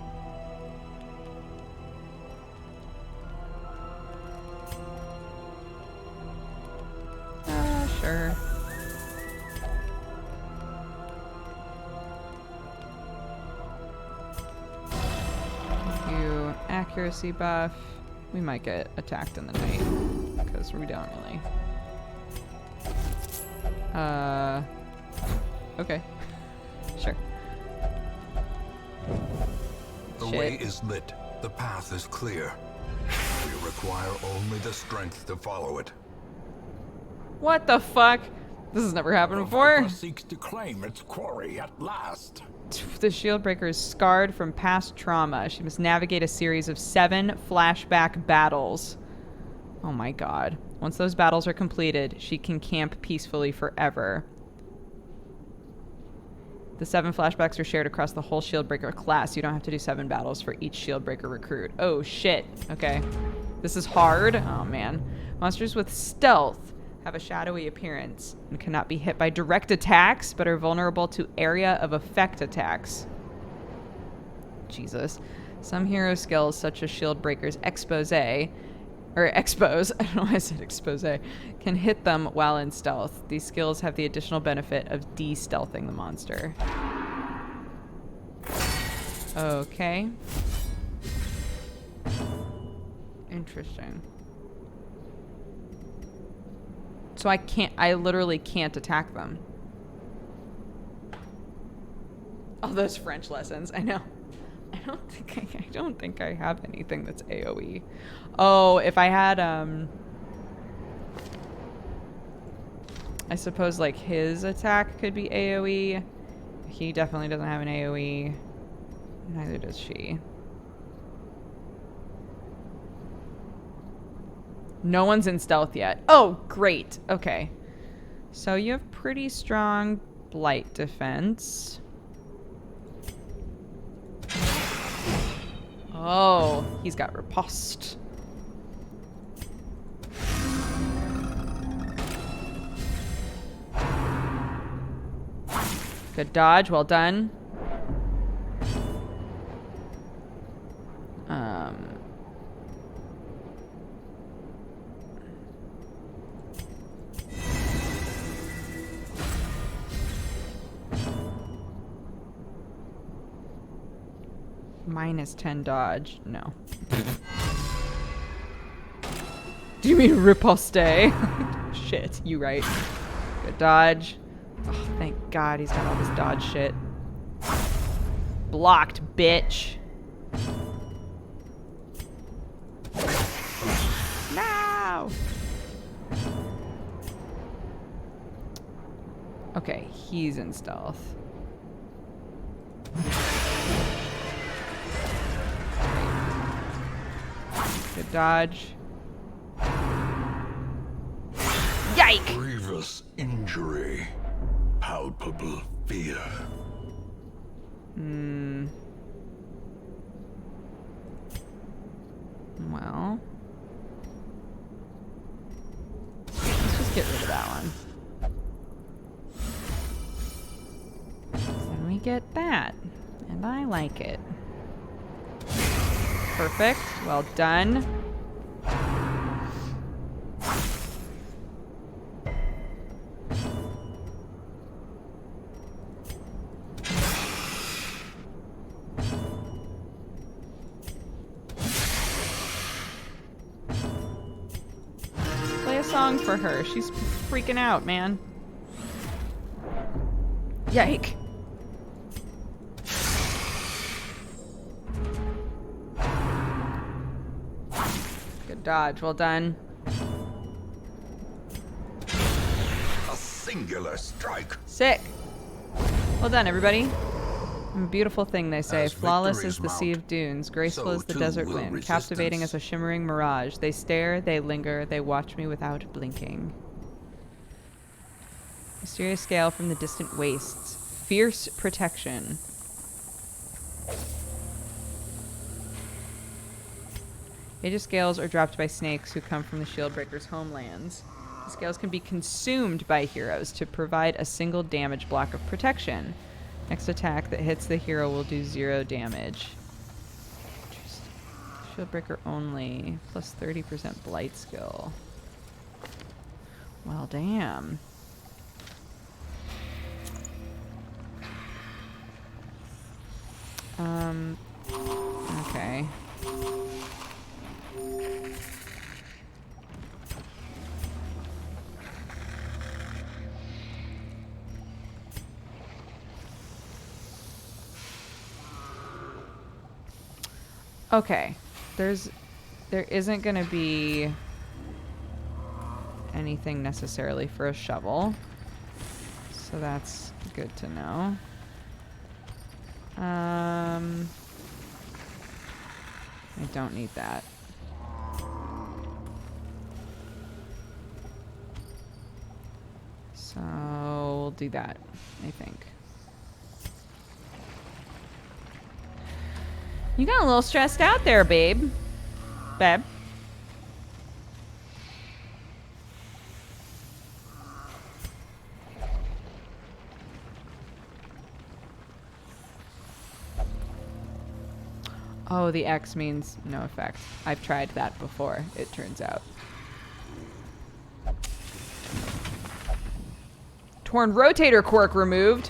Sure. You accuracy buff. We might get attacked in the night because we don't really. Okay. Sure. The way is lit. The path is clear. We require only the strength to follow it. What the fuck? This has never happened before. Seeks to claim its quarry at last. The Shieldbreaker is scarred from past trauma. She must navigate a series of 7 flashback battles. Oh my god. Once those battles are completed, she can camp peacefully forever. The 7 flashbacks are shared across the whole Shieldbreaker class. You don't have to do 7 battles for each Shieldbreaker recruit. Oh shit. Okay. This is hard. Oh man. Monsters with stealth have a shadowy appearance and cannot be hit by direct attacks, but are vulnerable to area of effect attacks. Jesus. Some hero skills, such as Shieldbreaker's expose, I don't know why I said expose, can hit them while in stealth. These skills have the additional benefit of de-stealthing the monster. Okay. Interesting. So I literally can't attack them. Oh, those French lessons, I know. I don't think I have anything that's AoE. Oh, if I had, I suppose like his attack could be AoE. He definitely doesn't have an AoE. Neither does she. No one's in stealth yet. Oh, great. Okay. So you have pretty strong blight defense. Oh, he's got riposte. Good dodge. Well done. Minus 10 dodge. No. Do you mean riposte? Shit, you right. Good dodge. Oh, thank God he's got all this dodge shit. Blocked, bitch. No! Okay, he's in stealth. Good dodge. Yike! Grievous injury. Palpable fear. Well. Let's just get rid of that one. Then we get that. And I like it. Perfect. Well done. Play a song for her. She's freaking out, man. Yike. Dodge. Well done. A singular strike. Sick. Well done, everybody. A beautiful thing, they say. As Flawless victories is the sea mount, of dunes, graceful so as the too desert will wind, captivating as resistance. a shimmering mirage. They stare, they linger, they watch me without blinking. Mysterious scale from the distant wastes. Fierce protection. Aegis scales are dropped by snakes who come from the Shieldbreaker's homelands. The scales can be consumed by heroes to provide a single damage block of protection. Next attack that hits the hero will do 0 damage. Interesting. Shieldbreaker only, plus 30% blight skill. Well, damn. Okay. Okay, there isn't gonna be anything necessarily for a shovel, so that's good to know. I don't need that. do that, I think. You got a little stressed out there, babe. Babe. Oh, the X means no effect. I've tried that before, it turns out. Torn rotator quirk removed.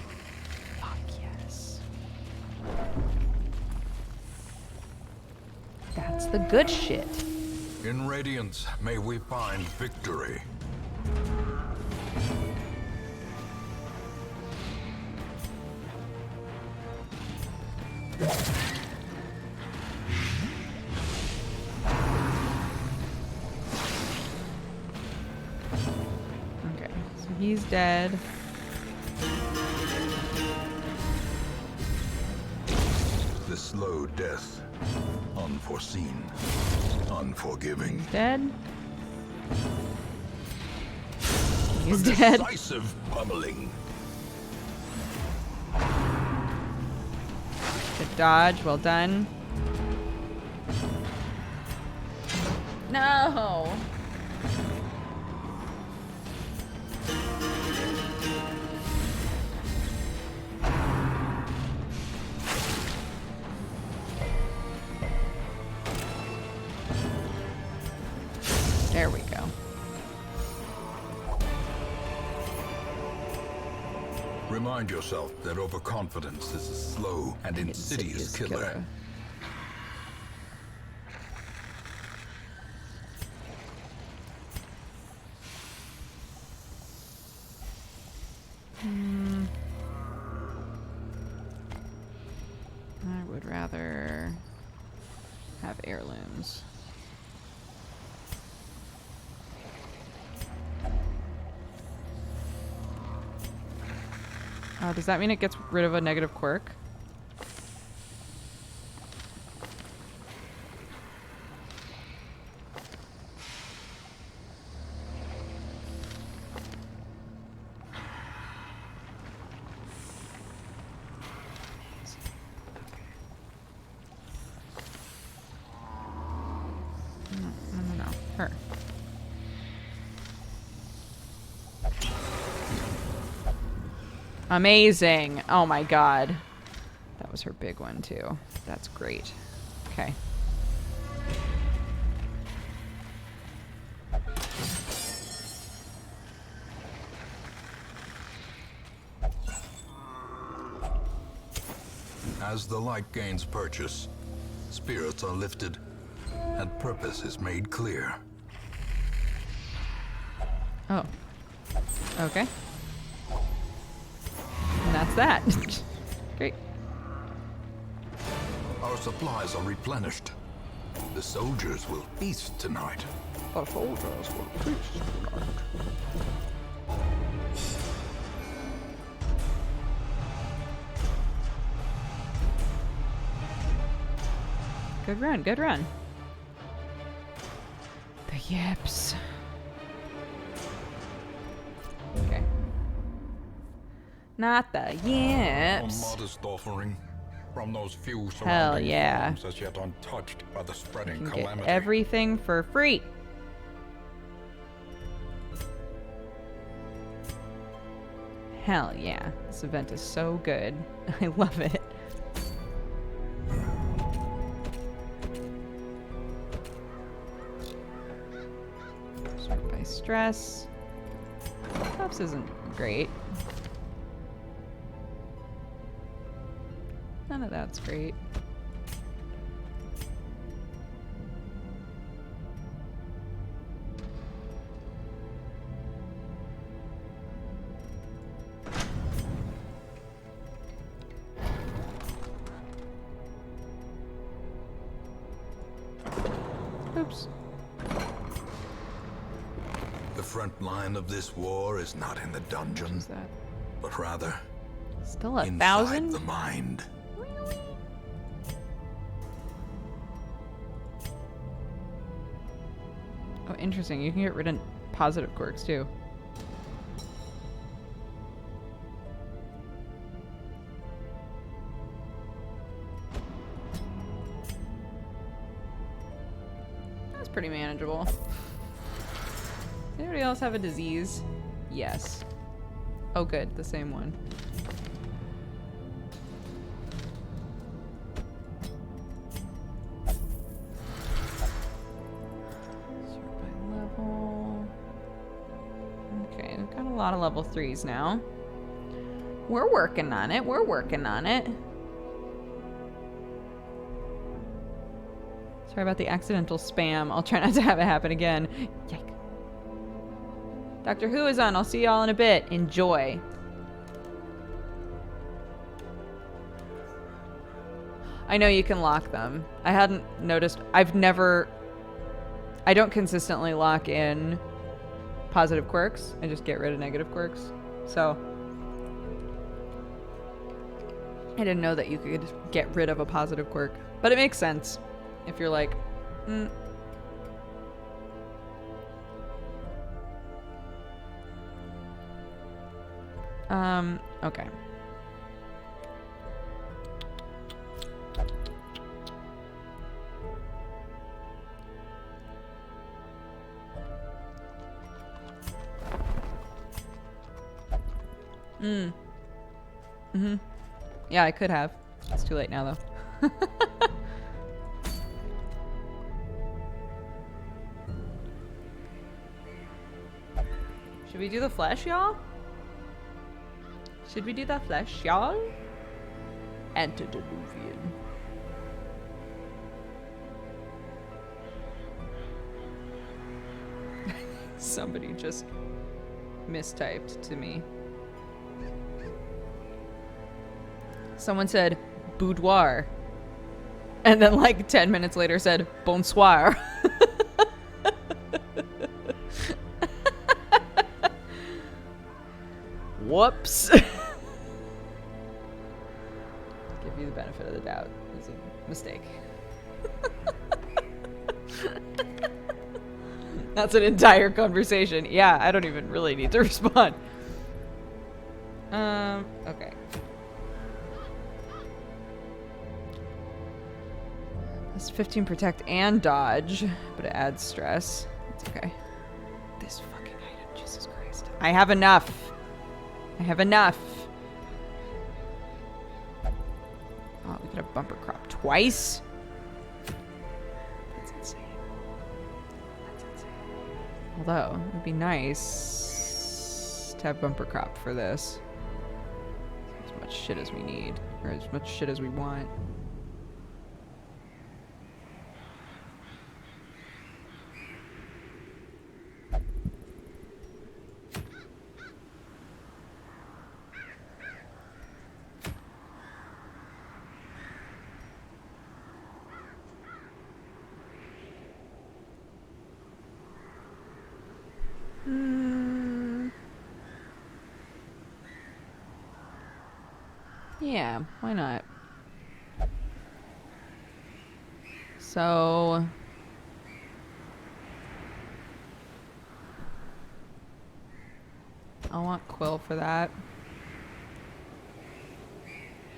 Fuck yes. That's the good shit. In Radiance, may we find victory. Okay, so he's dead. The slow death. Unforeseen. Unforgiving. Dead. He's A dead. decisive pummeling. Good dodge, well done. No. There we go. Remind yourself that overconfidence is a slow and insidious killer. I would rather have heirlooms. Does that mean it gets rid of a negative quirk? No. Her. Amazing. Oh my god. That was her big one too. That's great. Okay. As the light gains purchase, spirits are lifted, and purpose is made clear. Oh. Okay. And that's that. Great. Our supplies are replenished. The soldiers will feast tonight. Our soldiers will feast tonight. Good run, good run. The yips. Okay. Not the A yips. modest offering from those few Hell surrounding yeah. farms as yet untouched by the spreading Can get calamity. everything for free. Hell yeah. This event is so good. I love it. Sort by stress. Tops isn't great. None of that's great. Oops. The front line of this war is not in the dungeon, What's that? but rather Still a inside 1,000? the mind. Oh, interesting. You can get rid of positive quirks too. pretty manageable. Anybody else have a disease? Yes. Oh, good. The same one. Sort by level. Okay, we've got a lot of level 3s now. We're working on it. We're working on it. Sorry about the accidental spam. I'll try not to have it happen again. Yike. Doctor Who is on. I'll see y'all in a bit. Enjoy. I know you can lock them. I hadn't noticed. I don't consistently lock in positive quirks. I just get rid of negative quirks. So I didn't know that you could get rid of a positive quirk. But it makes sense if you're like, okay. Yeah, I could have. It's too late now, though. Should we do the flesh, y'all? Should we do the flesh, y'all? Antediluvian. Somebody just mistyped to me. Someone said boudoir. And then like 10 minutes later said bonsoir. Whoops. Give you the benefit of the doubt. It was a mistake. That's an entire conversation. Yeah, I don't even really need to respond. Okay. It's 15 protect and dodge, but it adds stress. It's okay. This fucking item, Jesus Christ. I have enough. I have enough. Oh, we could have bumper crop twice? That's insane. That's insane. Although, it would be nice to have bumper crop for this. As much shit as we need. Or as much shit as we want. Yeah, why not? So I want Quill for that.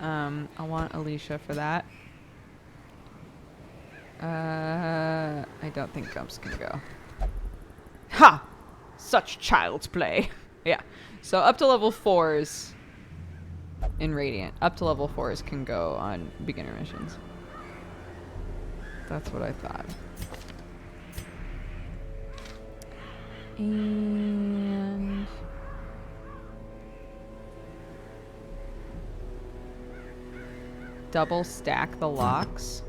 I want Alicia for that. I don't think Gump's gonna go. Ha! Such child's play. Yeah. So up to level 4s in Radiant. Up to level 4s can go on beginner missions. That's what I thought. And double stack the locks.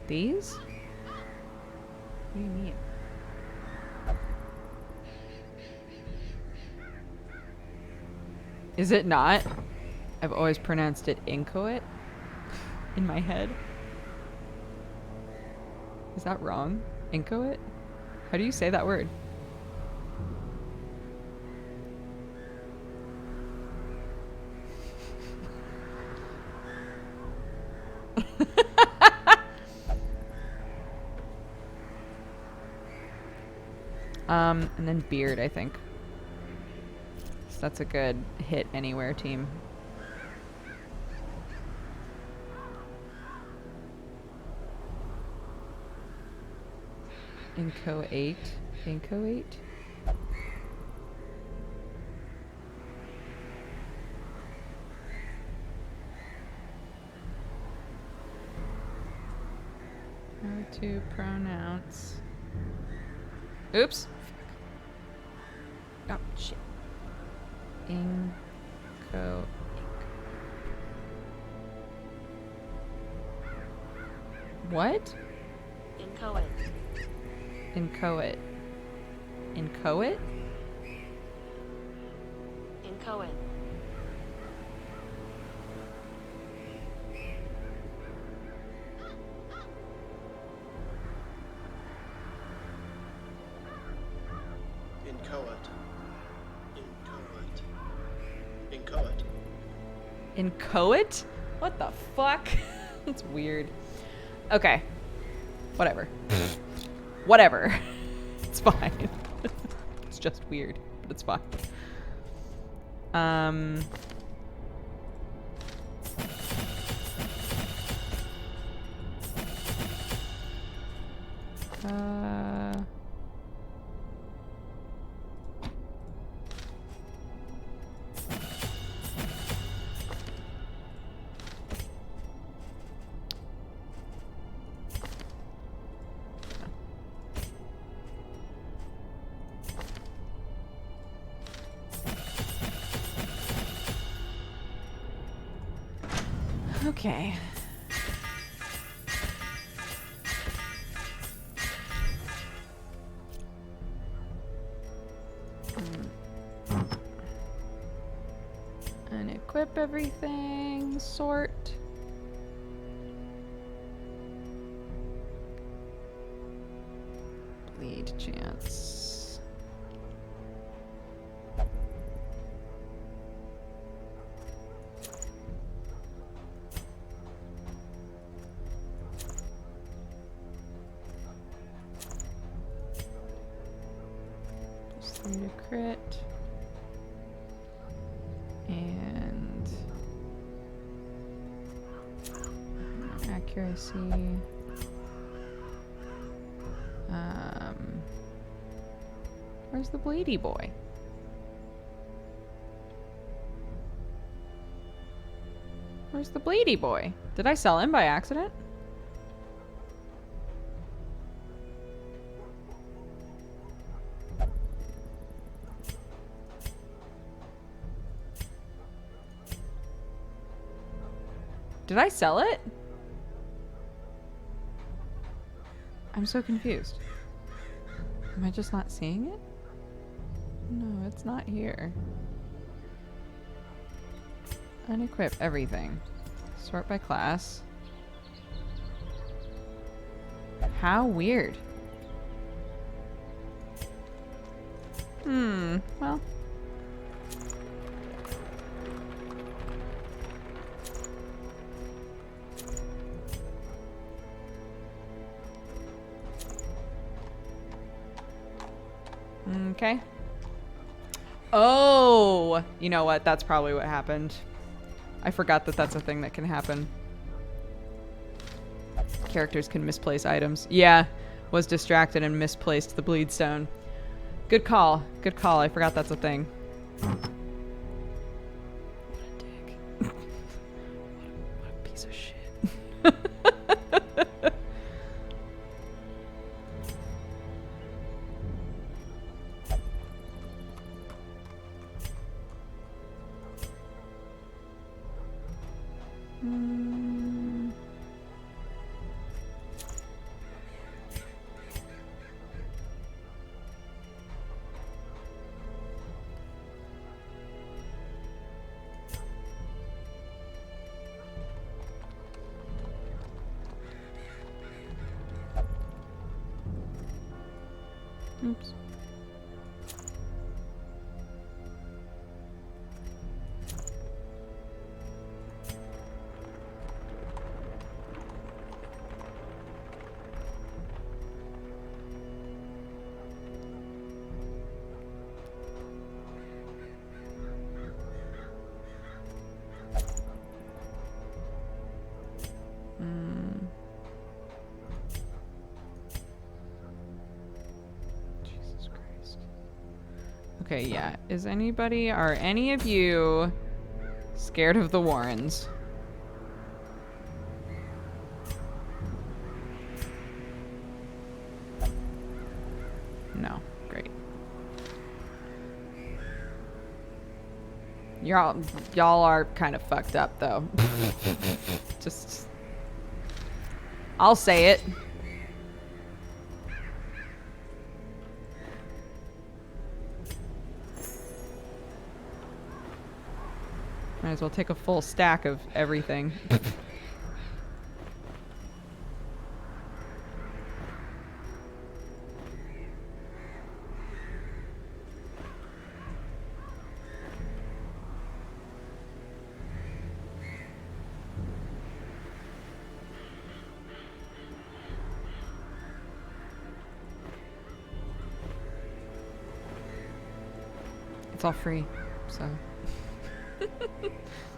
These? What do you mean? Is it not? I've always pronounced it inchoate in my head. Is that wrong? Inchoate? How do you say that word? And then Beard, I think. So that's a good hit anywhere team. Inchoate. Inchoate? How to pronounce. Oops. Oh, shit. What? Inchoate. Inchoate. Inchoate? Inchoate. Inchoate. Inchoate. Inchoate. Inchoate? What the fuck? That's weird. Okay. Whatever. Whatever. It's fine. It's just weird, but it's fine. Okay. And equip everything. Sort. Bleed chance. To crit and accuracy. Where's the bleedy boy? Where's the bleedy boy? Did I sell him by accident? Did I sell it? I'm so confused. Am I just not seeing it? No, it's not here. Unequip everything. Sort by class. How weird. Well. Okay. Oh, you know what? That's probably what happened. I forgot that that's a thing that can happen. Characters can misplace items. Yeah, was distracted and misplaced the bleed stone. Good call. Good call. I forgot that's a thing. What a dick. What a piece of shit. Oops. Okay, yeah. Are any of you scared of the Warrens? No. Great. Y'all are kind of fucked up, though. Just... I'll say it. Might as well take a full stack of everything. It's all free, so...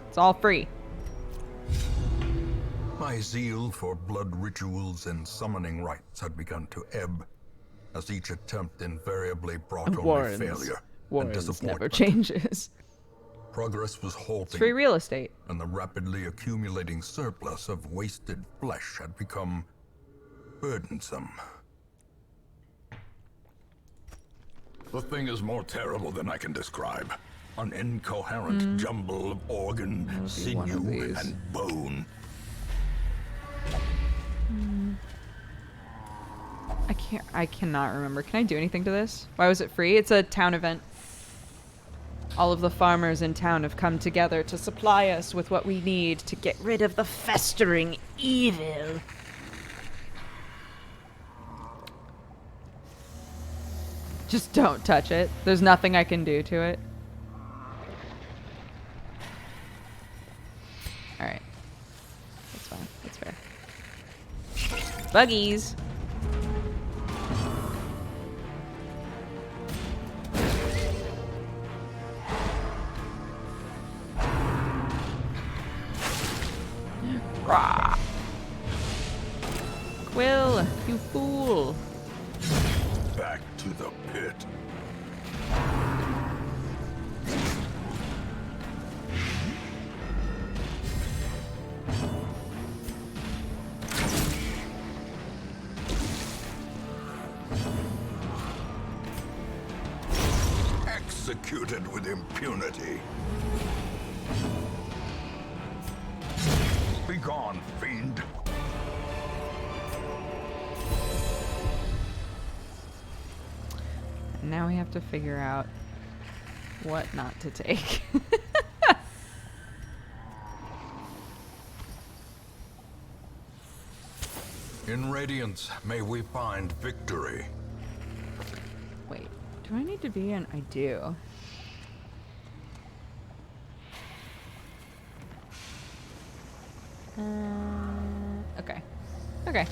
It's all free. My zeal for blood rituals and summoning rites had begun to ebb, as each attempt invariably brought only failure and Warrens disappointment. never changes. Progress was It's halting, free real estate. and the rapidly accumulating surplus of wasted flesh had become burdensome. The thing is more terrible than I can describe. An incoherent jumble of organ, be one of sinew, these. and bone. I cannot remember. Can I do anything to this? Why was it free? It's a town event. All of the farmers in town have come together to supply us with what we need to get rid of the festering evil. Just don't touch it. There's nothing I can do to it. Alright. That's fine. That's fair. Buggies! Rah! Quill, you fool! Back to the pit. Executed with impunity. Begone, fiend. Now we have to figure out what not to take. In Radiance, may we find victory. Wait, do I need to be in? I do. Okay. Okay.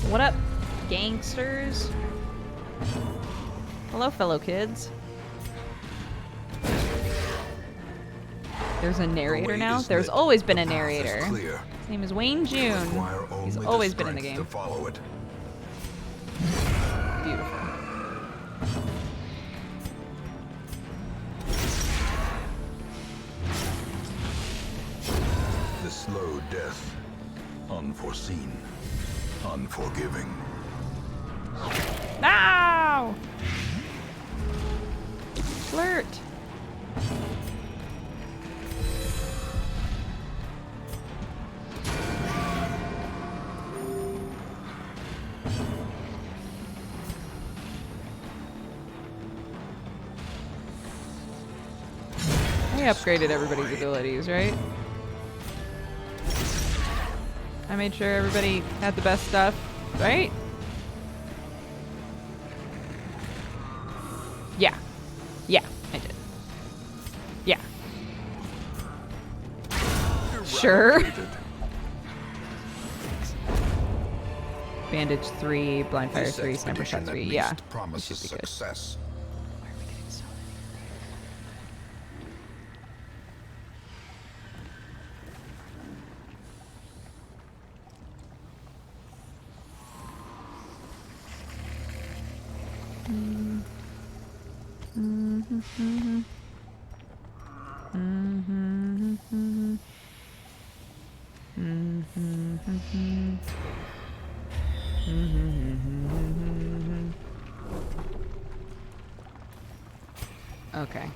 What up, gangsters? Hello, fellow kids. There's a narrator now? There's always been a narrator. His name is Wayne June. He's always been in the game. To follow it. Beautiful. The slow death. Unforeseen. Unforgiving. No! Flirt. I upgraded everybody's abilities, right? I made sure everybody had the best stuff, right? Yeah. Yeah, I did. Yeah. Sure. Bandage 3, blind fire 3, sniper shot 3. Yeah. Promises Should be good. success. Why are we getting so many? Okay.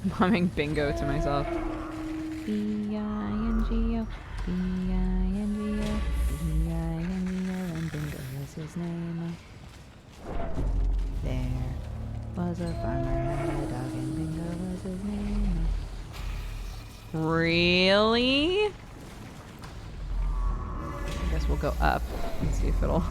I'm humming bingo to myself. B-I-N-G-O, B-I-N-G-O, B-I-N-G-O, and bingo was his name. There was a farmer had a dog and bingo was his name. Really? I guess we'll go up and see if it'll...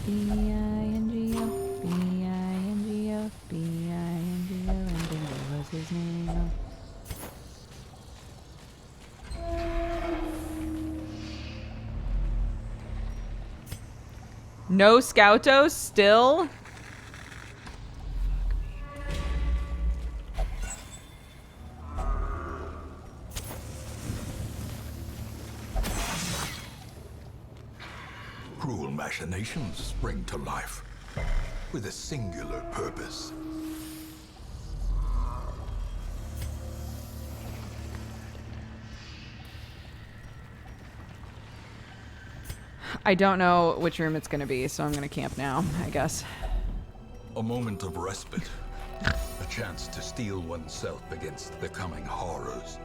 B-I-N-G-O, B-I-N-G-O, B-I-N-G-O, and bingo was his name. No Scouto still? Cruel machinations spring to life with a singular purpose. I don't know which room it's going to be, so I'm going to camp now, I guess. A moment of respite. A chance to steel oneself against the coming horrors.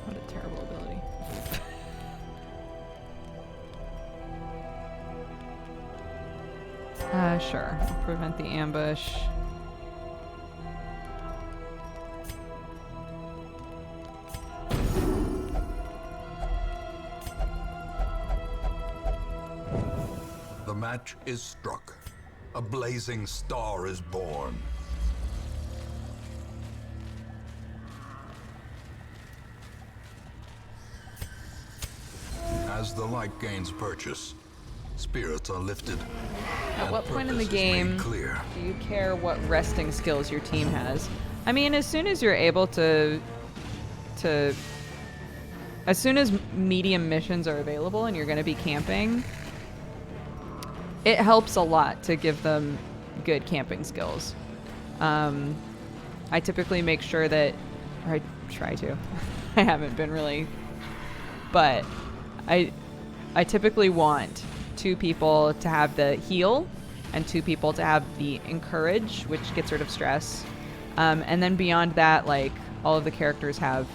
What a terrible ability. Sure. I'll prevent the ambush. The match is struck. A blazing star is born. As the light gains purchase, spirits are lifted. At what point in the game clear. do you care what resting skills your team has? I mean, as soon as you're able to as soon as medium missions are available and you're going to be camping, it helps a lot to give them good camping skills. I typically make sure that, or I try to. I haven't been really, but I typically want 2 people to have the heal and 2 people to have the encourage, which gets rid of stress. And then beyond that, like, all of the characters have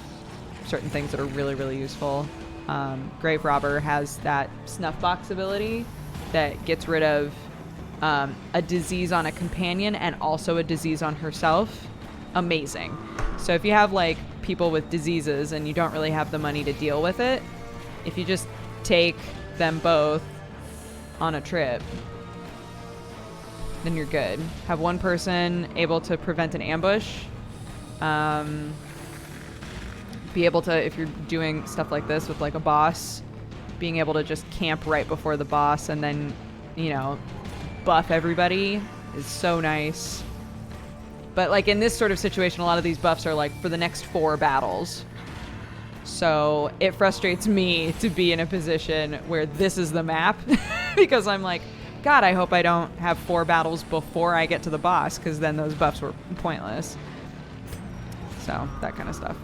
certain things that are really, really useful. Grave Robber has that snuff box ability that gets rid of a disease on a companion and also a disease on herself. Amazing. So if you have, like, people with diseases and you don't really have the money to deal with it, if you just take them both on a trip, then you're good. Have one person able to prevent an ambush. Be able to, if you're doing stuff like this with like a boss, being able to just camp right before the boss and then, you know, buff everybody is so nice. But like in this sort of situation, a lot of these buffs are like for the next 4 battles. So it frustrates me to be in a position where this is the map because I'm like, God, I hope I don't have 4 battles before I get to the boss because then those buffs were pointless. So that kind of stuff.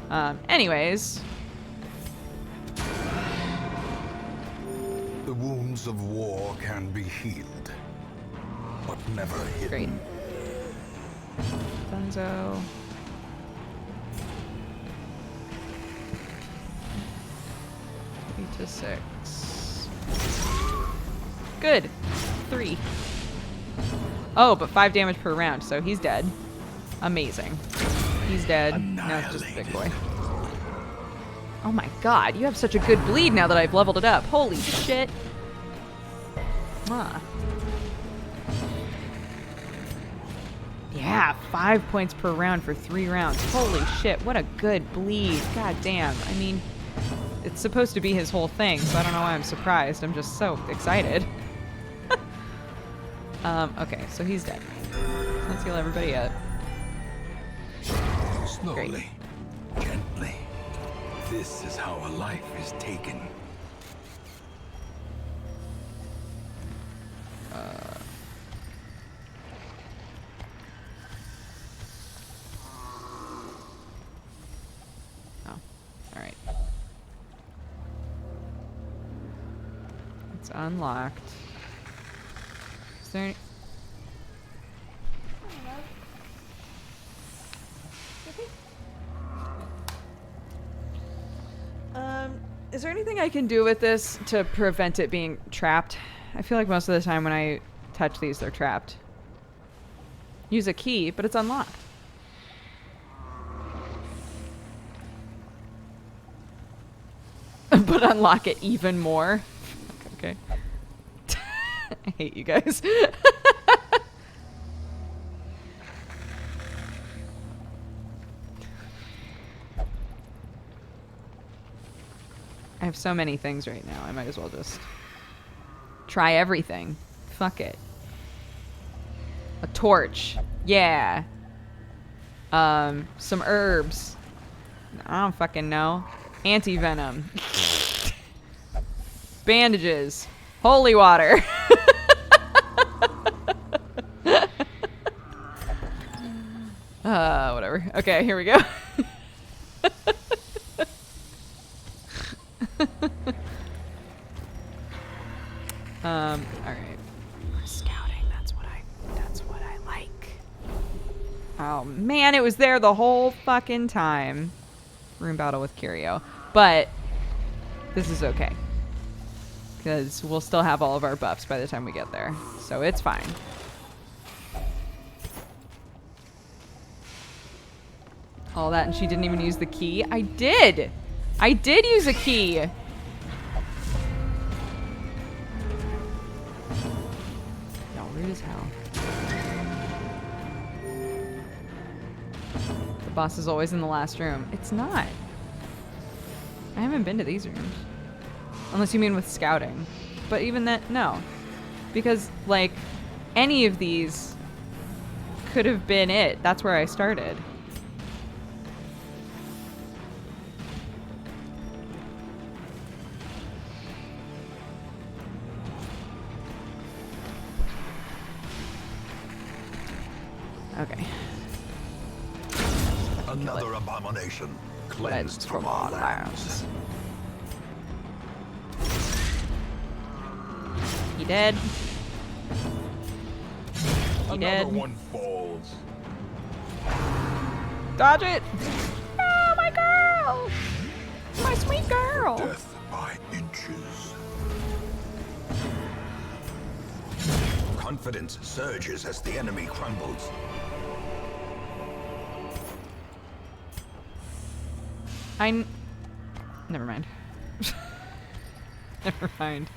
Anyways. The wounds of war can be healed, but never Great. hidden. Dunzo. To 6. Good. 3. Oh, but 5 damage per round, so he's dead. Amazing. He's dead. Now it's just a big boy. Oh my god, you have such a good bleed now that I've leveled it up. Holy shit. Huh. Yeah, 5 points per round for 3 rounds. Holy shit, what a good bleed. God damn. I mean, it's supposed to be his whole thing, so I don't know why I'm surprised. I'm just so excited. Okay, so he's dead. Let's heal everybody up. Slowly, gently. This is how a life is taken. Alright. It's unlocked. Is there any... Is there anything I can do with this to prevent it being trapped? I feel like most of the time when I touch these, they're trapped. Use a key, but it's unlocked. But unlock it even more. Okay. I hate you guys. I have so many things right now. I might as well just try everything. Fuck it. A torch. Yeah. Some herbs. I don't fucking know. Anti-venom. Bandages. Holy water. Whatever. Okay, here we go. Alright. We're scouting. That's what I like. Oh man, it was there the whole fucking time. Room battle with Curio. But this is okay. Because we'll still have all of our buffs by the time we get there. So it's fine. All that and she didn't even use the key? I did! I did use a key! Y'all rude as hell. The boss is always in the last room. It's not. I haven't been to these rooms. Unless you mean with scouting. But even that, no. Because, like, any of these could have been it. That's where I started. Okay. Another abomination cleansed from our lands. He dead. He Another dead. one falls. Dodge it! Oh, my girl! My sweet girl! Death by inches. Confidence surges as the enemy crumbles. Never mind. Never mind.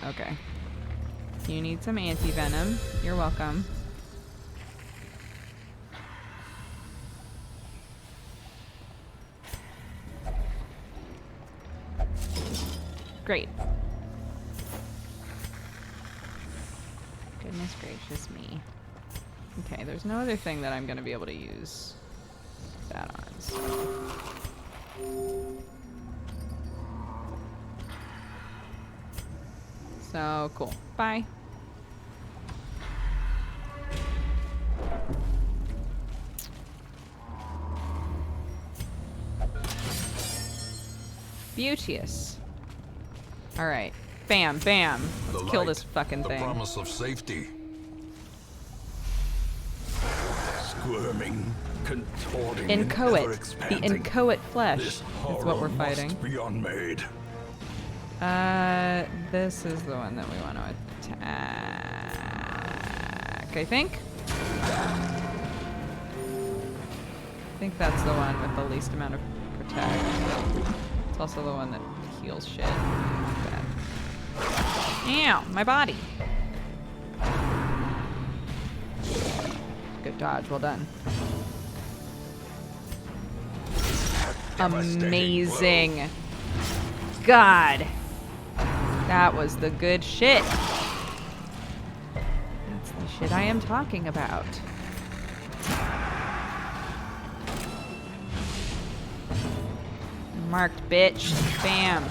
Okay. You need some anti-venom. You're welcome. Great. Goodness gracious me. Okay, there's no other thing that I'm going to be able to use that on. So, cool. Bye. Beauteous. All right. Bam, bam. Let's kill this fucking the thing. promise of safety. Squirming, contorting, Inchoate. and The ever-expanding. inchoate flesh. This That's what we're horror fighting. must be unmade. This is the one that we want to attack, I think. I think that's the one with the least amount of protect. It's also the one that heals shit. Bad. Ow, my body. Good dodge, well done. Devastating Amazing. God. That was the good shit. That's the shit I am talking about. Marked, bitch. Bam.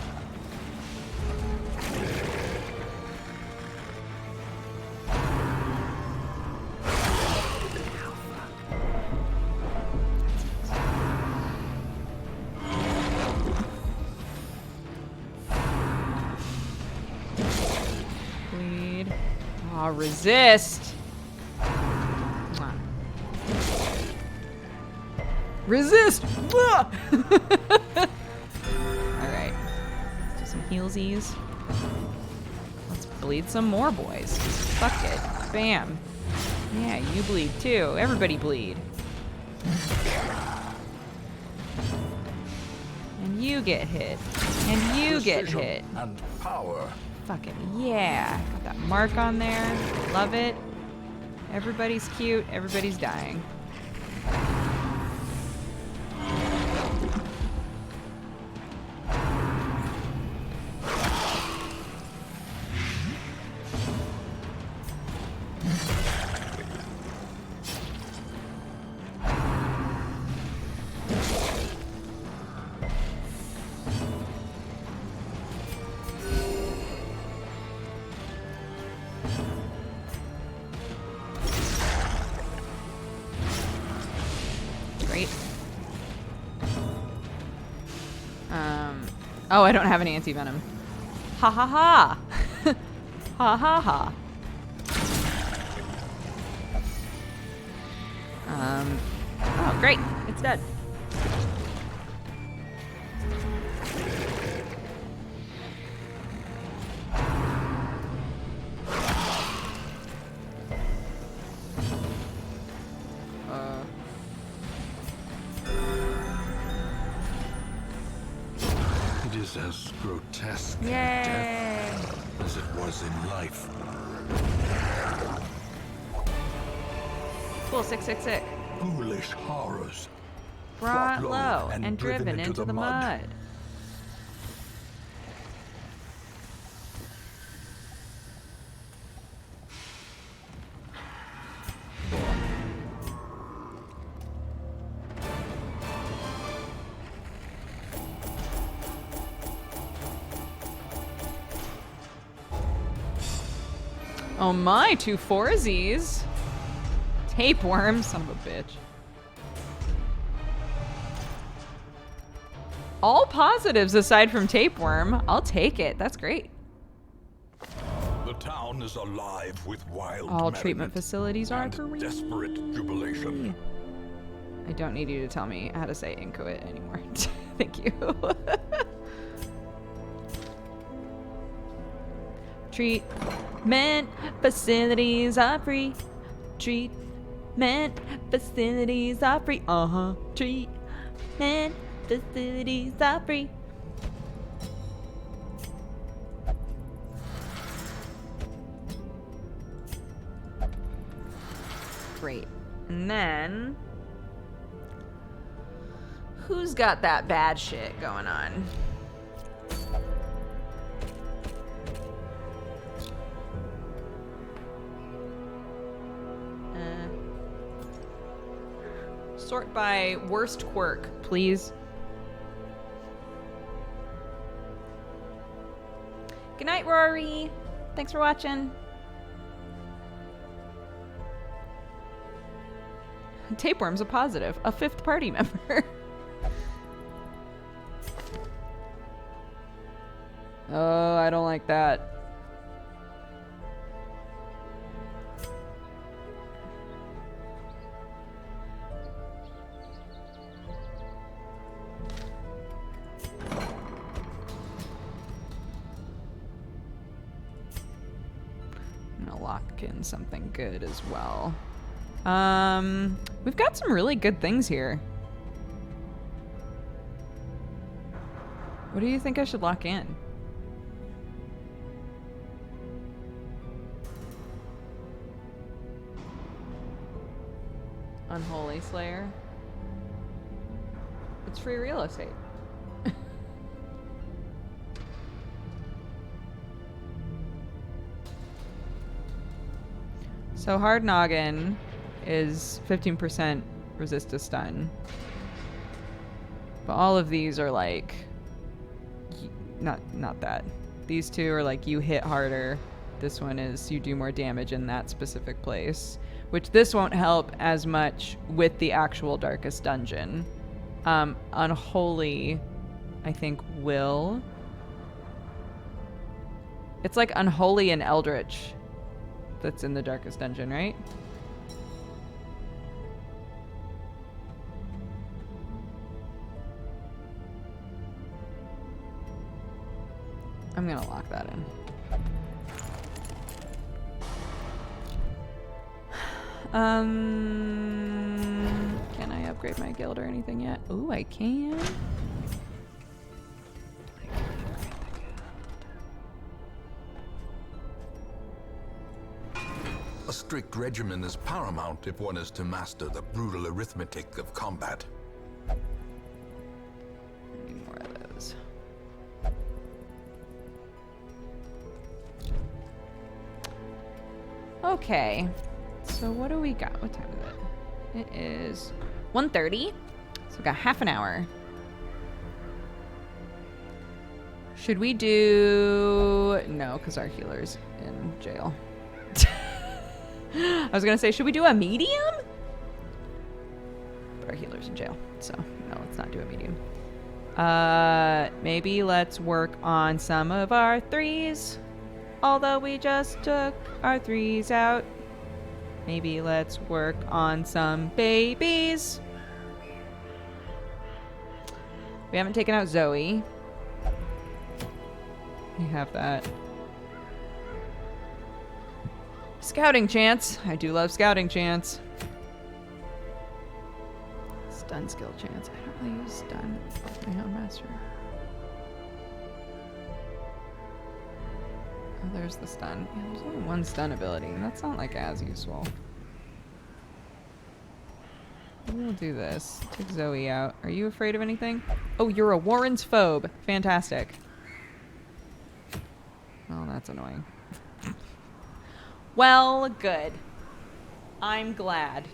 Bleed. Oh, resist. Mwah. Resist. Mwah. All right. Do some healsies. Let's bleed some more, boys. Fuck it. Bam. Yeah, you bleed too. Everybody bleed. And you get hit. And you get precision hit. And power. Fucking yeah. Got that mark on there. Love it. Everybody's cute. Everybody's dying. Great. Oh, I don't have any anti-venom. Ha ha ha. Ha ha ha. Oh, great. It's dead. It is as grotesque in Yay. death as it was in life. Cool, sick. Foolish horrors. Brought low and driven into the mud. Oh my, 2 foursies. Tapeworm, son of a bitch. All positives aside from tapeworm. I'll take it. That's great. The town is alive with wild All merriment treatment facilities are and green. desperate jubilation. I don't need you to tell me how to say inchoate anymore. Thank you. Treatment facilities are free. Treatment facilities are free. Treatment facilities are free. Great. And then who's got that bad shit going on? Sort by worst quirk, please. Good night, Rory. Thanks for watching. Tapeworm's a positive, a 5th party member. Oh, I don't like that. I'm gonna lock in something good as well. We've got some really good things here. What do you think I should lock in? Unholy Slayer. It's free real estate. So Hard Noggin is 15% resist to stun. But all of these are like not that. These two are like you hit harder. This one is you do more damage in that specific place, which this won't help as much with the actual Darkest Dungeon. Unholy, I think, will. It's like Unholy and Eldritch that's in the Darkest Dungeon, right? I'm gonna lock that in. Can I upgrade my guild or anything yet? Ooh, I can. A strict regimen is paramount if one is to master the brutal arithmetic of combat. Need more of those. Okay. So what do we got? What time is it? It is 1:30. So we got half an hour. Should we do... No, because our healer's in jail. I was going to say, should we do a medium? But our healer's in jail. So, no, let's not do a medium. Maybe let's work on some of our threes. Although we just took our threes out. Maybe let's work on some babies. We haven't taken out Zoe. You have that. Scouting chance. I do love scouting chance. Stun skill chance. I don't really use stun with my own master. Oh, there's the stun. Yeah, there's only one stun ability, and that's not like as useful. We'll do this. Take Zoe out. Are you afraid of anything? Oh, you're a Warren's phobe. Fantastic. Oh, that's annoying. Well, good. I'm glad.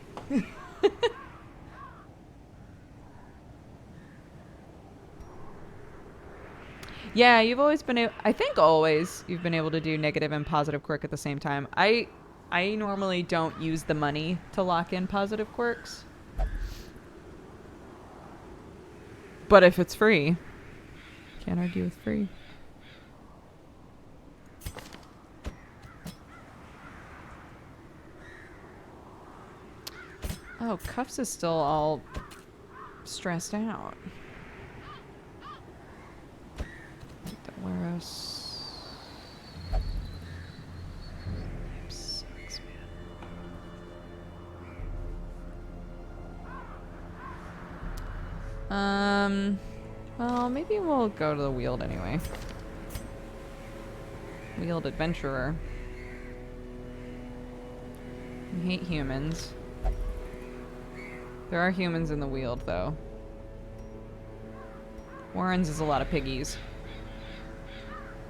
Yeah, you've always been able... I think always you've been able to do negative and positive quirk at the same time. I normally don't use the money to lock in positive quirks. But if it's free, can't argue with free. Oh, Cuffs is still all stressed out. Whereas sucks, man. Well, maybe we'll go to the Wheeled anyway. Wheeled Adventurer. I hate humans. There are humans in the Wheeled, though. Warren's is a lot of piggies.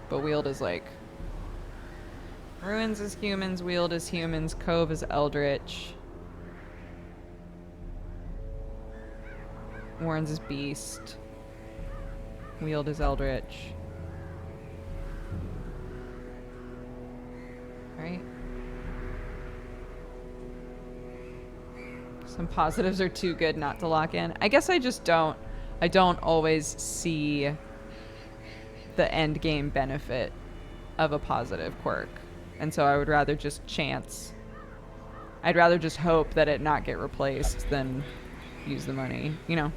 But Wheeled is like... Ruins is humans, Wheeled is humans, Cove is Eldritch. Warren's is Beast. Wheeled is Eldritch. Right? Some positives are too good not to lock in. I guess I just don't... I don't always see the end game benefit of a positive quirk. And so I would rather just chance. I'd rather just hope that it not get replaced than use the money, you know?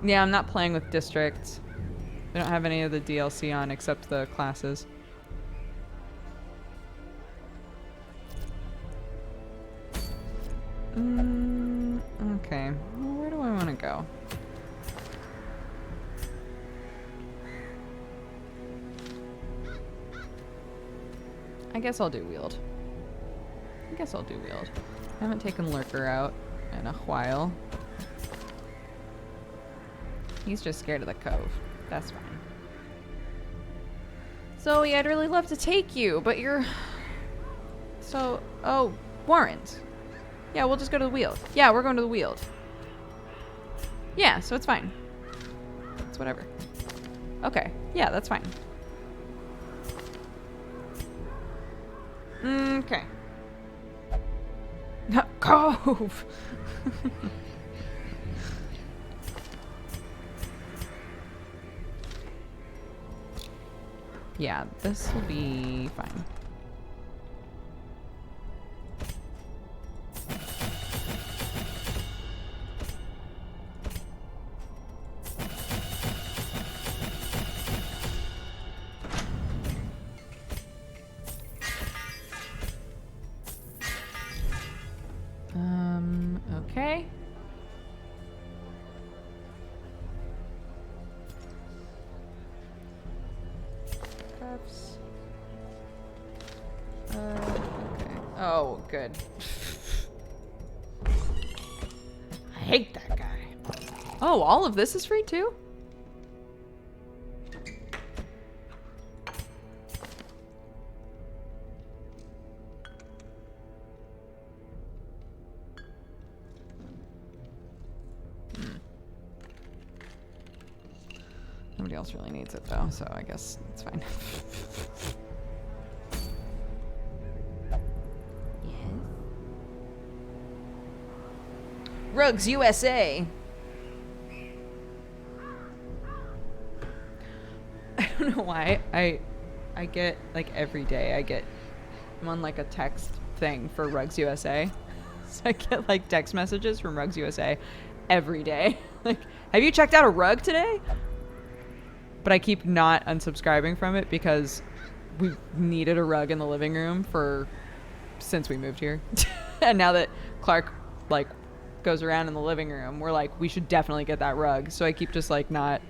Yeah, I'm not playing with District. I don't have any of the DLC on except the classes. Okay. Well, where do I want to go? I guess I'll do Wield. I haven't taken Lurker out in a while. He's just scared of the cove. That's fine. Zoe, I'd really love to take you, but you're... So... Oh, Warrens. Yeah, we'll just go to the Weald. Yeah, we're going to the Weald. Yeah, so it's fine. It's whatever. Okay. Yeah, that's fine. Okay. Cove! Yeah, this will be fine. Okay. Okay. Oh, good. I hate that guy. Oh, all of this is free too? Nobody else really needs it though, so I guess it's fine. Rugs USA. I don't know why. I get like every day I'm on like a text thing for Rugs USA. So I get like text messages from Rugs USA every day. Like, have you checked out a rug today? But I keep not unsubscribing from it because we needed a rug in the living room since we moved here. And now that Clark like goes around in the living room, we're like, we should definitely get that rug. So I keep just like not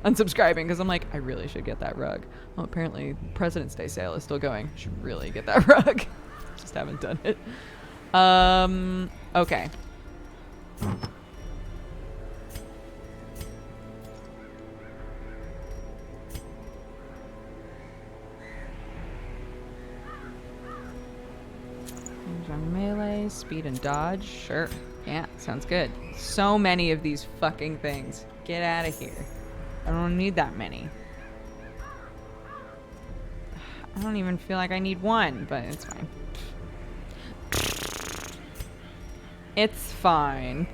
unsubscribing because I'm like, I really should get that rug. Well, apparently President's Day sale is still going. I should really get that rug. Just haven't done it. Okay. Melee, speed, and dodge. Sure. Yeah, sounds good. So many of these fucking things. Get out of here. I don't need that many. I don't even feel like I need one, but it's fine. It's fine.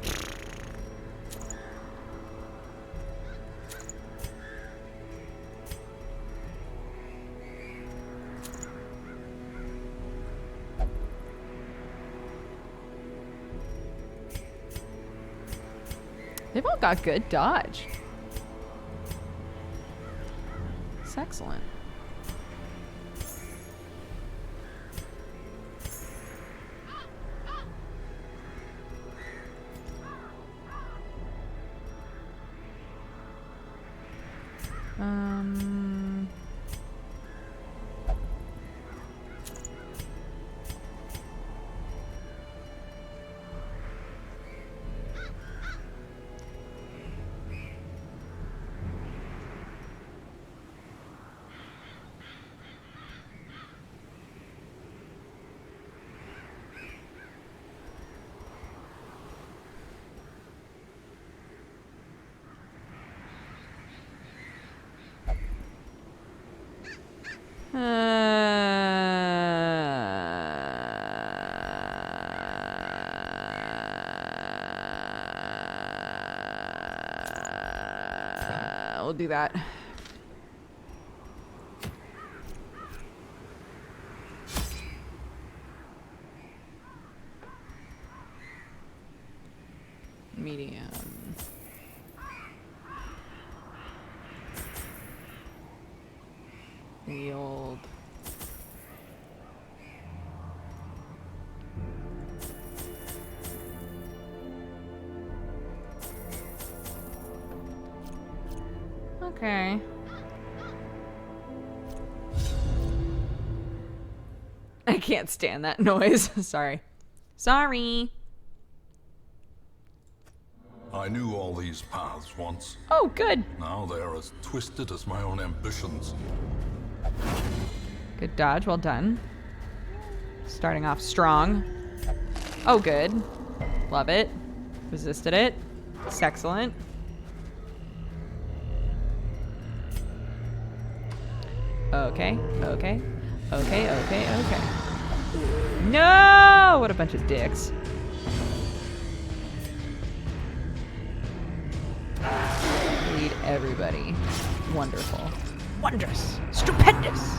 They've all got good dodge. It's excellent. We'll do that. Medium. Wield. Okay. I can't stand that noise. Sorry. Sorry. I knew all these paths once. Oh, good. Now they are as twisted as my own ambitions. Good dodge. Well done. Starting off strong. Oh, good. Love it. Resisted it. It's excellent. Okay. Okay. Okay. Okay. Okay. No! What a bunch of dicks. Lead everybody. Wonderful. Wondrous. Stupendous.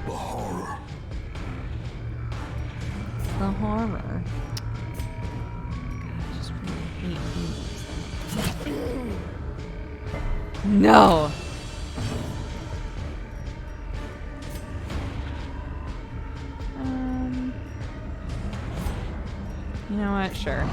The horror. The horror. God, I just really hate things. No. You know what? Sure.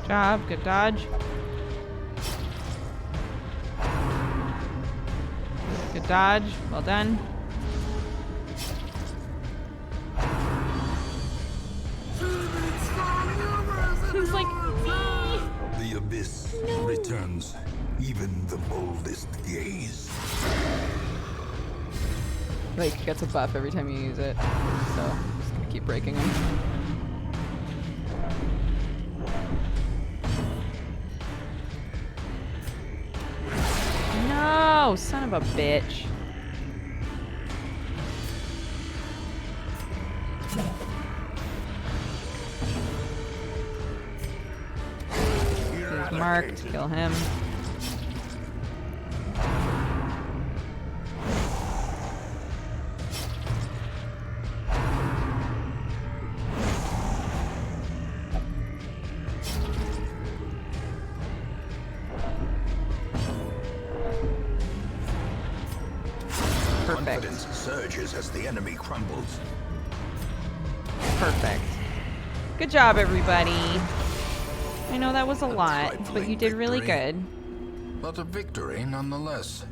Good job. Good dodge. Good dodge. Well done. He's like, me. The abyss returns even the boldest gaze. Like, gets a buff every time you use it. So, I'm just gonna keep breaking them. No, son of a bitch. He's marked. Kill him. Perfect. Confidence surges as the enemy crumbles. Perfect. Good job, everybody. I know that was a lot, but you did really victory. good. But a victory nonetheless.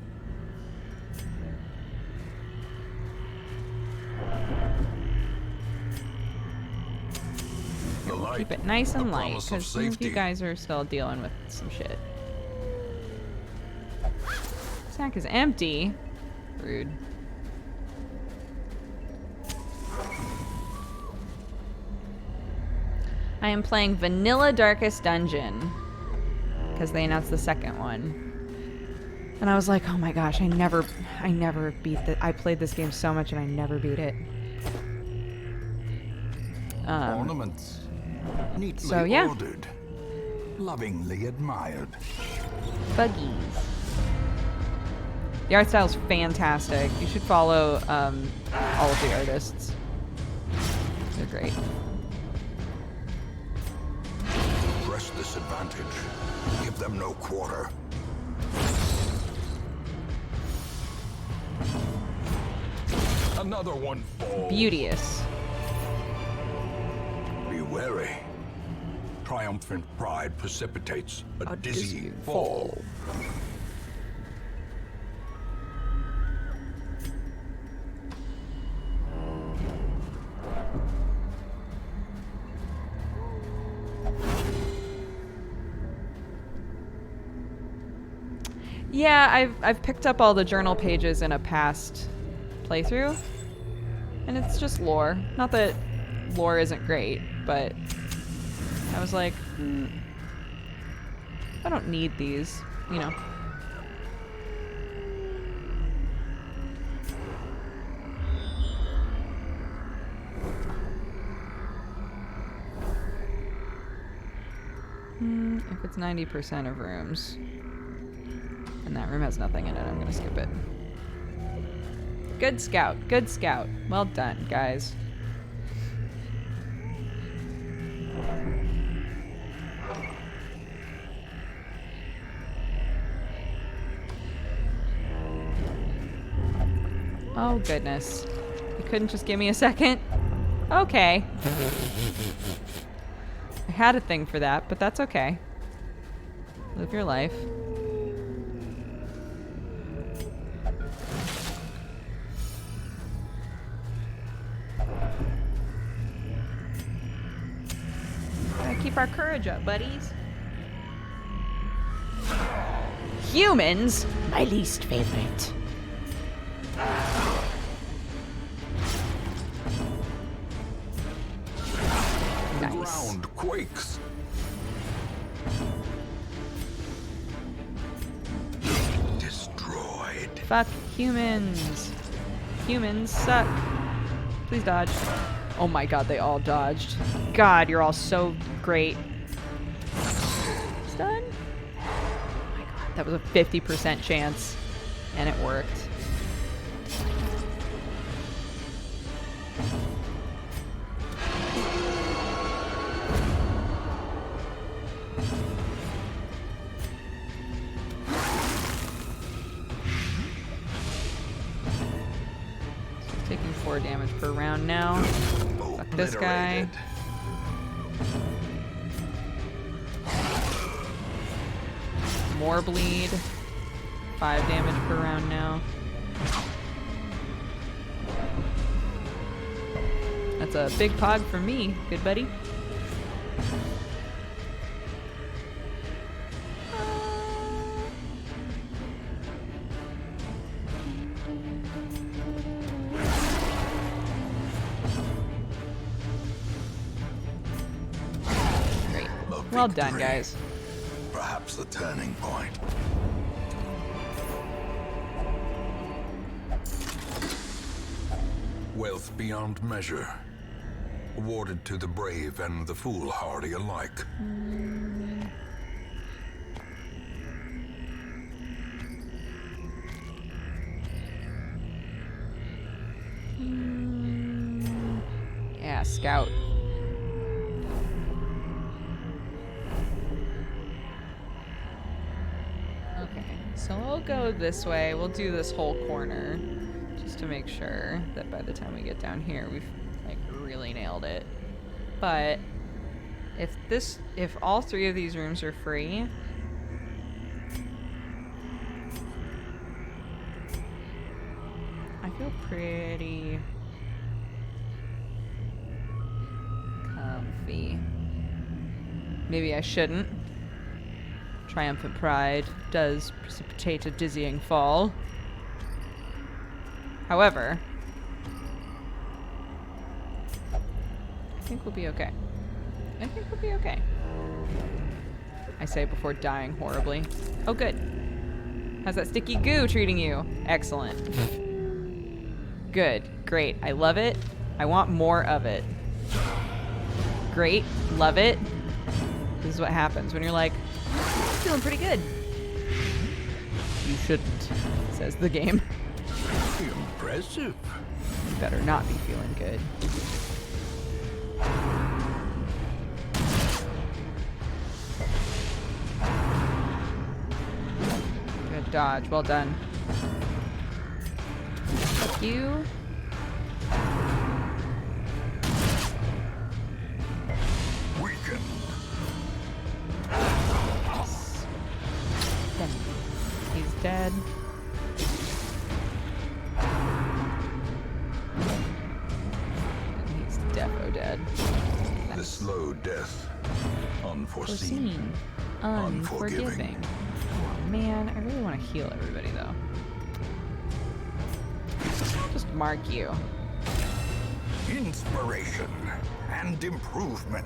The light, Keep it nice the and light, promise of because some of you safety. guys are still dealing with some shit. Sack is empty. Rude. I am playing Vanilla Darkest Dungeon because they announced the second one. And I was like, oh my gosh, I never beat that. I played this game so much and I never beat it. Ornaments, neatly so, yeah. ordered, lovingly admired. Buggies. The art style's fantastic. You should follow all of the artists. They're great. Press this advantage. Give them no quarter. Another one falls. Beauteous. Be wary. Triumphant pride precipitates a dizzy fall. Yeah, I've picked up all the journal pages in a past playthrough, and it's just lore. Not that lore isn't great, but I was like, I don't need these, you know. If it's 90% of rooms, and that room has nothing in it, I'm gonna skip it. Good scout, good scout. Well done, guys. Oh, goodness. You couldn't just give me a second? Okay. I had a thing for that, but that's okay. Live your life. Gotta keep our courage up, buddies. Humans? My least favorite. The Nice. ground quakes. Destroyed. Fuck humans. Humans suck. Please dodge. Oh my god, they all dodged. God, you're all so great. Stun? Oh my god, that was a 50% chance. And it worked. Taking 4 damage per round now. Fuck this guy. More bleed. 5 damage per round now. That's a big pog for me, good buddy. Great. Well done, guys. Perhaps the turning point. Wealth beyond measure, awarded to the brave and the foolhardy alike. Yeah, scout. Okay, so we'll go this way. All do this whole corner just to make sure that by the time we get down here, we've like really nailed it. But if all 3 of these rooms are free, I feel pretty comfy. Maybe I shouldn't. Triumphant pride does precipitate a dizzying fall. However, I think we'll be okay. I think we'll be okay. I say before dying horribly. Oh, good. How's that sticky goo treating you? Excellent. Good. Great. I love it. I want more of it. Great. Love it. This is what happens when you're like, feeling pretty good. You shouldn't, says the game. Impressive. You better not be feeling good. Good dodge. Well done. Fuck you. Weakened. Then he's dead. And he's defo dead. The slow death. Unforeseen. Foreseen. Unforgiving. man, I really want to heal everybody though. I'll just mark you. Inspiration and improvement.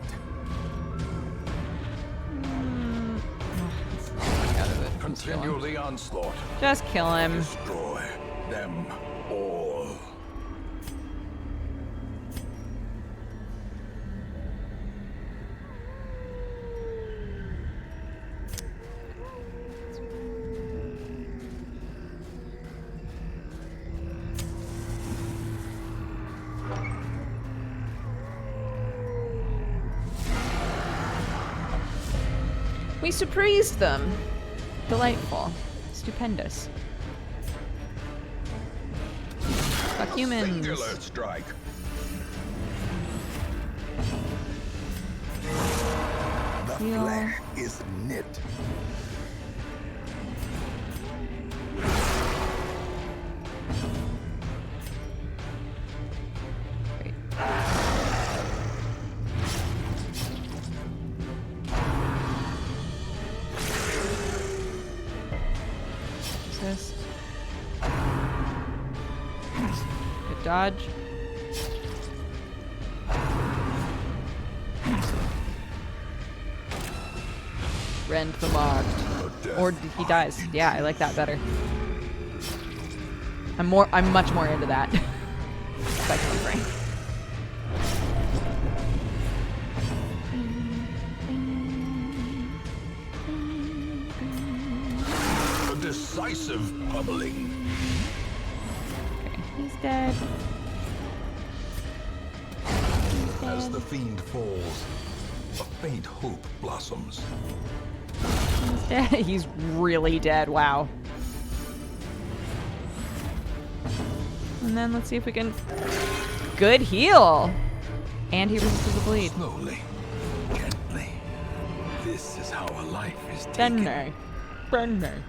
Continue the onslaught. Just kill him. Destroy them all. We surprised them. Delightful. Stupendous. Fuck humans. Singular strike. The Heal. flesh is knit. Great. Assist. Good dodge. Rend the marked. Or he dies. Yeah, I like that better. I'm much more into that. Spectrum frame. A decisive pummeling. Okay, he's dead. As the fiend falls, a faint hope blossoms. He's dead. He's really dead. Wow. And then let's see if we can... Good heal! And he resisted the bleed. Slowly, gently. This is how a life is taken. Brenner.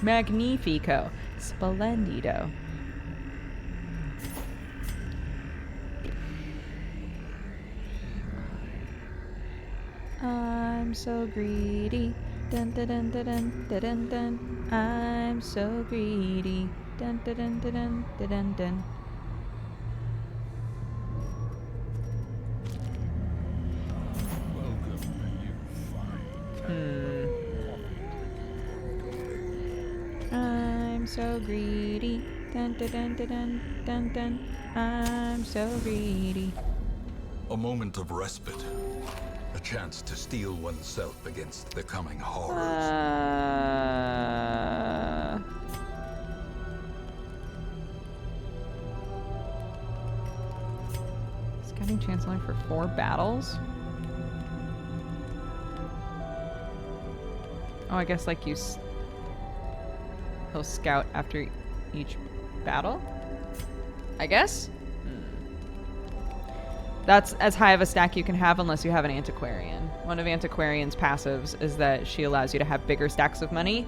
Magnifico. Splendido. I'm so greedy. Dun dun dun dun dun dun dun dun. I'm so greedy. Dun dun dun dun dun dun dun dun. I'm so greedy. Dun dun dun dun dun dun dun. I'm so greedy. A moment of respite. A chance to steel oneself against the coming horrors. Scouting chance only for 4 battles? Oh, I guess like he'll scout after each battle? I guess? That's as high of a stack you can have unless you have an antiquarian. One of Antiquarian's passives is that she allows you to have bigger stacks of money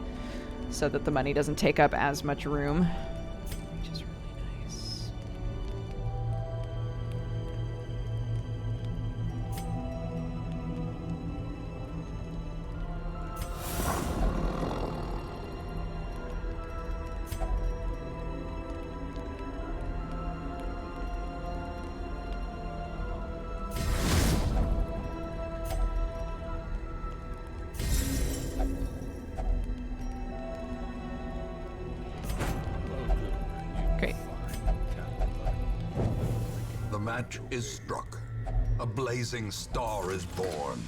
so that the money doesn't take up as much room, which is really nice. Great. The match is struck. A blazing star is born.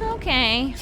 Okay.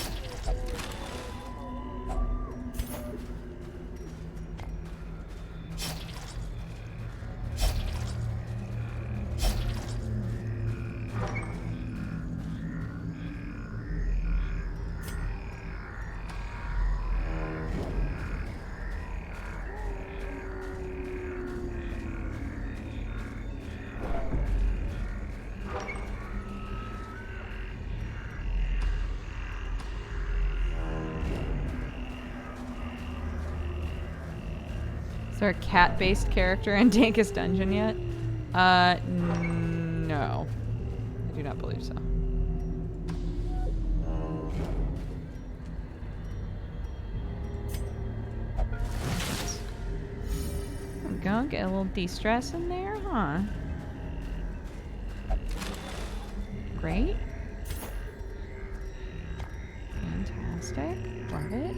there a cat-based character in Dankest Dungeon yet? No. I do not believe so. There we go. Get a little de-stress in there, huh? Great. Fantastic. Love it.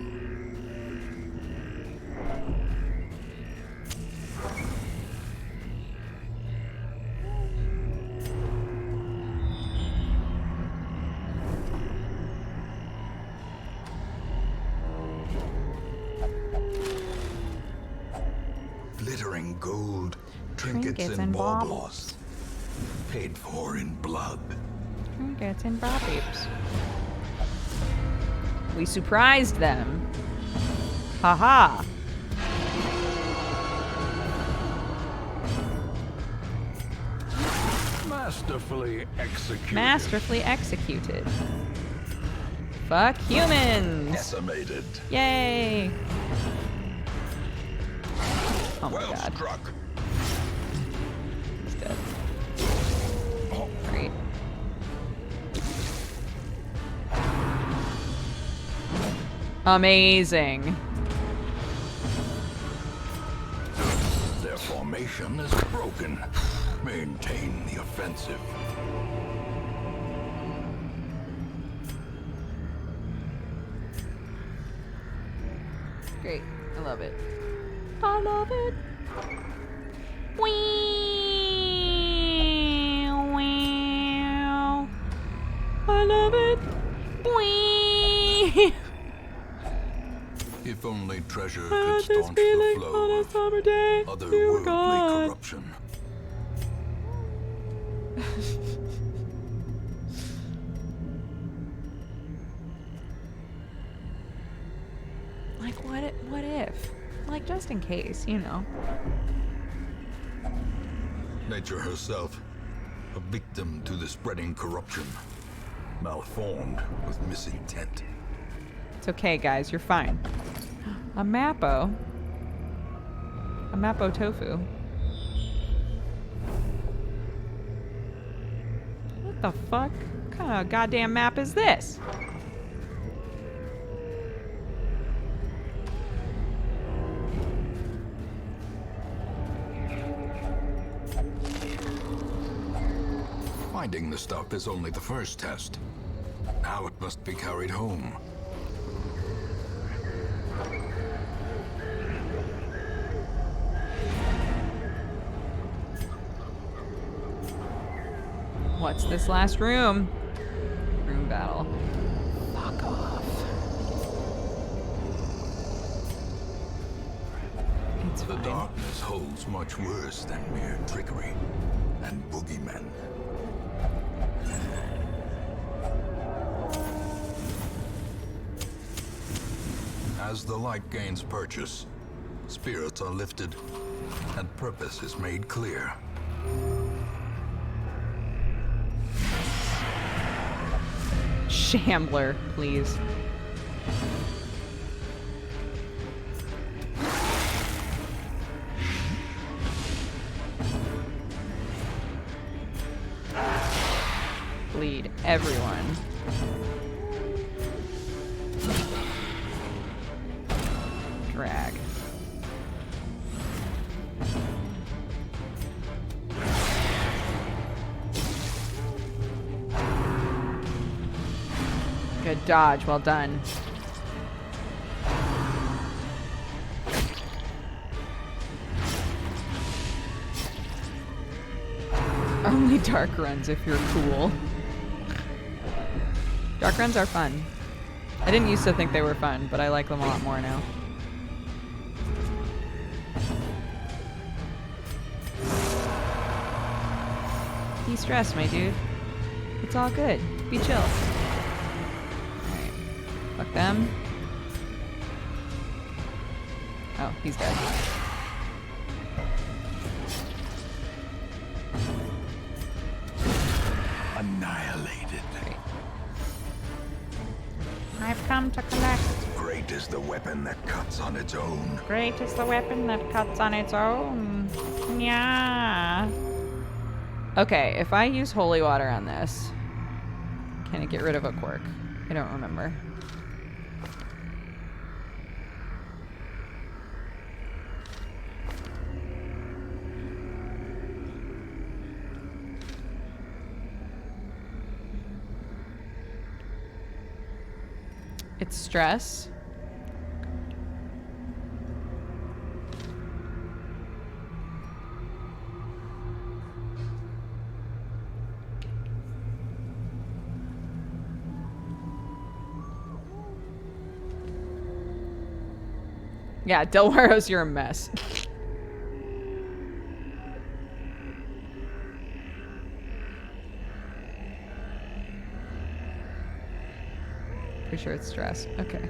Glittering gold, trinkets and baubles, baubles. paid for in blood. Trinkets and baubles. We surprised them. Haha. Masterfully executed. Masterfully executed. Fuck humans. Decimated. Yay. Oh my Well god. struck. He's dead. Great. Amazing. Their formation is broken. Maintain the offensive. Great. I love it. I love it. Wee. Wow. I love it. Wee. If only treasure I could had this staunch the feeling flow on a of summer day. Dear otherworldly God. corruption. Like, what if? Like, just in case, you know. Nature herself, a victim to the spreading corruption, malformed with misintent. It's okay, guys. You're fine. A Mappo. A Mappo tofu. What the fuck? What kind of goddamn map is this? Finding the stuff is only the first test. Now it must be carried home. What's this last room? Room battle. Fuck off. It's The fine. darkness holds much worse than mere trickery and boogeymen. As the light gains purchase, spirits are lifted and purpose is made clear. Shambler, please. Bleed everyone. Drag. Good dodge, well done. Only dark runs if you're cool. Dark runs are fun. I didn't used to think they were fun, but I like them a lot more now. De-stress, my dude. It's all good. Be chill. Alright. Fuck them. Oh, he's dead. Annihilated. Great. I've come to collect. Great is the weapon that cuts on its own. Great is the weapon that cuts on its own. Yeah. Okay, if I use holy water on this, can it get rid of a quirk? I don't remember. It's stress. Yeah, Delwaros, you're a mess. Pretty sure it's stress. Okay.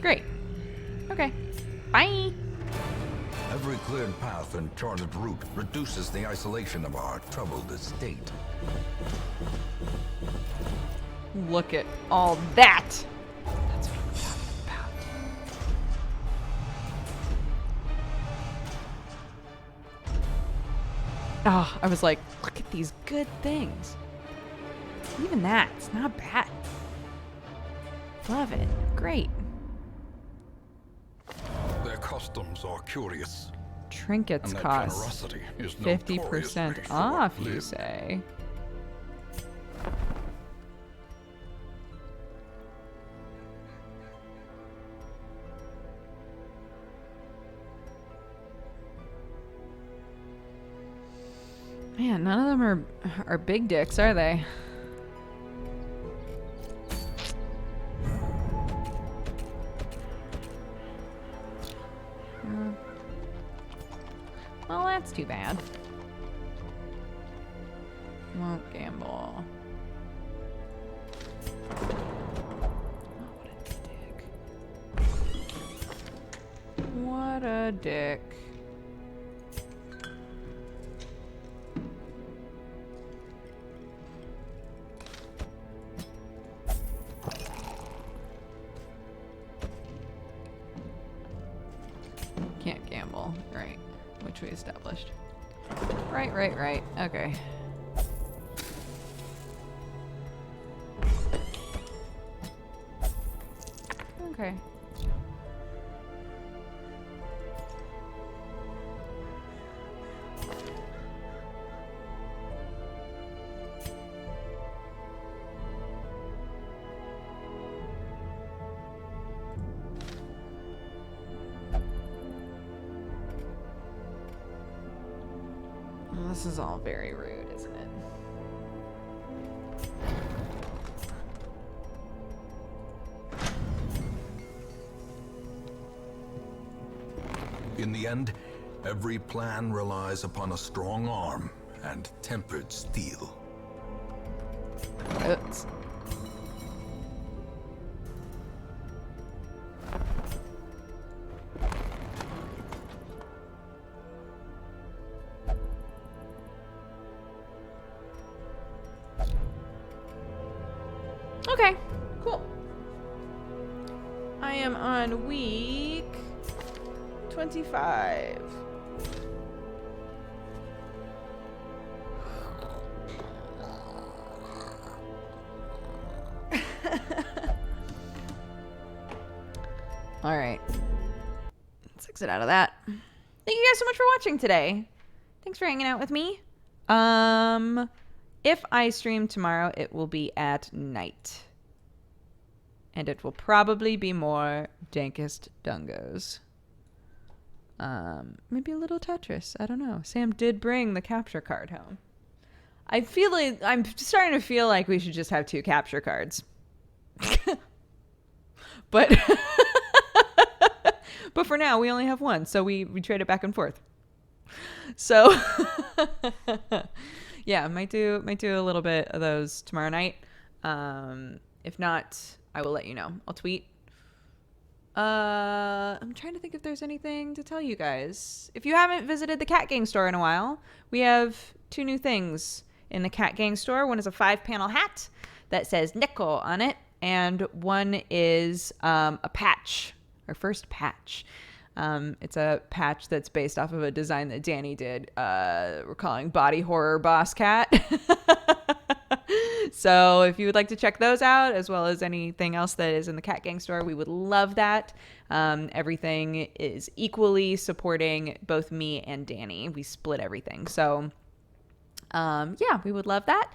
Great. Okay. Bye. Every cleared path and charted route reduces the isolation of our troubled estate. Look at all that. That's what I'm talking about. Oh, I was like, look at these good things. Even that, it's not bad. Love it. Great. Their customs are curious, Trinkets and their cost generosity is 50% notoriously off, you short-lived. say. Man, none of them are big dicks, are they? Well, that's too bad. Won't gamble. Oh, what a dick. What a dick. Can't gamble. Right. Which we established. Right. Okay. Okay. Well, this is all very rude, isn't it? In the end, every plan relies upon a strong arm and tempered steel. Oops. Okay, cool. I am on week 25. All right. Let's exit out of that. Thank you guys so much for watching today. Thanks for hanging out with me. If I stream tomorrow, it will be at night. And it will probably be more Dankest Dungos. Maybe a little Tetris. I don't know. Sam did bring the capture card home. I'm starting to feel like we should just have 2 capture cards. But but for now, we only have 1, so we trade it back and forth. So yeah, might do a little bit of those tomorrow night. If not, I will let you know. I'll tweet. I'm trying to think if there's anything to tell you guys. If you haven't visited the Cat Gang store in a while, we have 2 new things. in the Cat Gang store. One is a 5-panel hat that says Neko on it, and one is a patch, our first patch. It's a patch that's based off of a design that Danny did. We're calling Body Horror Boss Cat. So if you would like to check those out, as well as anything else that is in the Cat Gang store, we would love that. Everything is equally supporting both me and Danny. We split everything. So yeah, we would love that.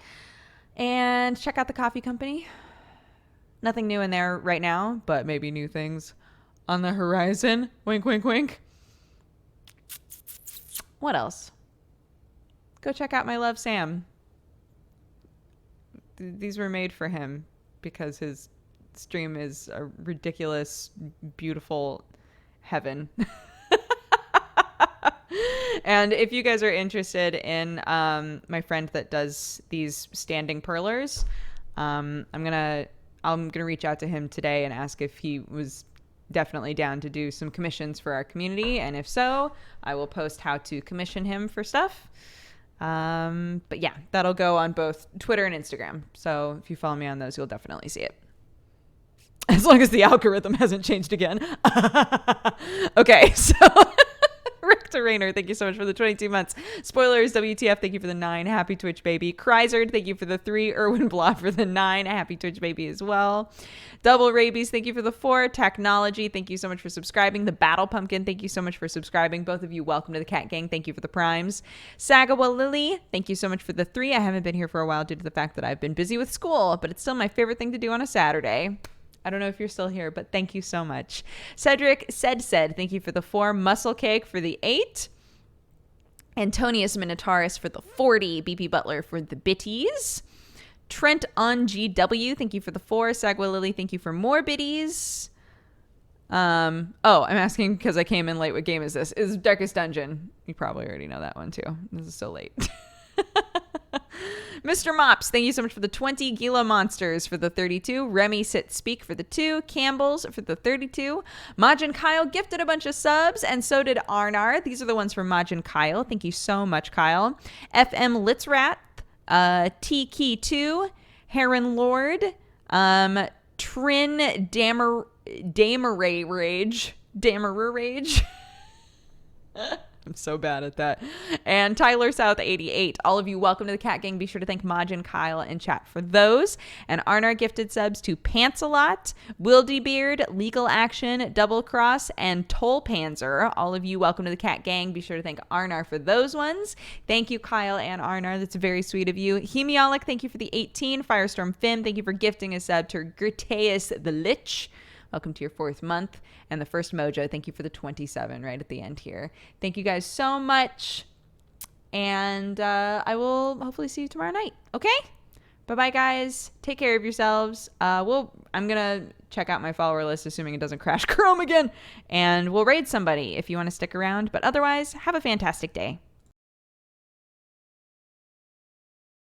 And check out the coffee company. Nothing new in there right now, but maybe new things on the horizon. Wink, wink, wink. What else? Go check out my love, Sam. These were made for him because his stream is a ridiculous, beautiful heaven. And if you guys are interested in my friend that does these standing perlers, I'm gonna reach out to him today and ask if he was definitely down to do some commissions for our community, and if so, I will post how to commission him for stuff. But yeah, that'll go on both Twitter and Instagram. So if you follow me on those, you'll definitely see it. As long as the algorithm hasn't changed again. Okay, so Rick Rainer, thank you so much for the 22 months. Spoilers, WTF, thank you for the 9. Happy Twitch baby. Kryzard, thank you for the 3. Erwin Blah for the 9. Happy Twitch baby as well. Double Rabies, thank you for the 4. Technology, thank you so much for subscribing. The Battle Pumpkin, thank you so much for subscribing. Both of you, welcome to the Cat Gang. Thank you for the primes. Sagawa Lily, thank you so much for the 3. I haven't been here for a while due to the fact that I've been busy with school, but it's still my favorite thing to do on a Saturday. I don't know if you're still here, but thank you so much. Cedric said, thank you for the 4. Muscle Cake for the 8. Antonius Minotaurus for the 40. BP Butler for the bitties. Trent on GW, thank you for the 4. Sagwa Lily, thank you for more biddies. I'm asking because I came in late. What game is this? It's Darkest Dungeon. You probably already know that one too. This is so late. Mr. Mops, thank you so much for the 20. Gila Monsters for the 32. Remy Sit Speak for the 2. Campbell's for the 32. Majin Kyle gifted a bunch of subs, and so did Arnar. These are the ones from Majin Kyle. Thank you so much, Kyle. FM Litzrat, T Key 2, Heron Lord, Trin Dameray Rage. I'm so bad at that. And Tyler South 88. All of you, welcome to the Cat Gang. Be sure to thank Majin, Kyle, and chat for those. And Arnar gifted subs to Pantsalot, Wildebeard, Legal Action, Double Cross, and Toll Panzer. All of you, welcome to the Cat Gang. Be sure to thank Arnar for those ones. Thank you, Kyle and Arnar. That's very sweet of you. Hemiolic, thank you for the 18. Firestorm Fim, thank you for gifting a sub to Gerteus the Lich. Welcome to your 4th month. And the first Mojo, thank you for the 27 right at the end here. Thank you guys so much. And I will hopefully see you tomorrow night. Okay? Bye-bye, guys. Take care of yourselves. I'm going to check out my follower list, assuming it doesn't crash Chrome again. And we'll raid somebody if you want to stick around. But otherwise, have a fantastic day.